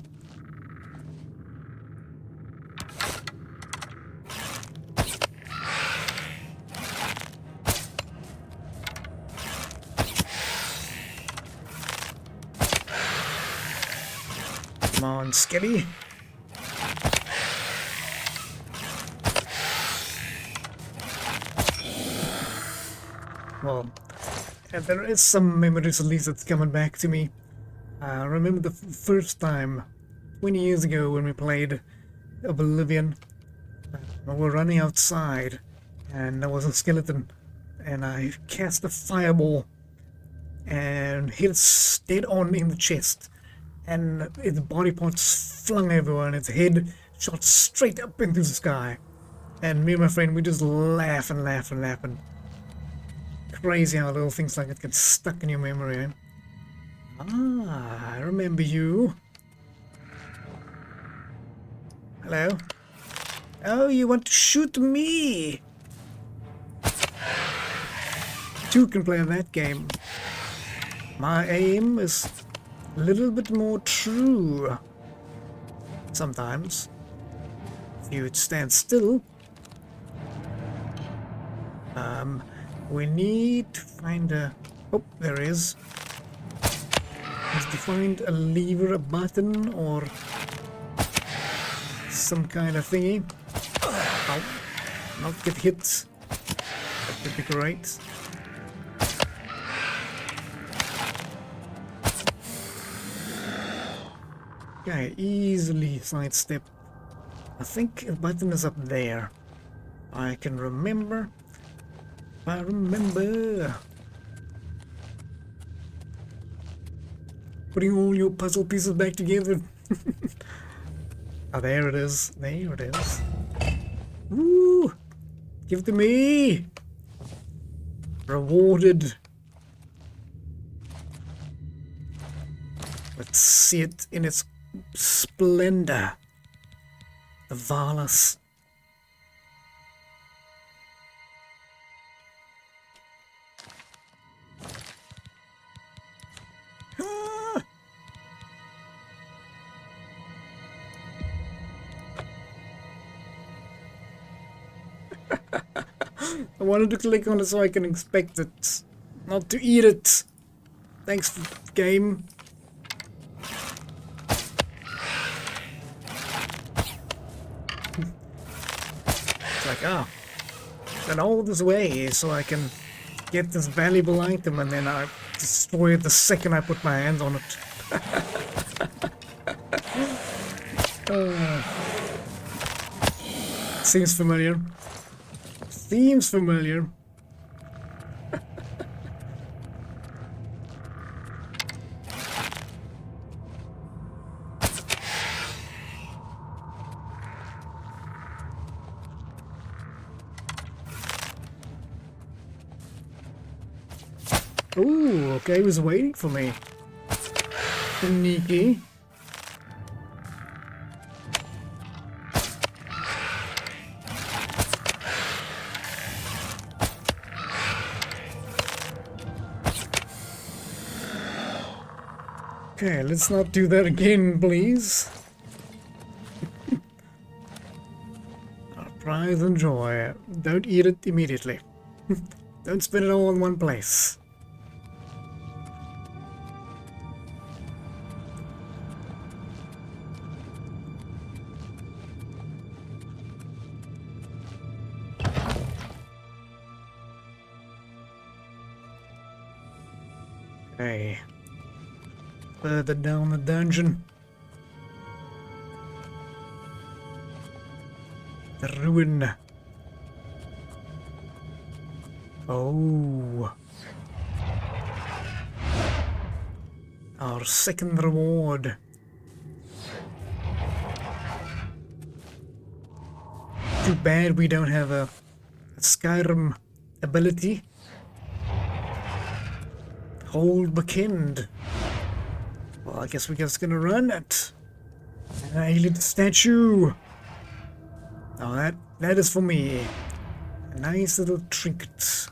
Come on, Skitty. Well, there is some memories at least that's coming back to me. I remember the first time, 20 years ago when we played Oblivion. We were running outside and there was a skeleton and I cast a fireball and hit it dead on in the chest. And its body parts flung everywhere and its head shot straight up into the sky. And me and my friend, we just laugh and laugh and laugh. And crazy how little things like that get stuck in your memory. Eh? Ah, I remember you. Hello? Oh, you want to shoot me? Two can play that game. My aim is a little bit more true. Sometimes. If you would stand still. We need to find a... Oh, there is. Need to find a lever, a button, or some kind of thingy. Oh, not get hit. That would be great. Okay, easily sidestep. I think a button is up there. I can remember. I remember. Putting all your puzzle pieces back together. Oh, there it is. There it is. Woo! Give it to me! Rewarded. Let's see it in its splendor. The Valas. I wanted to click on it so I can inspect it, not to eat it. Thanks, game. It's like, then all this way so I can get this valuable item, and then I destroy it the second I put my hands on it. Seems familiar. Seems familiar. Ooh, okay, he was waiting for me. Sneaky. Okay, let's not do that again, please. Prize and joy. Don't eat it immediately. Don't spend it all in one place. Okay. Further down the dungeon. The ruin. Oh. Our second reward. Too bad we don't have a Skyrim ability. Hold Bekind. Well, I guess we're just gonna run it. An alien statue. Now that is for me. A nice little trinket.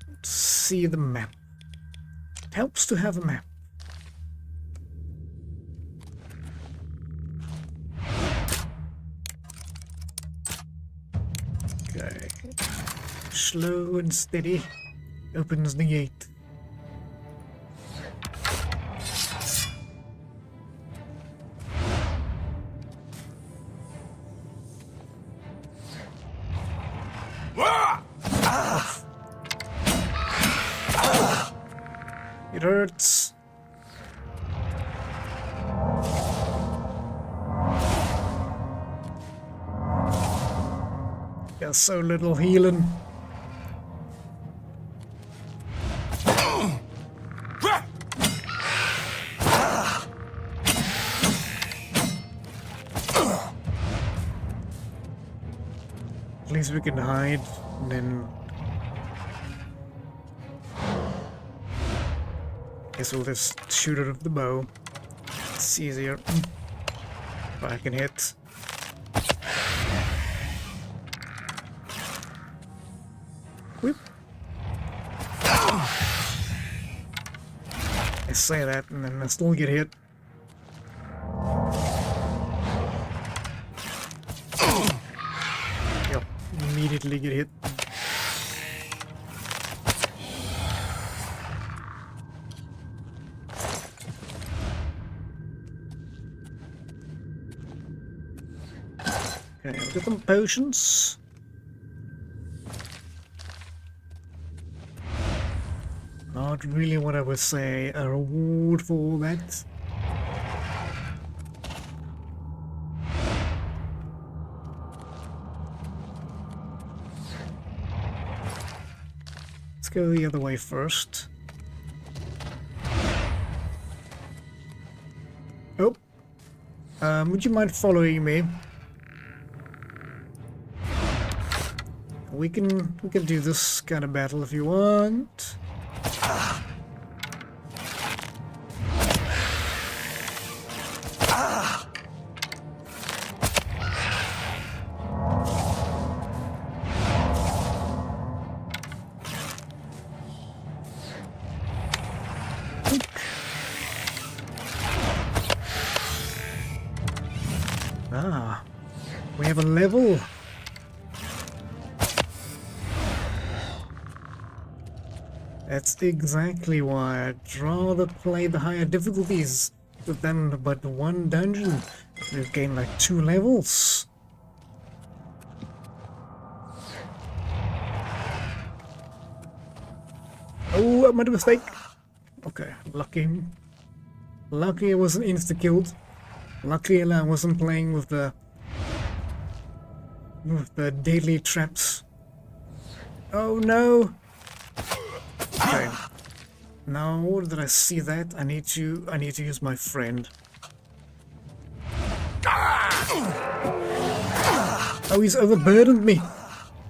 Let's see the map. It helps to have a map. Okay. Slow and steady. Opens the gate. It hurts. Got so little healing. At least we can hide, and then guess we'll just shoot it with the bow. It's easier. If I can hit. Whoop. I say that and then I still get hit. Yep, immediately get hit. Okay, I've got some potions. Not really what I would say a reward for all that. Let's go the other way first. Oh. Would you mind following me? We can do this kind of battle if you want. We have a level. That's exactly why I'd rather play the higher difficulties with them, but one dungeon. We've gained like 2 levels. Oh, I made a mistake. Okay, lucky. Lucky I wasn't insta-killed. Lucky I wasn't playing with the deadly traps. Oh no! Okay. Now that I see that, I need to use my friend. Oh, he's overburdened me.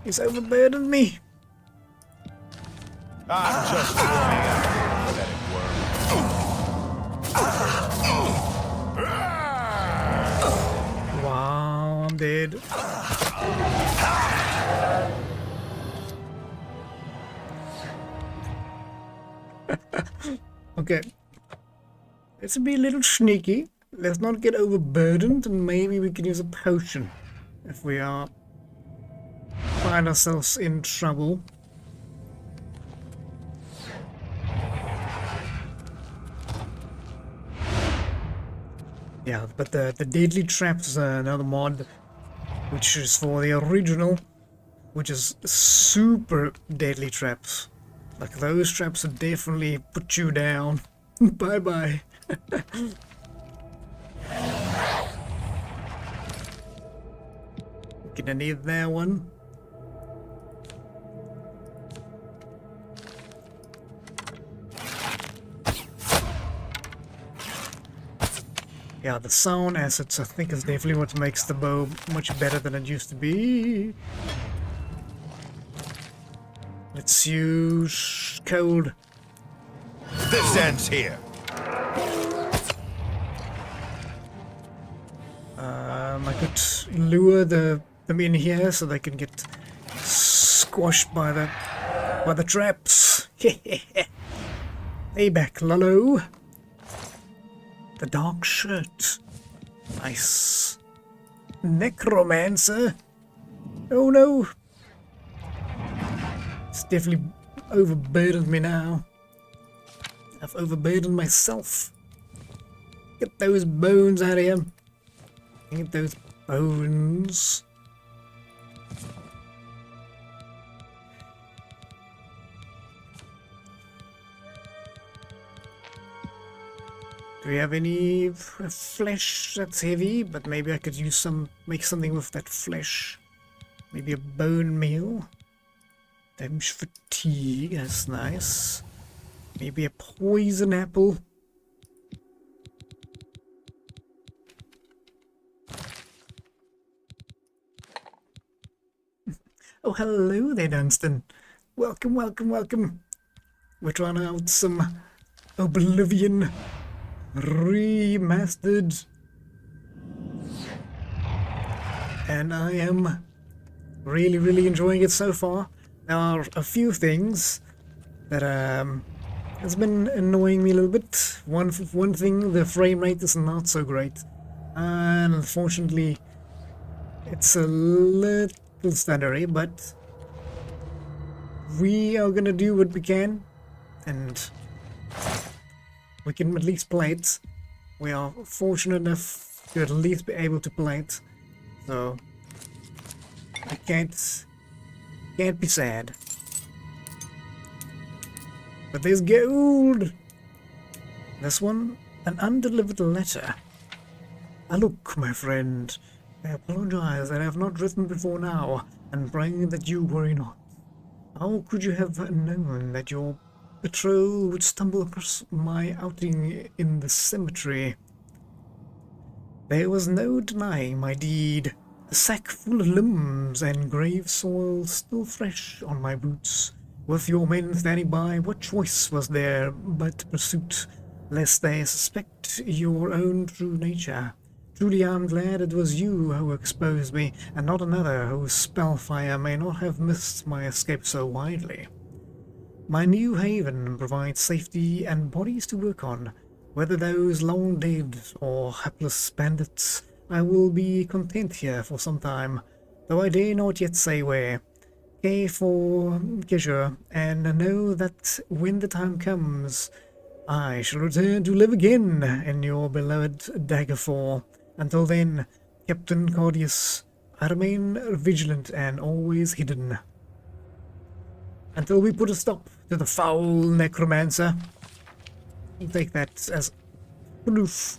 He's overburdened me. I'm just warming up, pathetic worm. Wow, I'm dead. Okay. Let's be a little sneaky. Let's not get overburdened, and maybe we can use a potion if we find ourselves in trouble. Yeah, but the deadly traps is another mod, which is for the original, which is super deadly traps. Like those traps will definitely put you down. Bye bye. Gonna need that one. Yeah, the sound assets I think is definitely what makes the bow much better than it used to be. Let's use cold. This ends here. I could lure them in here so they can get squashed by the traps. Hey back, Lolo. The dark shirt. Nice. Necromancer. Oh no. It's definitely overburdened me now. I've overburdened myself. Get those bones out of here. Get those bones. Do we have any flesh that's heavy? But maybe I could use make something with that flesh. Maybe a bone meal. Damage fatigue, that's nice. Maybe a poison apple. Oh, hello there, Dunstan. Welcome, welcome, welcome. We're trying out some Oblivion Remastered. And I am really, really enjoying it so far. There are a few things that has been annoying me a little bit. One thing, the frame rate is not so great. And unfortunately, it's a little stuttery, but we are gonna do what we can, and we can at least play it. We are fortunate enough to at least be able to play it, so I can't be sad. But there's gold! This one, an undelivered letter. Ah, look, my friend, I apologize that I have not written before now, and pray that you worry not. How could you have known that your patrol would stumble across my outing in the cemetery? There was no denying my deed. A sack full of limbs and grave soil still fresh on my boots. With your men standing by, what choice was there but pursuit, lest they suspect your own true nature? Truly I'm glad it was you who exposed me, and not another whose spellfire may not have missed my escape so widely. My new haven provides safety and bodies to work on. Whether those long dead or hapless bandits, I will be content here for some time, though I dare not yet say where. okay, for sure, and I know that when the time comes, I shall return to live again in your beloved Daggerfall. Until then, Captain Cordius, I remain vigilant and always hidden. Until we put a stop to the foul necromancer. I'll take that as proof.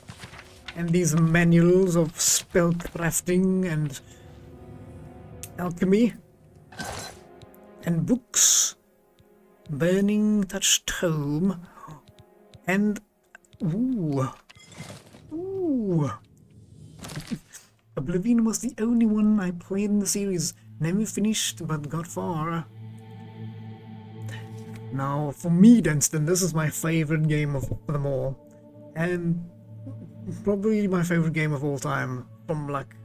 And these manuals of spellcrafting and alchemy and books, burning touched home, and ooh, Oblivion was the only one I played in the series. Never finished, but got far. Now, for me, Dunstan, this is my favorite game of them all, and probably my favorite game of all time. From like,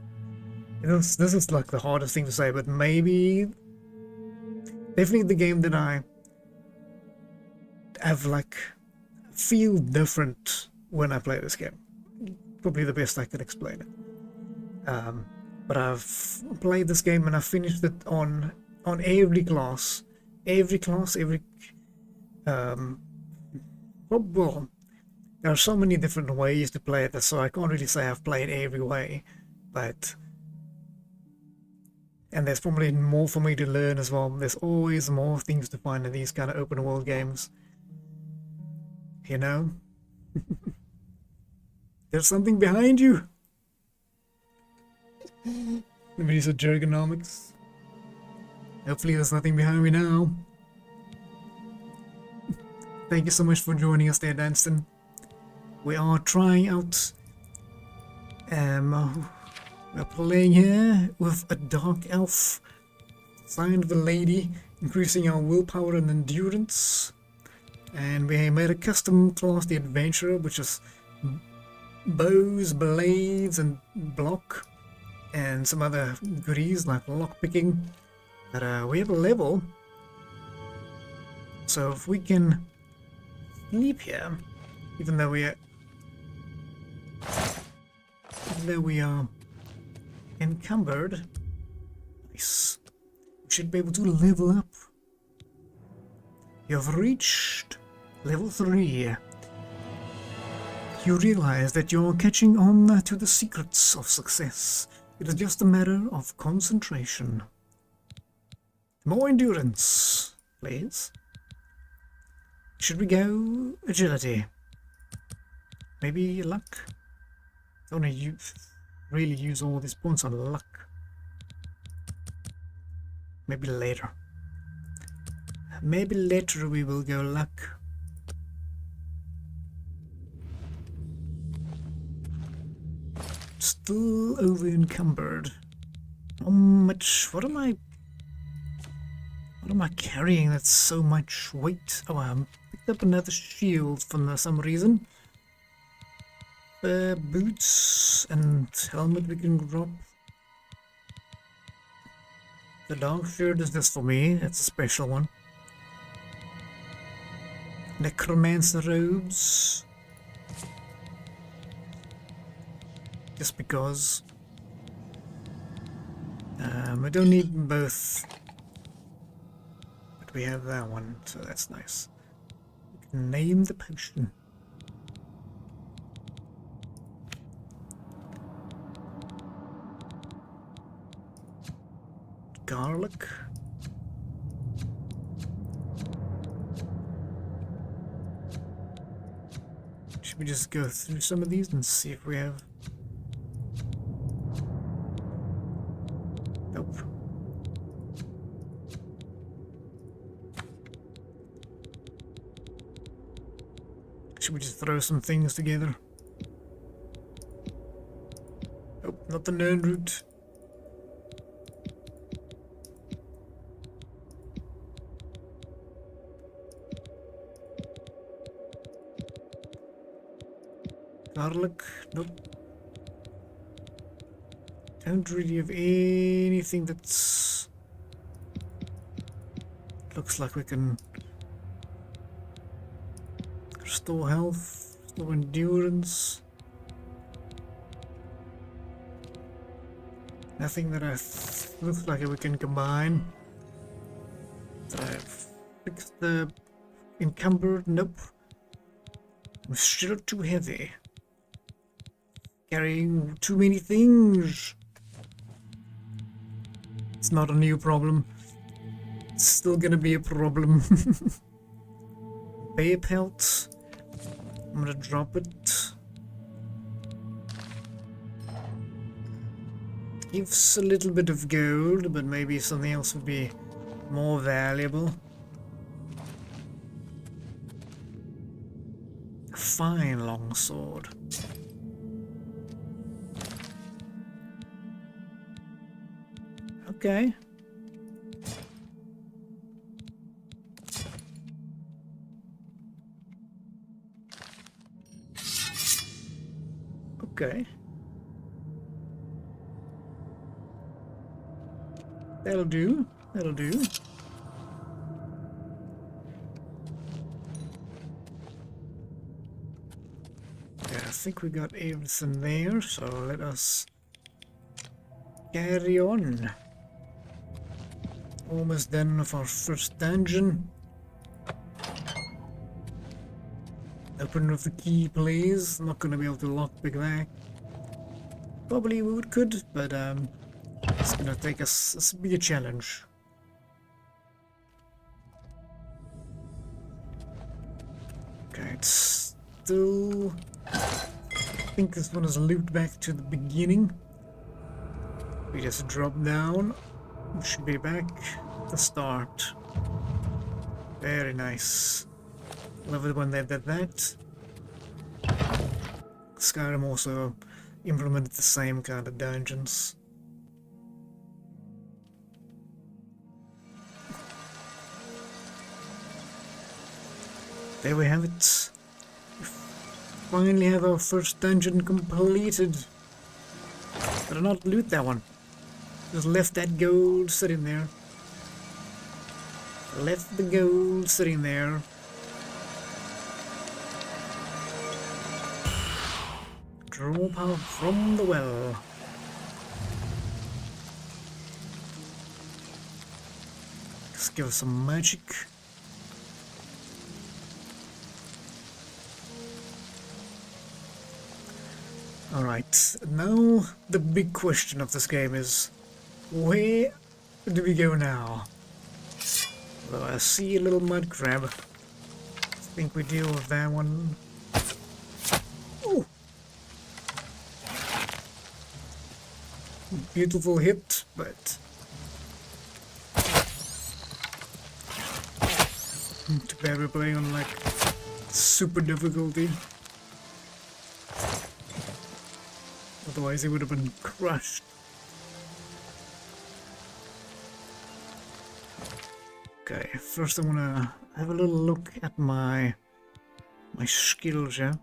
this is like the hardest thing to say, but maybe, definitely the game that I have like feel different when I play this game. Probably the best I can explain it. But I've played this game and I've finished it on every class, well, there are so many different ways to play it, so I can't really say I've played every way, but, and there's probably more for me to learn as well. There's always more things to find in these kind of open world games, you know. There's something behind you. Maybe it's a ergonomics. Hopefully there's nothing behind me now. Thank you so much for joining us there, Danston. We are trying out, we're playing here with a dark elf, signed with a lady, increasing our willpower and endurance. And we made a custom class, the adventurer, which is bows, blades, and block, and some other goodies like lockpicking. But we have a level, so if we can sleep here, even though we are encumbered, nice. We should be able to level up. You have reached level 3. You realize that you're catching on to the secrets of success. It is just a matter of concentration. More endurance, please. Should we go agility? Maybe luck? Don't want to really use all these points on luck. Maybe later. Maybe later we will go luck. Still over encumbered. How much? What am I carrying that's so much weight? Oh, I picked up another shield for some reason. Boots and helmet we can drop. The dog shirt is just for me. That's a special one. Necromancer robes. Just because. I don't need both. But we have that one, so that's nice. We can name the potion. Garlic. Should we just go through some of these and see if we have... Nope. Should we just throw some things together? Nope, not the known route. Garlic, nope. Don't really have anything that's... Looks like we can restore health, restore endurance. Nothing that looks like we can combine. Did I fix the encumbered? Nope. I'm still too heavy. Carrying too many things. It's not a new problem. It's still gonna be a problem. Bear pelt. I'm gonna drop it. Gives a little bit of gold, but maybe something else would be more valuable. A fine longsword. Okay. Okay. That'll do. That'll do. Yeah, I think we got everything there, so let us carry on. Almost done with our first dungeon. Open with the key, please. Not gonna be able to lockpick that. Probably we could, but it's gonna take us. This will be a challenge. Okay, it's still. I think this one is looped back to the beginning. We just drop down. We should be back at the start. Very nice. Love it when they did that. Skyrim also implemented the same kind of dungeons. There we have it. We finally have our first dungeon completed. Better not loot that one. Just left that gold sitting there. Left the gold sitting there. Draw power from the well. Let's give us some magic. Alright, now the big question of this game is, where do we go now? Well, I see a little mud crab. I think we deal with that one. Ooh. Beautiful hit, but too bad we're playing on like super difficulty. Otherwise, it would have been crushed. Okay, first I wanna have a little look at my skills. Yeah,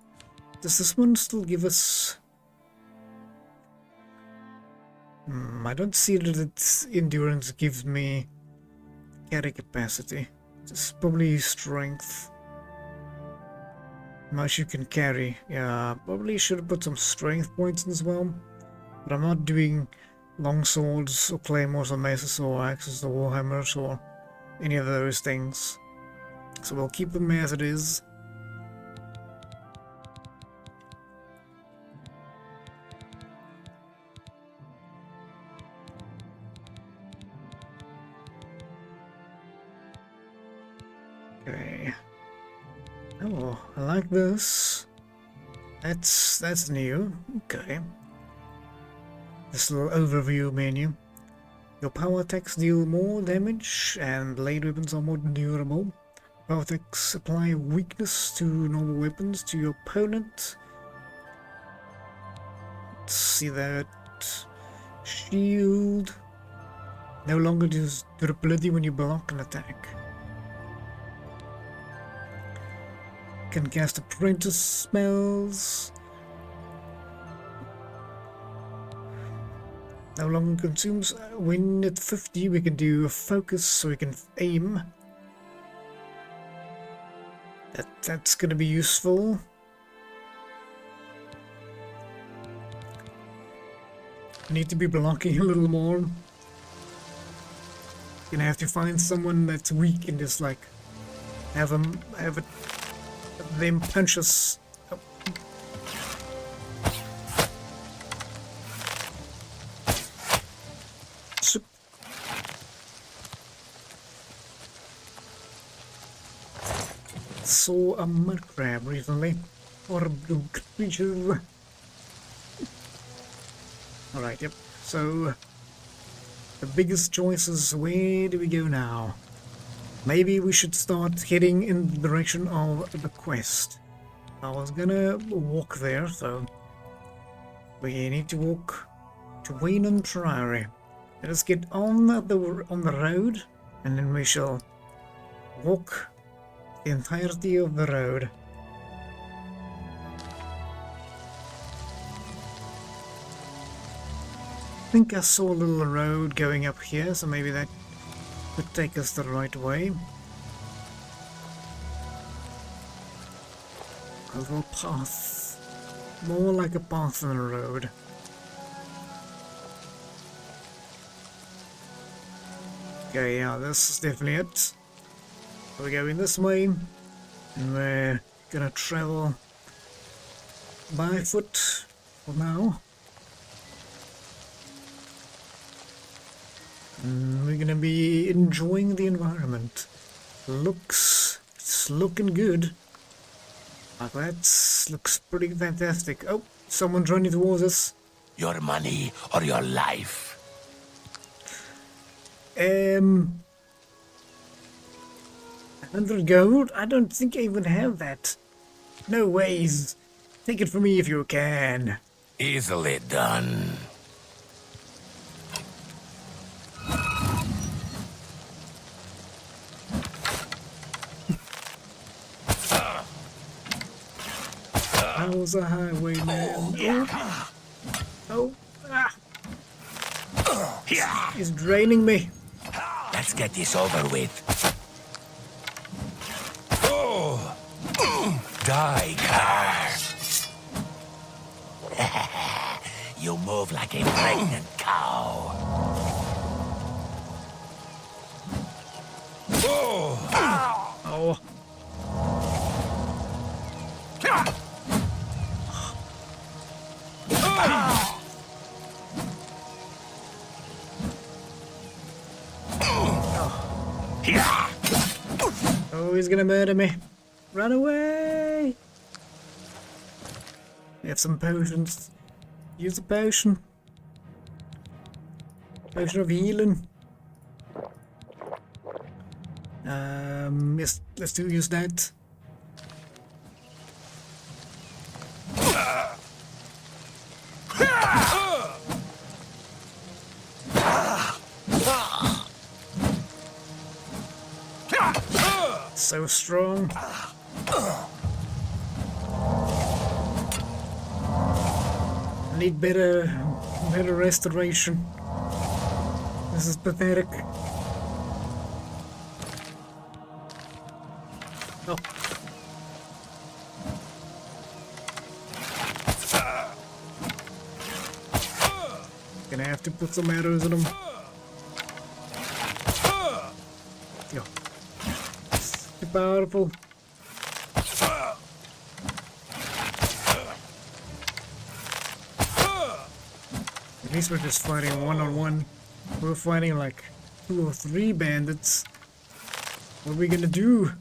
does this one still give us? I don't see that its endurance gives me carry capacity. It's probably strength. Much you can carry. Yeah, probably should have put some strength points in as well. But I'm not doing long swords or claymores or maces or axes or warhammers or any of those things. So we'll keep them as it is. Okay. Oh, I like this. That's new. Okay. This little overview menu. Your power attacks deal more damage and blade weapons are more durable. Power attacks apply weakness to normal weapons to your opponent. Let's see that. Shield. No longer does durability when you block an attack. Can cast apprentice spells. No longer consumes. When at 50 we can do a focus so we can aim. That's gonna be useful. Need to be blocking a little more. Gonna have to find someone that's weak and just like have them punch us. Oh. So, saw a mud crab recently, or a blue creature. Alright, yep. So the biggest choice is, where do we go now? Maybe we should start heading in the direction of the quest. I was gonna walk there, so we need to walk to Wayland Priory. Let us get on the road, and then we shall walk the entirety of the road. I think I saw a little road going up here, so maybe that could take us the right way. A little path. More like a path than a road. Okay, yeah, this is definitely it. We're going this way, and we're gonna travel by foot for now. And we're gonna be enjoying the environment. It's looking good. Like that looks pretty fantastic. Oh, someone's running towards us. Your money or your life? 100 gold? I don't think I even have that. No ways. Take it from me if you can. Easily done. How's a highwayman? Oh. Ah. He's draining me. Let's get this over with. Die, car. You move like a pregnant cow. Oh. Oh, he's gonna murder me. Run away! We have some potions. Use a potion. Potion of healing. Yes, let's use that. So strong. I need better restoration. This is pathetic. Oh. Gonna have to put some arrows in them. Yo. Too powerful. At least we're just fighting one-on-one. We're fighting like 2 or 3 bandits. What are we gonna do?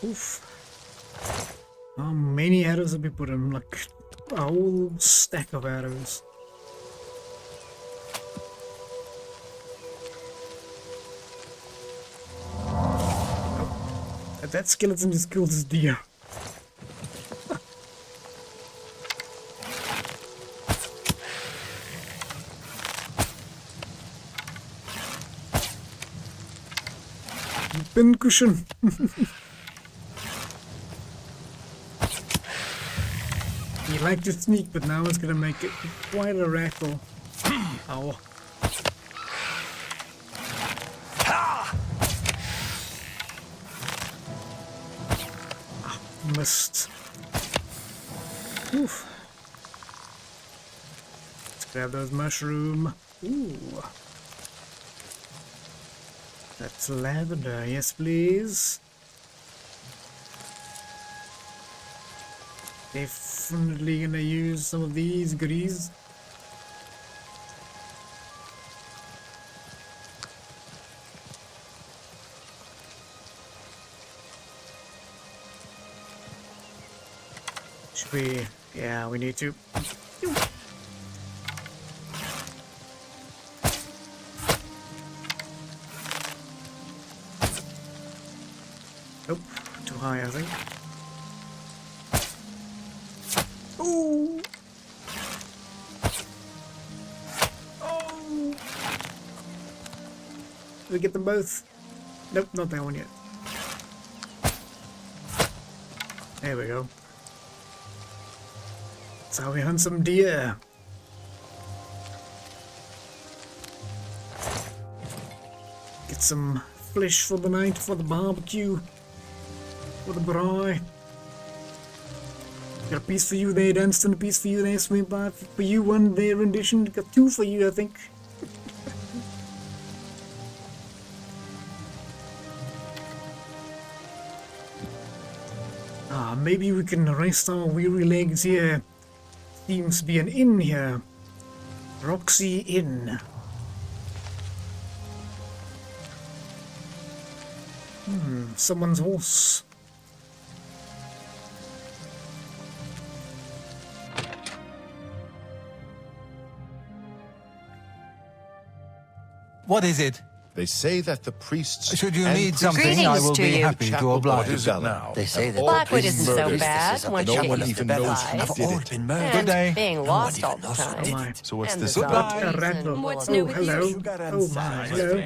Oof. How many arrows have we put in? Like a whole stack of arrows. Oh. That skeleton just killed his deer. Pincushion. He liked to sneak, but now it's gonna make it quite a rattle. Ow. Missed. Oof. Let's grab those mushroom. Ooh. That's lavender. Yes, please. Definitely gonna use some of these goodies. Should we? Yeah, we need to. Nope, too high, I think. Ooh! Oh! Did we get them both? Nope, not that one yet. There we go. That's how we hunt some deer. Get some flesh for the night, for the barbecue, for the braai. Got a piece for you there, Dunstan, a piece for you there, Swimbar. For you, one there, rendition. Got two for you, I think. Maybe we can rest our weary legs here. Seems to be an inn here. Roxy Inn. Someone's horse. What is it? They say that the priests... Should you and need priestesses something, I will to be you. happy to Chapel oblige. What is it now? They say that Blackwood the isn't so priestesses bad of once the you Chapel get of even the knows Bethesda who Have did all it. been murdered. And Good day. being No lost one all even the knows who time. did My. it. So what's And this the about? zombies A rattle. and what's Oh, new with hello. you? Sugar and Oh, my. cider. Hello.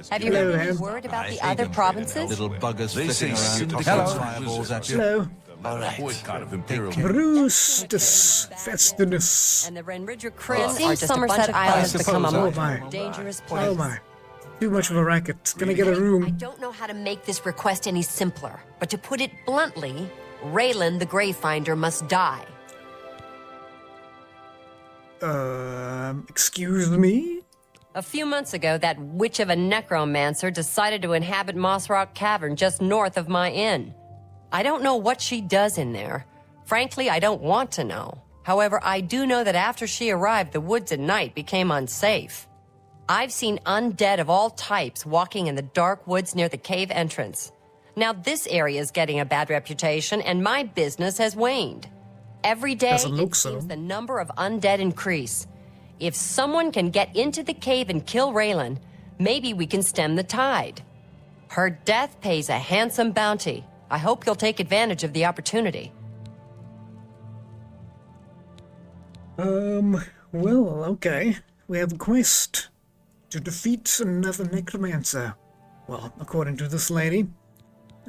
Have you Hello, been Em. worried about the I other think provinces? Little buggers They flitting say around, syndicates tossing are fireballs wizards. at you. Hello. All right. Boycott of Imperial. Brewstus Festinus. And the Renridger Kryn It are seems just Somerset a bunch of Island has has become a become a more more dangerous Oh place. my. Too much of a racket. Can I get a I room? don't know how to make this request any simpler, but to put it bluntly, Raylan the Greyfinder must die. Excuse me? A few months ago, that witch of a necromancer decided to inhabit Moss Rock Cavern just north of my inn. I don't know what she does in there. Frankly, I don't want to know. However, I do know that after she arrived, the woods at night became unsafe. I've seen undead of all types walking in the dark woods near the cave entrance. Now this area is getting a bad reputation, and my business has waned. Every day, Doesn't look it so. seems the number of undead increase. If someone can get into the cave and kill Raylan, maybe we can stem the tide. Her death pays a handsome bounty. I hope you'll take advantage of the opportunity. Well, okay. We have a quest to defeat another necromancer. Well, according to this lady,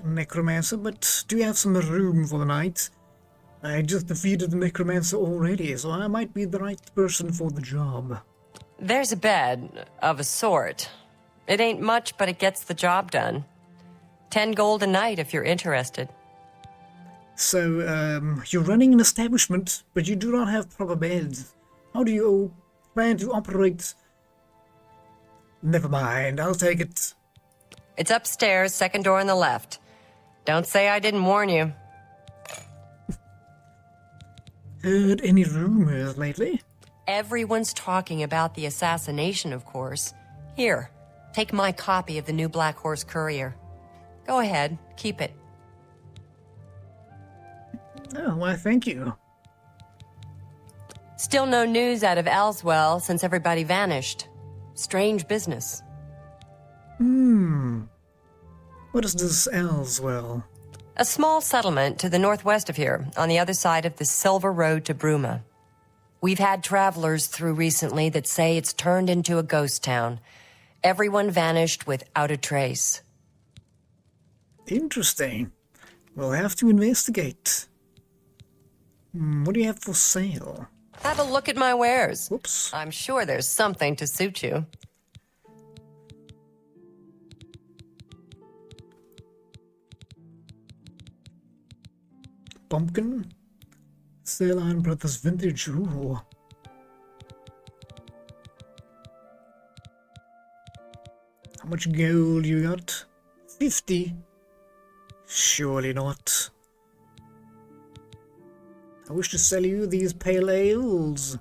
a necromancer, but do you have some room for the night? I just defeated the necromancer already, so I might be the right person for the job. There's a bed, of a sort. It ain't much, but it gets the job done. 10 gold a night if you're interested. So, you're running an establishment, but you do not have proper beds. How do you plan to operate? Never mind, I'll take it. It's upstairs, second door on the left. Don't say I didn't warn you. Heard any rumors lately? Everyone's talking about the assassination, of course. Here, take my copy of the new Black Horse Courier. Go ahead, keep it. Oh, why, thank you. Still no news out of Elswell since everybody vanished. Strange business. What is this Elswell? A small settlement to the northwest of here, on the other side of the Silver Road to Bruma. We've had travelers through recently that say it's turned into a ghost town. Everyone vanished without a trace. Interesting. We'll have to investigate. What do you have for sale? Have a look at my wares. Whoops. I'm sure there's something to suit you. pumpkin. Saline Brothers Vintage. Ooh. How much gold you got? 50? Surely not. I wish to sell you these pale ales.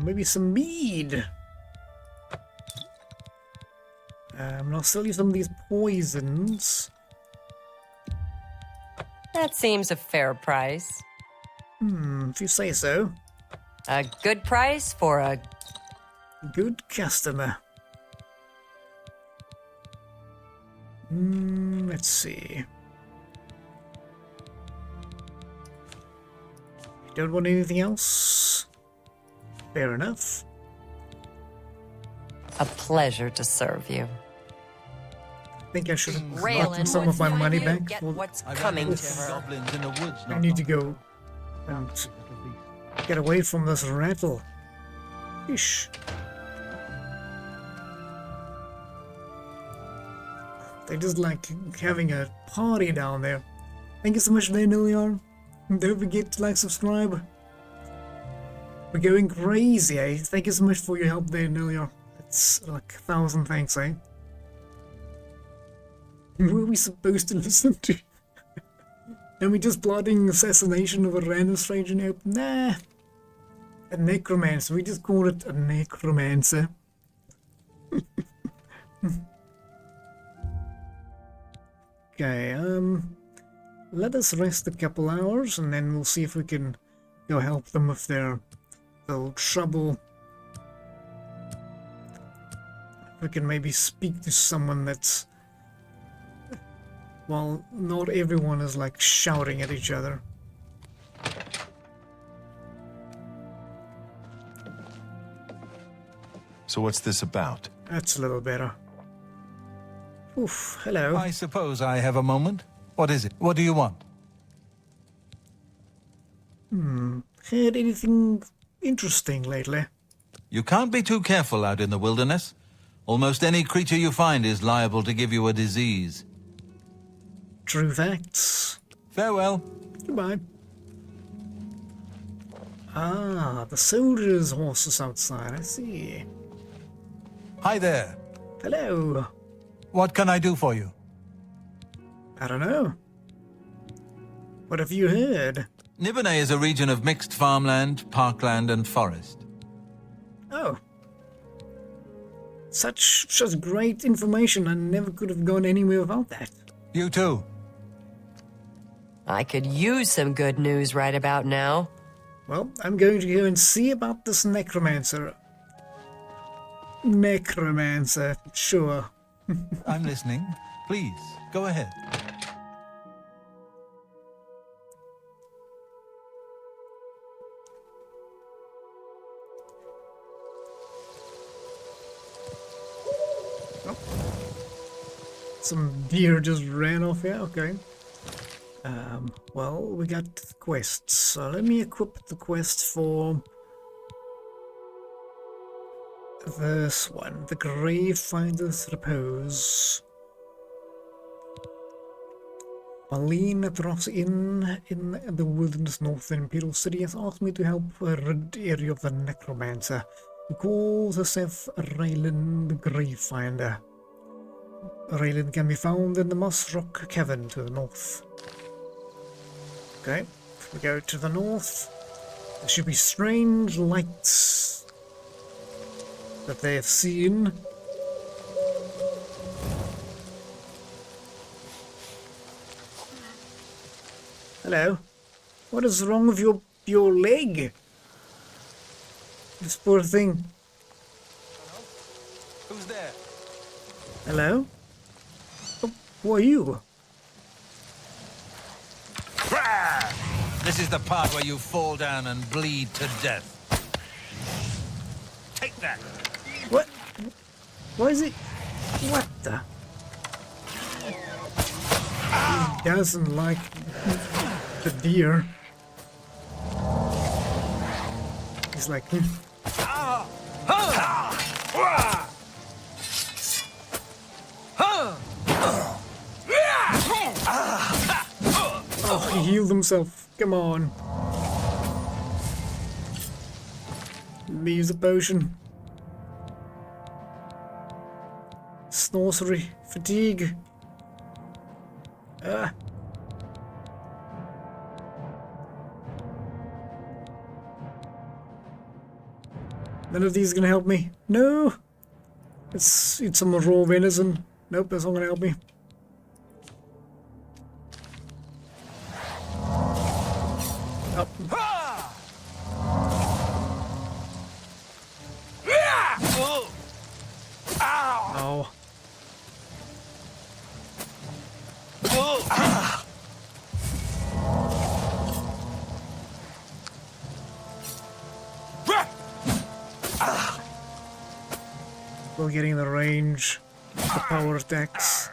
Maybe some mead. I'll sell you some of these poisons. That seems a fair price. If you say so. A good price for a... Good customer. Let's see. You don't want anything else? Fair enough. a pleasure to serve you. I think I should have Raylan, gotten some of my money back. Get Well, what's coming to her. Goblins in the woods. I need to go and get away from this rattle. Ish. They just like having a party down there. Thank you so much, Daniel. Don't forget to like, subscribe. We're going crazy, eh? Thank you so much for your help, Daniel. It's like 1,000 thanks, eh? Who are we supposed to listen to? Are we just plotting assassination of a random stranger in the open? Nah. A necromancer. We just call it a necromancer. Okay, let us rest a couple hours and then we'll see if we can go help them with their little trouble. If we can maybe speak to someone that's... Well, not everyone is like shouting at each other. So what's this about? That's a little better. Oof, hello. I suppose I have a moment. What is it? What do you want? Heard anything interesting lately? You can't be too careful out in the wilderness. Almost any creature you find is liable to give you a disease. True facts. Farewell. Goodbye. Ah, the soldiers' horses outside, I see. Hi there. Hello. What can I do for you? I don't know. What have you heard? Nibonay is a region of mixed farmland, parkland, and forest. Oh. Such great information. I never could have gone anywhere without that. You too. I could use some good news right about now. Well, I'm going to go and see about this necromancer. Necromancer, sure. I'm listening. Please, go ahead. Some deer just ran off here, okay. Well, we got quests, so let me equip the quest for this one, the Gravefinder's Repose. Marlene at Ross Inn in the wilderness north of Imperial City has asked me to help rid the area of the necromancer, who calls herself Raylan the Gravefinder. Raylan can be found in the Moss Rock Cavern to the north. Okay, if we go to the north, there should be strange lights that they have seen. Hello. What is wrong with your leg? This poor thing. Who's there? Hello? Oh, who are you? This is the part where you fall down and bleed to death. Take that. What? What is it? What the? He doesn't like the deer. He's like, Oh, he healed himself. Come on. Let me use a potion. Sorcery. Fatigue. Ah. None of these gonna help me. No! Let's eat some raw venison. Nope, that's not gonna help me. Up. Ow. Still getting the range, the power attacks.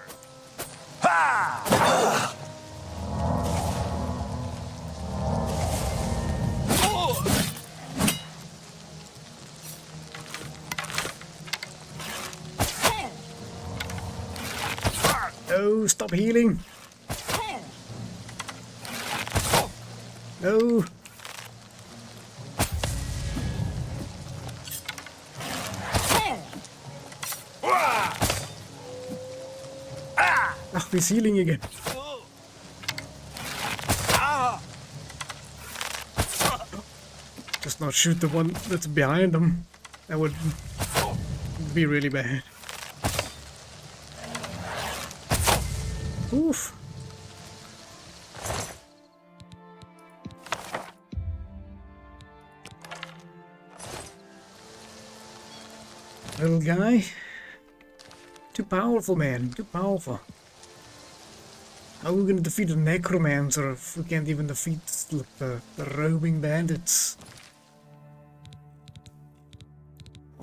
No, stop healing. No. Ah, he's healing again. Just not shoot the one that's behind him. That would be really bad. Oof. Little guy. Too powerful, man. Too powerful. How are we gonna defeat a necromancer if we can't even defeat the roaming bandits?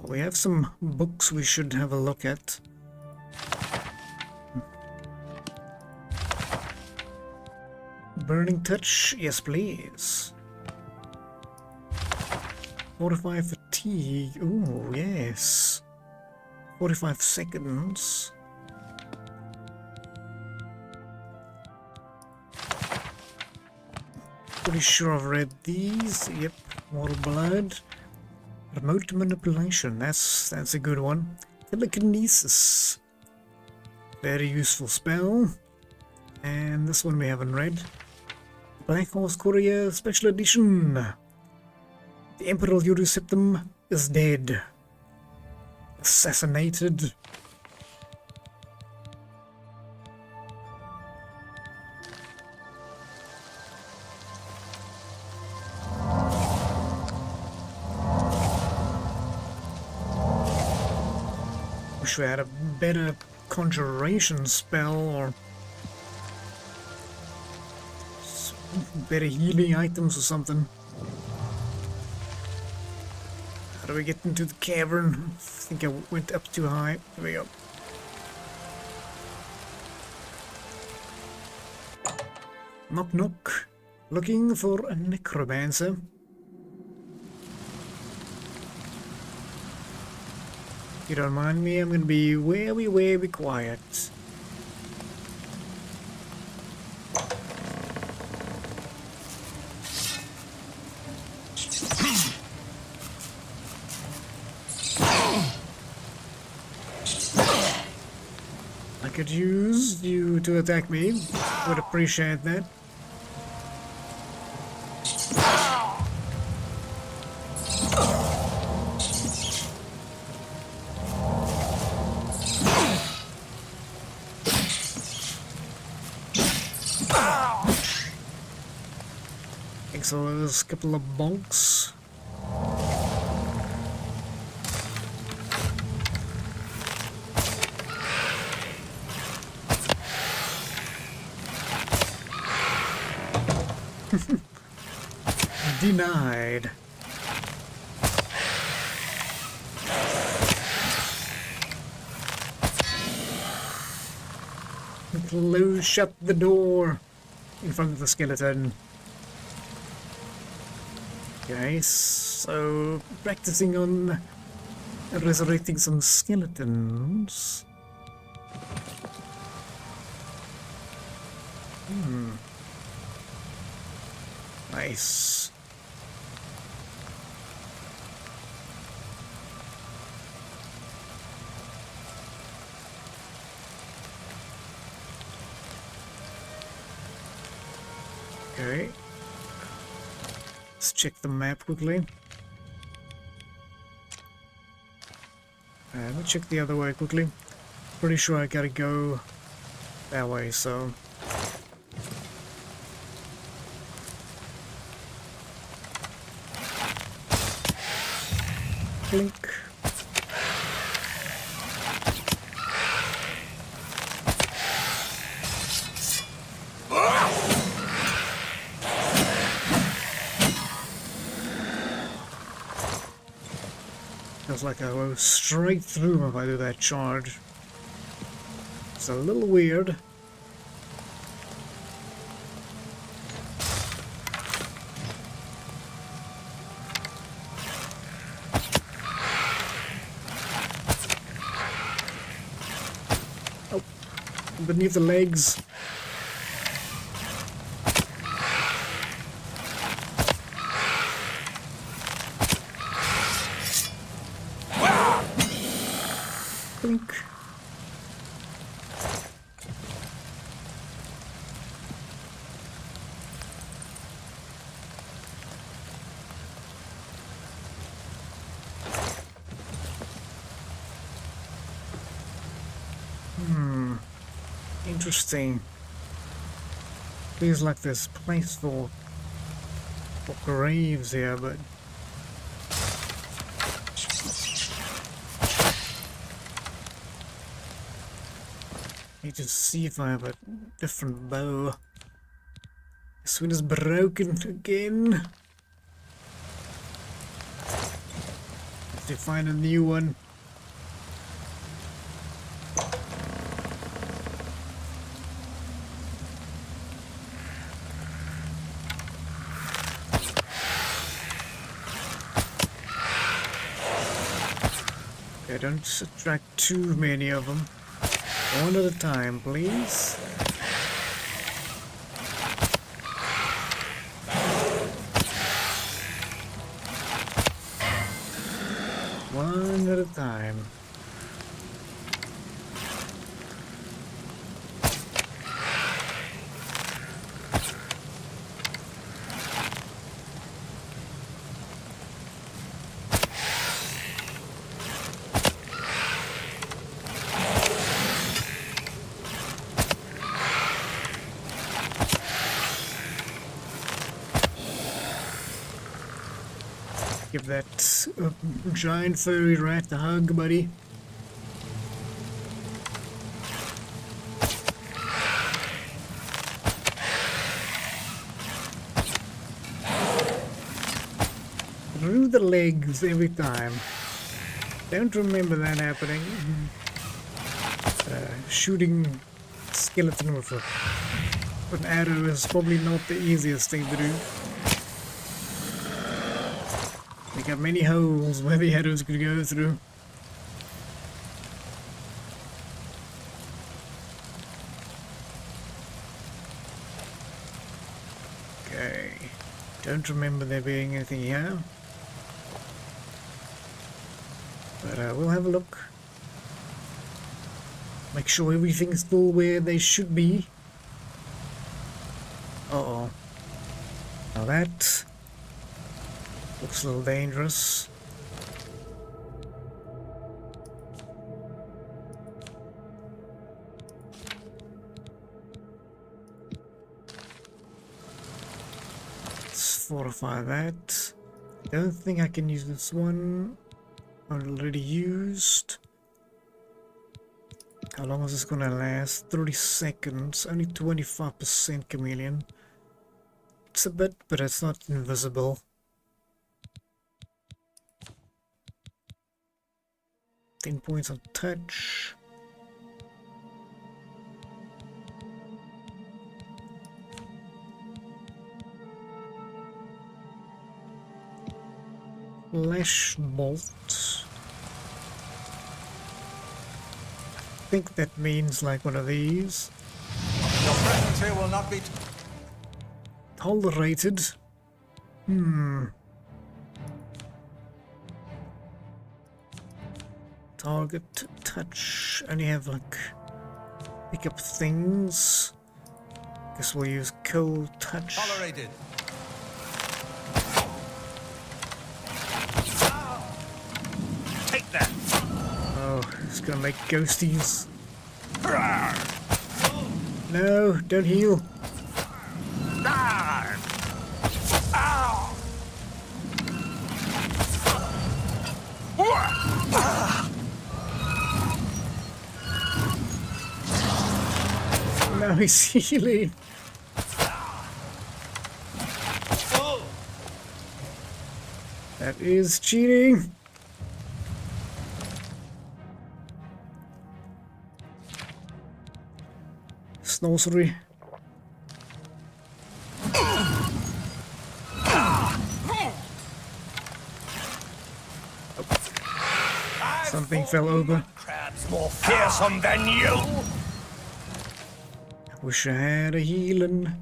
We have some books we should have a look at. Burning touch, yes please. Fortify fatigue, ooh yes. 45 seconds. Pretty sure I've read these. Yep, mortal blood. Remote manipulation, that's a good one. Telekinesis. Very useful spell. And this one we haven't read. Black Horse Courier Special Edition. The Emperor Euryseptum is dead. Assassinated. Wish we had a better conjuration spell or better healing items or something. How do we get into the cavern? I think I went up too high. There we go. Knock knock. Looking for a necromancer. If you don't mind me, I'm gonna be very quiet. I could use you to attack me. Would appreciate that. So there's a couple of bonks. Denied. Close shut the door in front of the skeleton. Okay, so practicing on resurrecting some skeletons. Nice. Okay. Let's check the map quickly. Let me check the other way quickly. Pretty sure I gotta go that way, so... Blink. Feels like I go straight through if I do that charge. It's a little weird. Oh, beneath the legs. Blink. Interesting. Feels like there's place for graves here, but need to see if I have a different bow. This one is broken again. Have to find a new one. Okay, don't subtract too many of them. One at a time, please. One at a time. Give that giant furry rat a hug, buddy. Through the legs every time. Don't remember that happening. Shooting skeleton with an arrow is probably not the easiest thing to do. They got many holes where the arrows could go through. Okay. Don't remember there being anything here. But we'll have a look. Make sure everything's still where they should be. Uh-oh. Now that looks a little dangerous. Let's fortify that. Don't think I can use this one. Already used. How long is this gonna last? 30 seconds. Only 25% chameleon. It's a bit, but it's not invisible. Points on touch. Flash bolt. I think that means like one of these. Your friend Things here will not be... Tolerated. Target, touch, only have like pick up things. Guess we'll use cold touch. Tolerated. Take that! Oh, it's gonna make ghosties. No, don't heal. Now he's healing. That is cheating. Sorcery. Something fell over. Crabs more fearsome than you! Wish I had a healing.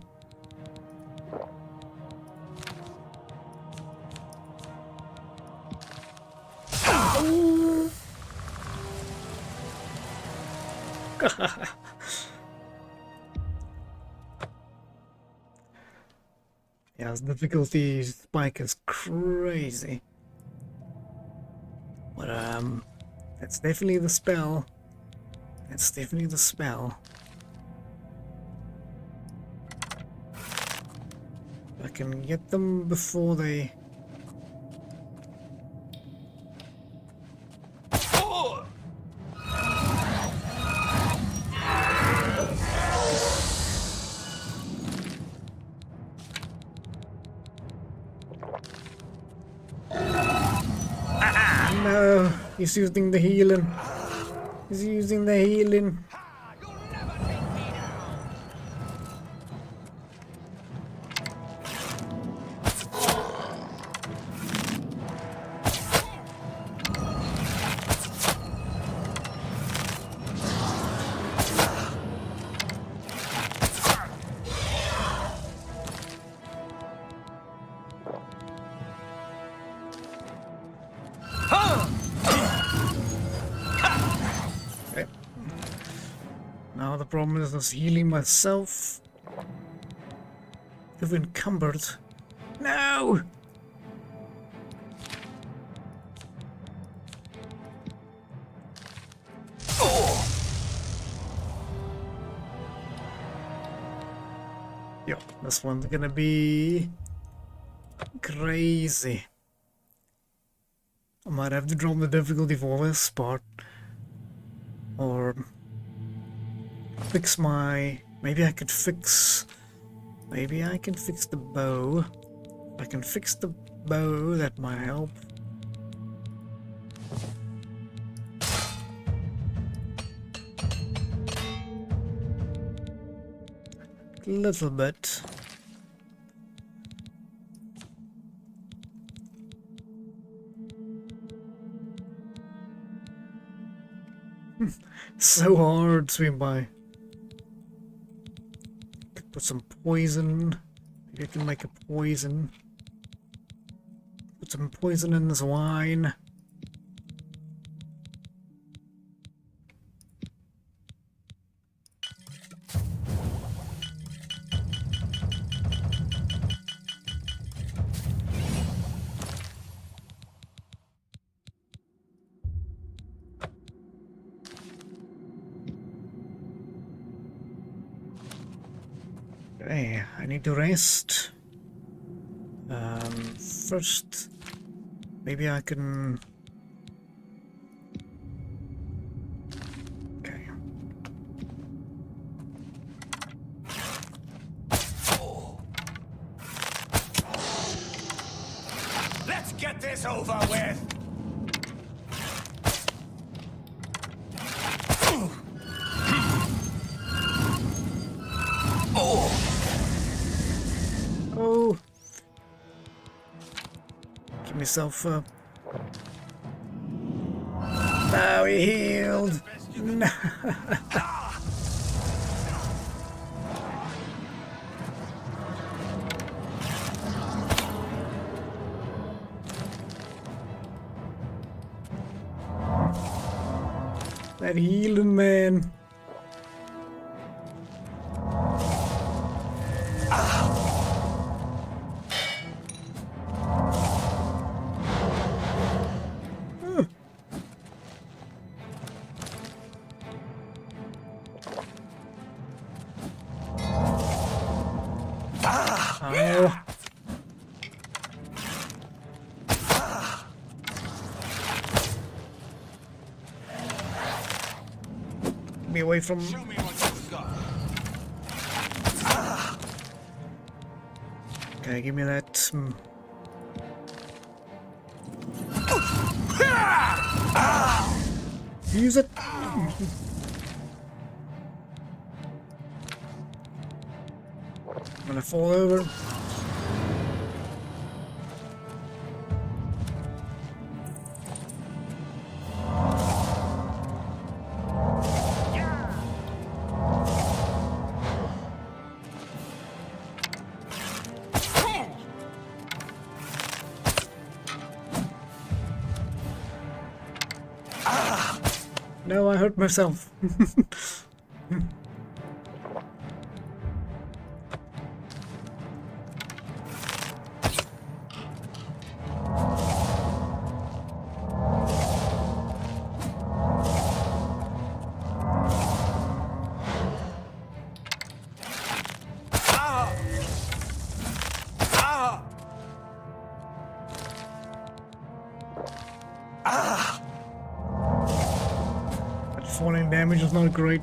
Yeah, the difficulty spike is crazy. But that's definitely the spell. That's definitely the spell. I can get them before they... No, he's using the healing. He's using the healing. Now the problem is I was healing myself. You've encumbered. No! Yo, this one's gonna be crazy. I might have to drop the difficulty for this part. Or fix my... Maybe I could fix... Maybe I can fix the bow. If I can fix the bow, that might help. A little bit. So hard to swim by. Could put some poison. Maybe I can make a poison. Put some poison in this wine. Okay, I need to rest. First, maybe I can... Okay. Let's get this over with! Oh! Give myself up. Now he healed! No. That healing man. Ow. Get me away from... Okay, give me that... Use it! I'm gonna fall over. No, I hurt myself. Falling damage is not great.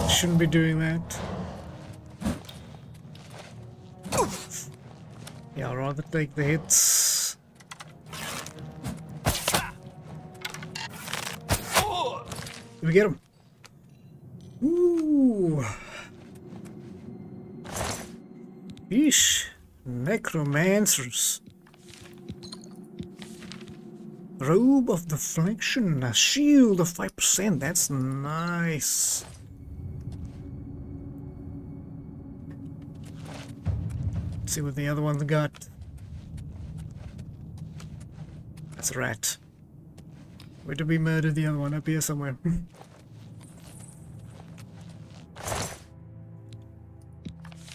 Shouldn't be doing that. Yeah, I'd rather take the hits. Did we get him? Ooh. Yeesh. Necromancers. Robe of Deflection, a shield of 5%, that's nice. Let's see what the other one's got. That's a rat. Where did we murder the other one? Up here somewhere.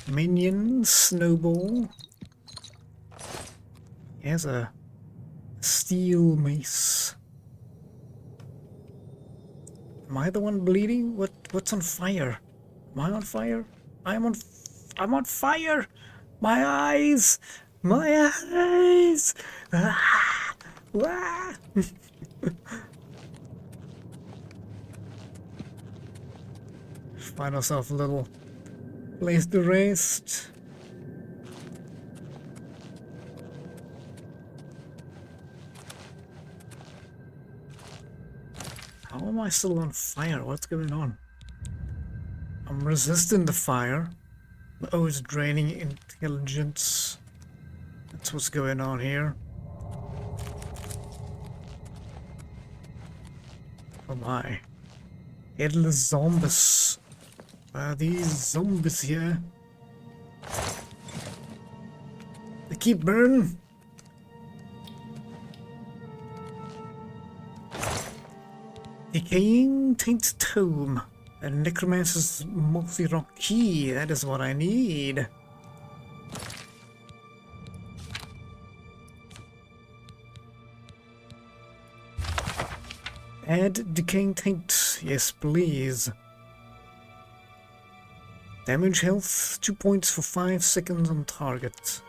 Minion, snowball. Here's a steel mace. Am I the one bleeding? What's on fire? Am I on fire? I'm on fire! My eyes! My eyes! Ah! Ah! Find ourselves a little place to rest. How am I still on fire? What's going on? I'm resisting the fire. Oh, it's draining intelligence. That's what's going on here. Oh my. Headless zombies. These zombies here. They keep burning. Decaying Taint Tome. A Necromancer's multi-rock key. That is what I need. Add Decaying Taint. Yes, please. Damage health. 2 points for 5 seconds on target.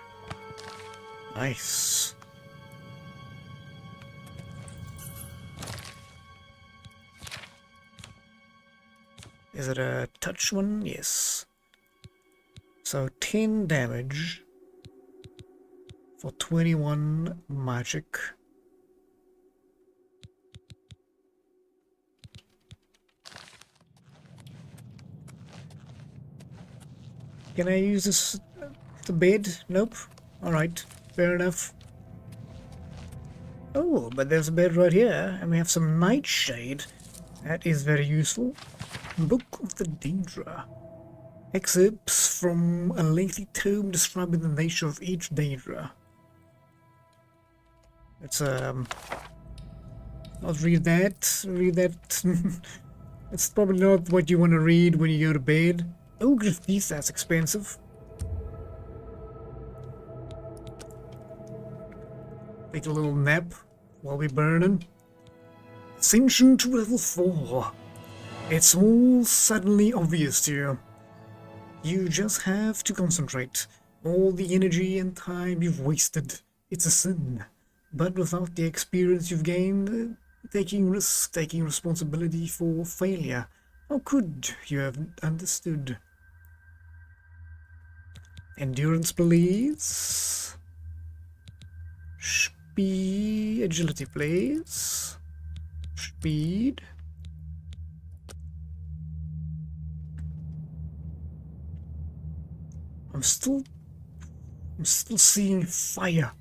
Nice. Is it a touch one? Yes. So 10 damage for 21 magic. Can I use this to bed? Nope. Alright, fair enough. Oh, but there's a bed right here, and we have some nightshade. That is very useful. Book of the Daedra. Excerpts from a lengthy tome describing the nature of each Daedra. It's Not read that. Read that. It's probably not what you want to read when you go to bed. Oh, geez, that's expensive. Take a little nap while we're burning. Ascension to level 4. It's all suddenly obvious to you. You just have to concentrate. All the energy and time you've wasted, it's a sin. But without the experience you've gained, taking risks, taking responsibility for failure, how could you have understood? Endurance, please. Speed, agility, please. Speed. I'm still seeing fire.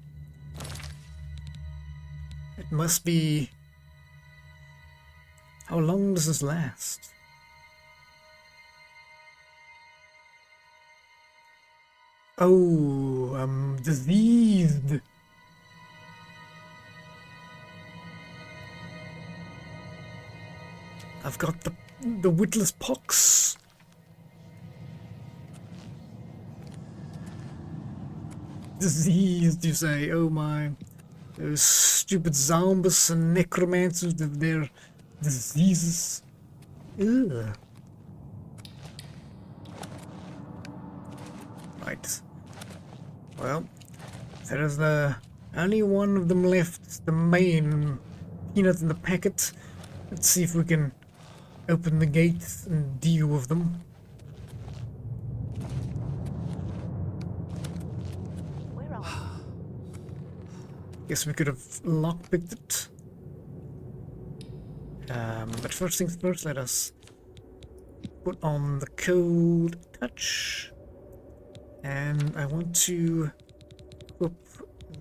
It must be... How long does this last? Oh, I'm diseased. I've got the witless pox. Diseased, you say? Oh my. Those stupid zombies and necromancers with their diseases. Ugh. Right. Well, there is only one of them left. The main peanut in the packet. Let's see if we can open the gate and deal with them. Guess we could have lockpicked it. But first things first, let us put on the cold touch. And I want to put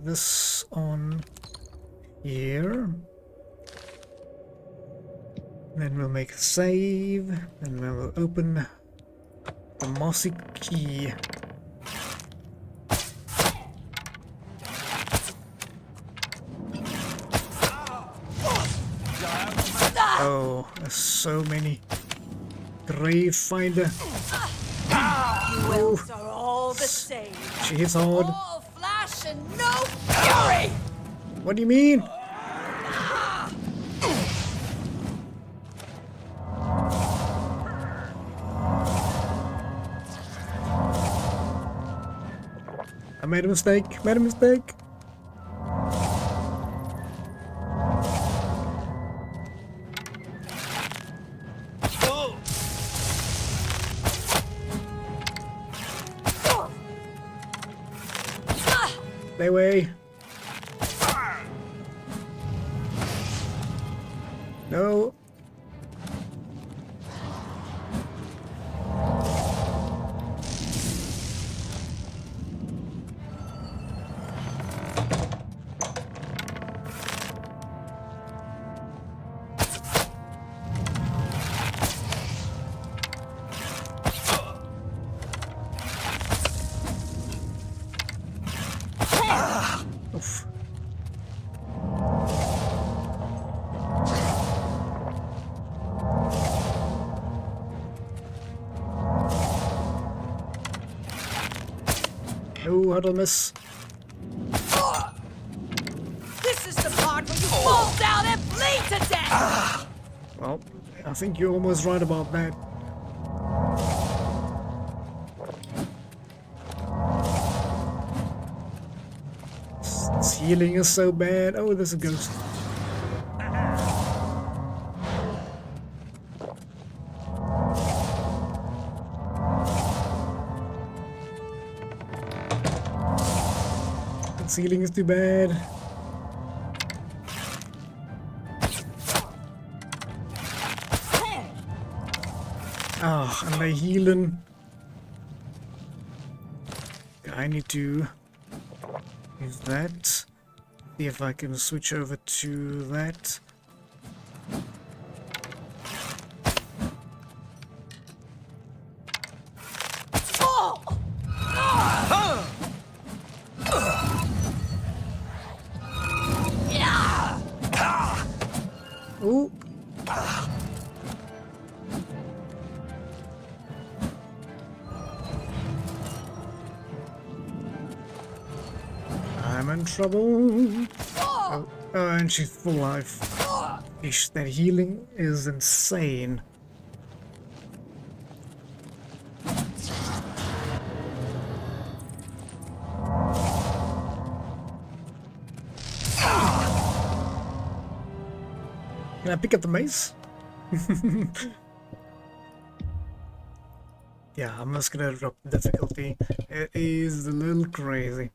this on here. Then we'll make a save, and then we'll open the mossy key. Oh, there's so many. Grave finder. You are all the same. She hits hard. All flash and no fury. What do you mean? I made a mistake. Made a mistake. Stay away. No. Oof. No, how'd I miss? This is the part where you fall down and bleed to death. Well, I think you're almost right about that. This healing is so bad. Oh, there's a ghost. This healing is too bad. Ah, and they're healing. I need to use that. See if I can switch over to that. I'm in trouble. Oh, and she's full life. Ish, that healing is insane. Can I pick up the mace? Yeah, I'm just gonna drop the difficulty. It is a little crazy.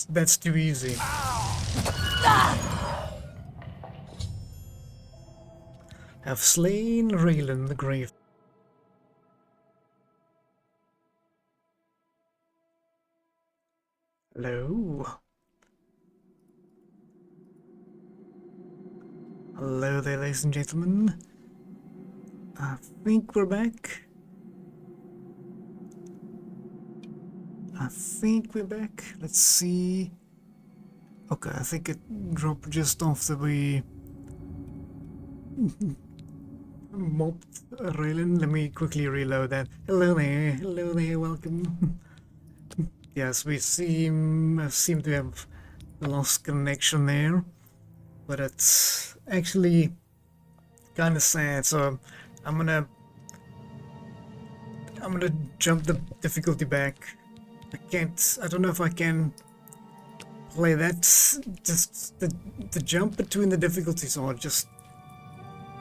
That's too easy. Have slain Raylan the Grave. Hello. Hello there, ladies and gentlemen. I think we're back. I think we're back. Let's see. Okay, I think it dropped just after we mopped Raylan. Let me quickly reload that. Hello there, welcome. Yes, we seem to have lost connection there, but it's actually kind of sad. So I'm gonna jump the difficulty back. I don't know if I can play that. Just the jump between the difficulties are just,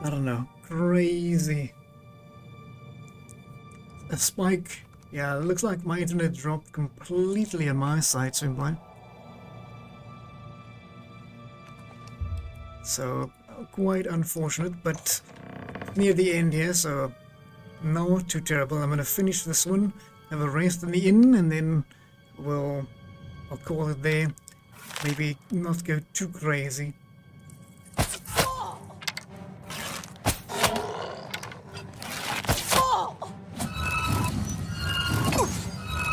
I don't know, crazy. A spike. Yeah, it looks like my internet dropped completely on my side, Swimblind. So, quite unfortunate, but near the end here, so not too terrible. I'm gonna finish this one, have a rest in the inn, and then I'll call it there. Maybe not go too crazy.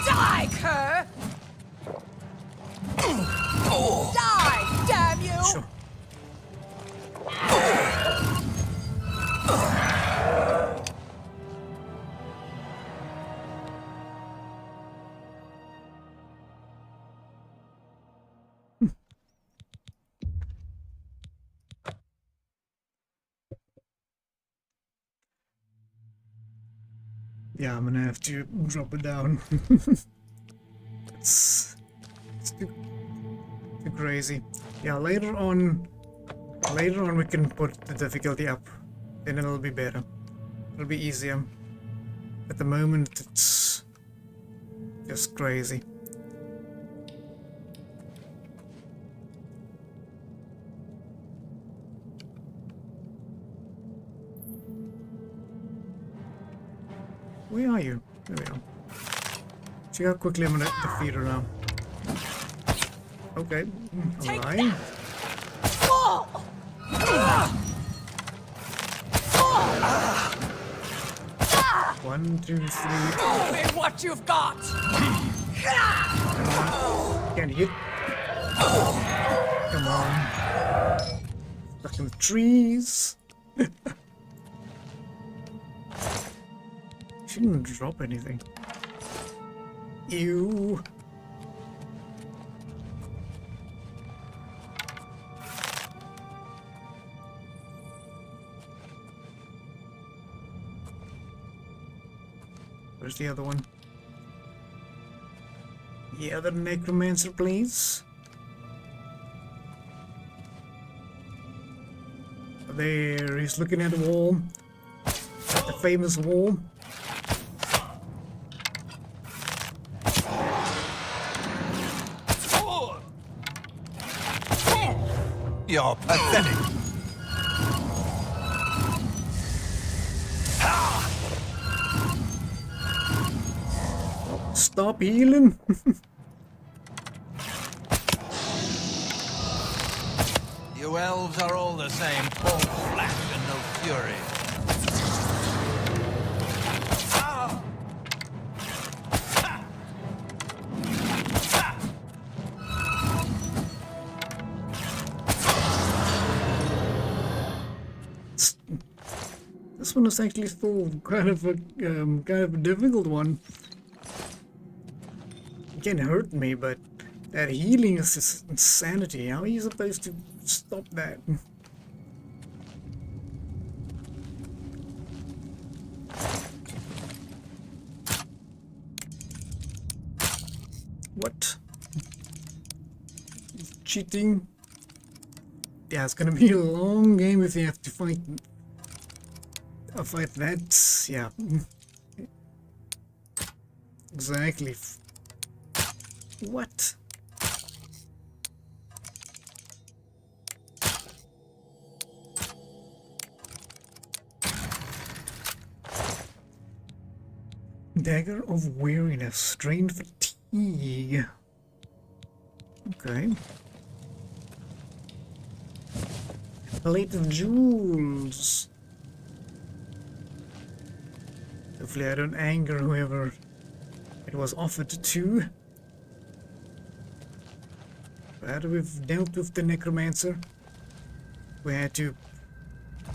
Die, cur! Die, damn you! Sure. Yeah, I'm gonna have to drop it down. it's too crazy. Yeah, later on we can put the difficulty up. Then it'll be better. It'll be easier. At the moment, it's just crazy. Where are you? There we are. See how quickly I'm gonna defeat her now. Okay, alright. 1, 2, 3. Show me what you've got! Can't hit. Come on. Stuck in the trees. She didn't drop anything. Ew. Where's the other one? The other necromancer, please. There, he's looking at the wall. At the famous wall. You're pathetic. Stop healing. You elves are all the same. All flash and no fury. This one is actually still kind of a difficult one. It can hurt me, but that healing is just insanity. How are you supposed to stop that? What? Cheating? Yeah, it's gonna be a long game if you have to fight that. Yeah. Exactly. What? Dagger of weariness, drain fatigue. Okay. Plate of jewels. Hopefully I don't anger whoever it was offered to. But we've dealt with the necromancer. We had to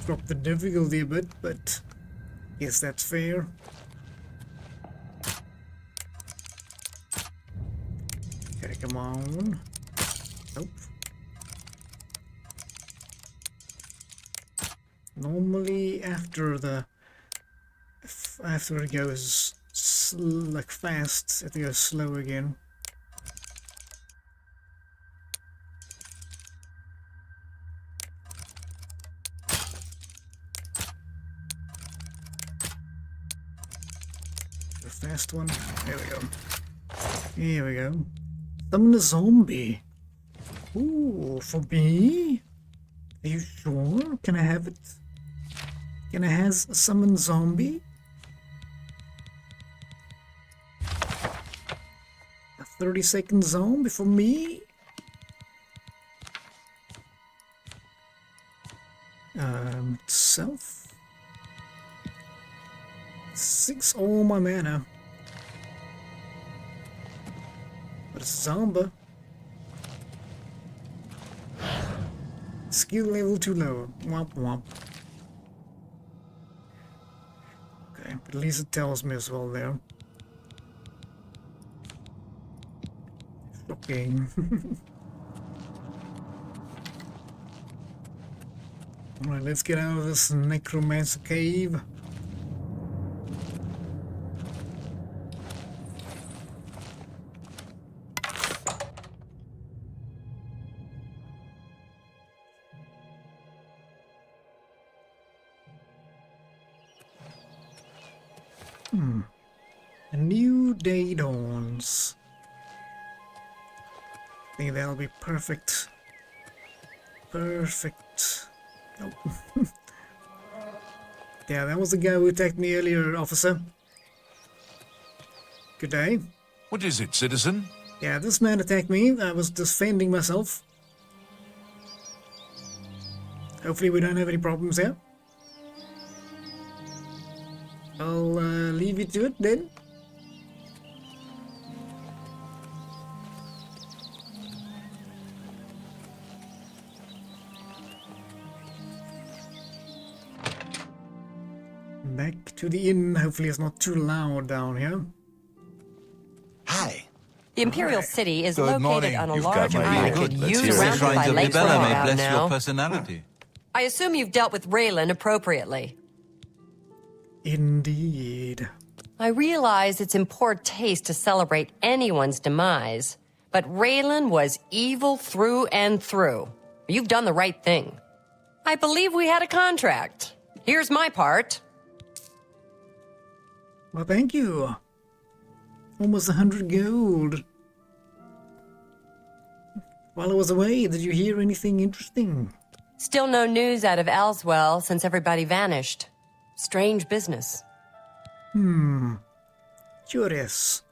drop the difficulty a bit, but yes, that's fair. Okay, come on. Nope. Normally after it goes like fast, it goes slow again. The fast one. There we go. Here we go. Summon a zombie. Ooh, for me? Are you sure? Can I have it? Can I have a summon zombie? A 30-second zombie for me? Self? 6 all my mana. But it's a zombie. Skill level too low. Womp womp. Okay, but at least it tells me as well there. Okay. Alright, let's get out of this necromancer cave. A new day dawns. I think that'll be perfect. Perfect. Oh. Yeah, that was the guy who attacked me earlier, officer. Good day. What is it, citizen? Yeah, this man attacked me. I was defending myself. Hopefully we don't have any problems here. I'll leave you to it then. Back to the inn. Hopefully it's not too loud down here. Hi. The Imperial City is Good located morning. on a You've large got my island ear. Let's huge hear it. surrounded by Shrines of lakes Libella may around bless now. your personality. I assume you've dealt with Raylan appropriately. Indeed. I realize it's in poor taste to celebrate anyone's demise, but Raylan was evil through and through. You've done the right thing. I believe we had a contract. Here's my part. Well, thank you. Almost 100 gold. While I was away, did you hear anything interesting? Still no news out of Elswell since everybody vanished. Strange business. Curious.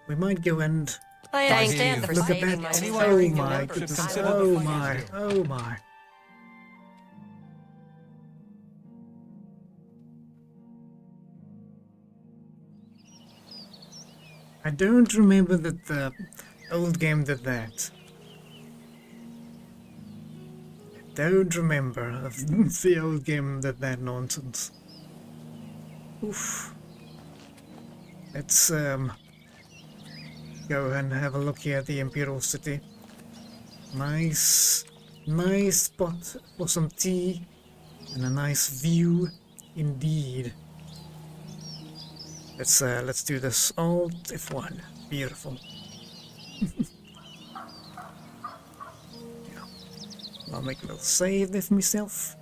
We might go and I understand the look at saving that. my Oh phone my number. goodness. I will Oh find my. you. Oh my. I don't remember that the old game did that. I don't remember of the old game did that nonsense. Oof. Let's go and have a look here at the Imperial City. Nice spot for some tea and a nice view indeed. Let's do this. Alt F1. Beautiful. Yeah. I'll make a little save there for myself.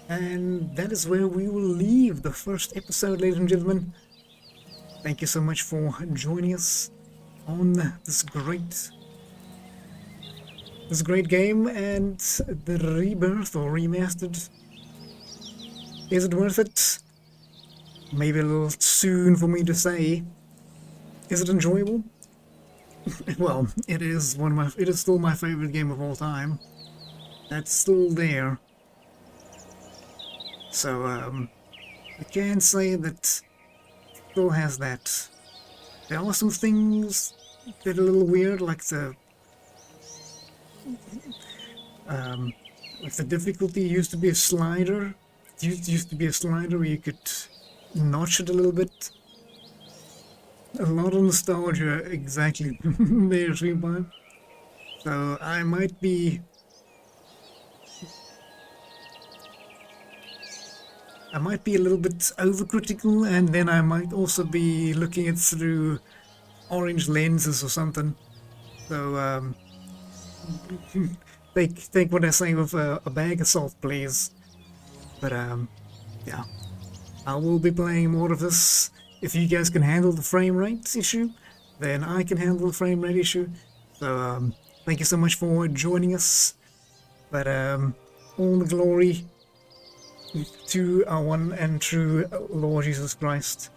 And that is where we will leave the first episode, ladies and gentlemen. Thank you so much for joining us on this great game and the rebirth or remastered. Is it worth it? Maybe a little soon for me to say. Is it enjoyable? Well, it is still my favorite game of all time. That's still there. So I can say that it still has that. There are some things that are a little weird, like the difficulty used to be a slider. It used to be a slider where you could notch it a little bit. A lot of nostalgia, exactly. There, Streampipe. So I might be a little bit overcritical, and then I might also be looking at through orange lenses or something. So take what I say with a bag of salt, please. But yeah, I will be playing more of this. If you guys can handle the frame rate issue, then I can handle the frame rate issue. So thank you so much for joining us. But all the glory to our one and true Lord Jesus Christ.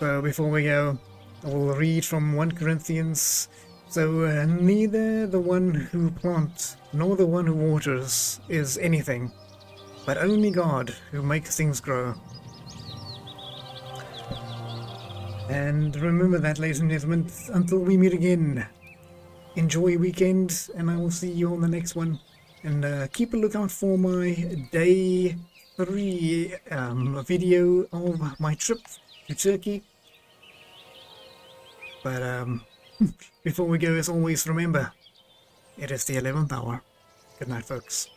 So before we go, I will read from 1 Corinthians. So neither the one who plants nor the one who waters is anything, but only God who makes things grow. And remember that, ladies and gentlemen, until we meet again, enjoy your weekend, and I will see you on the next one. And keep a lookout for my day 3 video of my trip to Turkey. But before we go, as always, remember, it is the 11th hour. Good night, folks.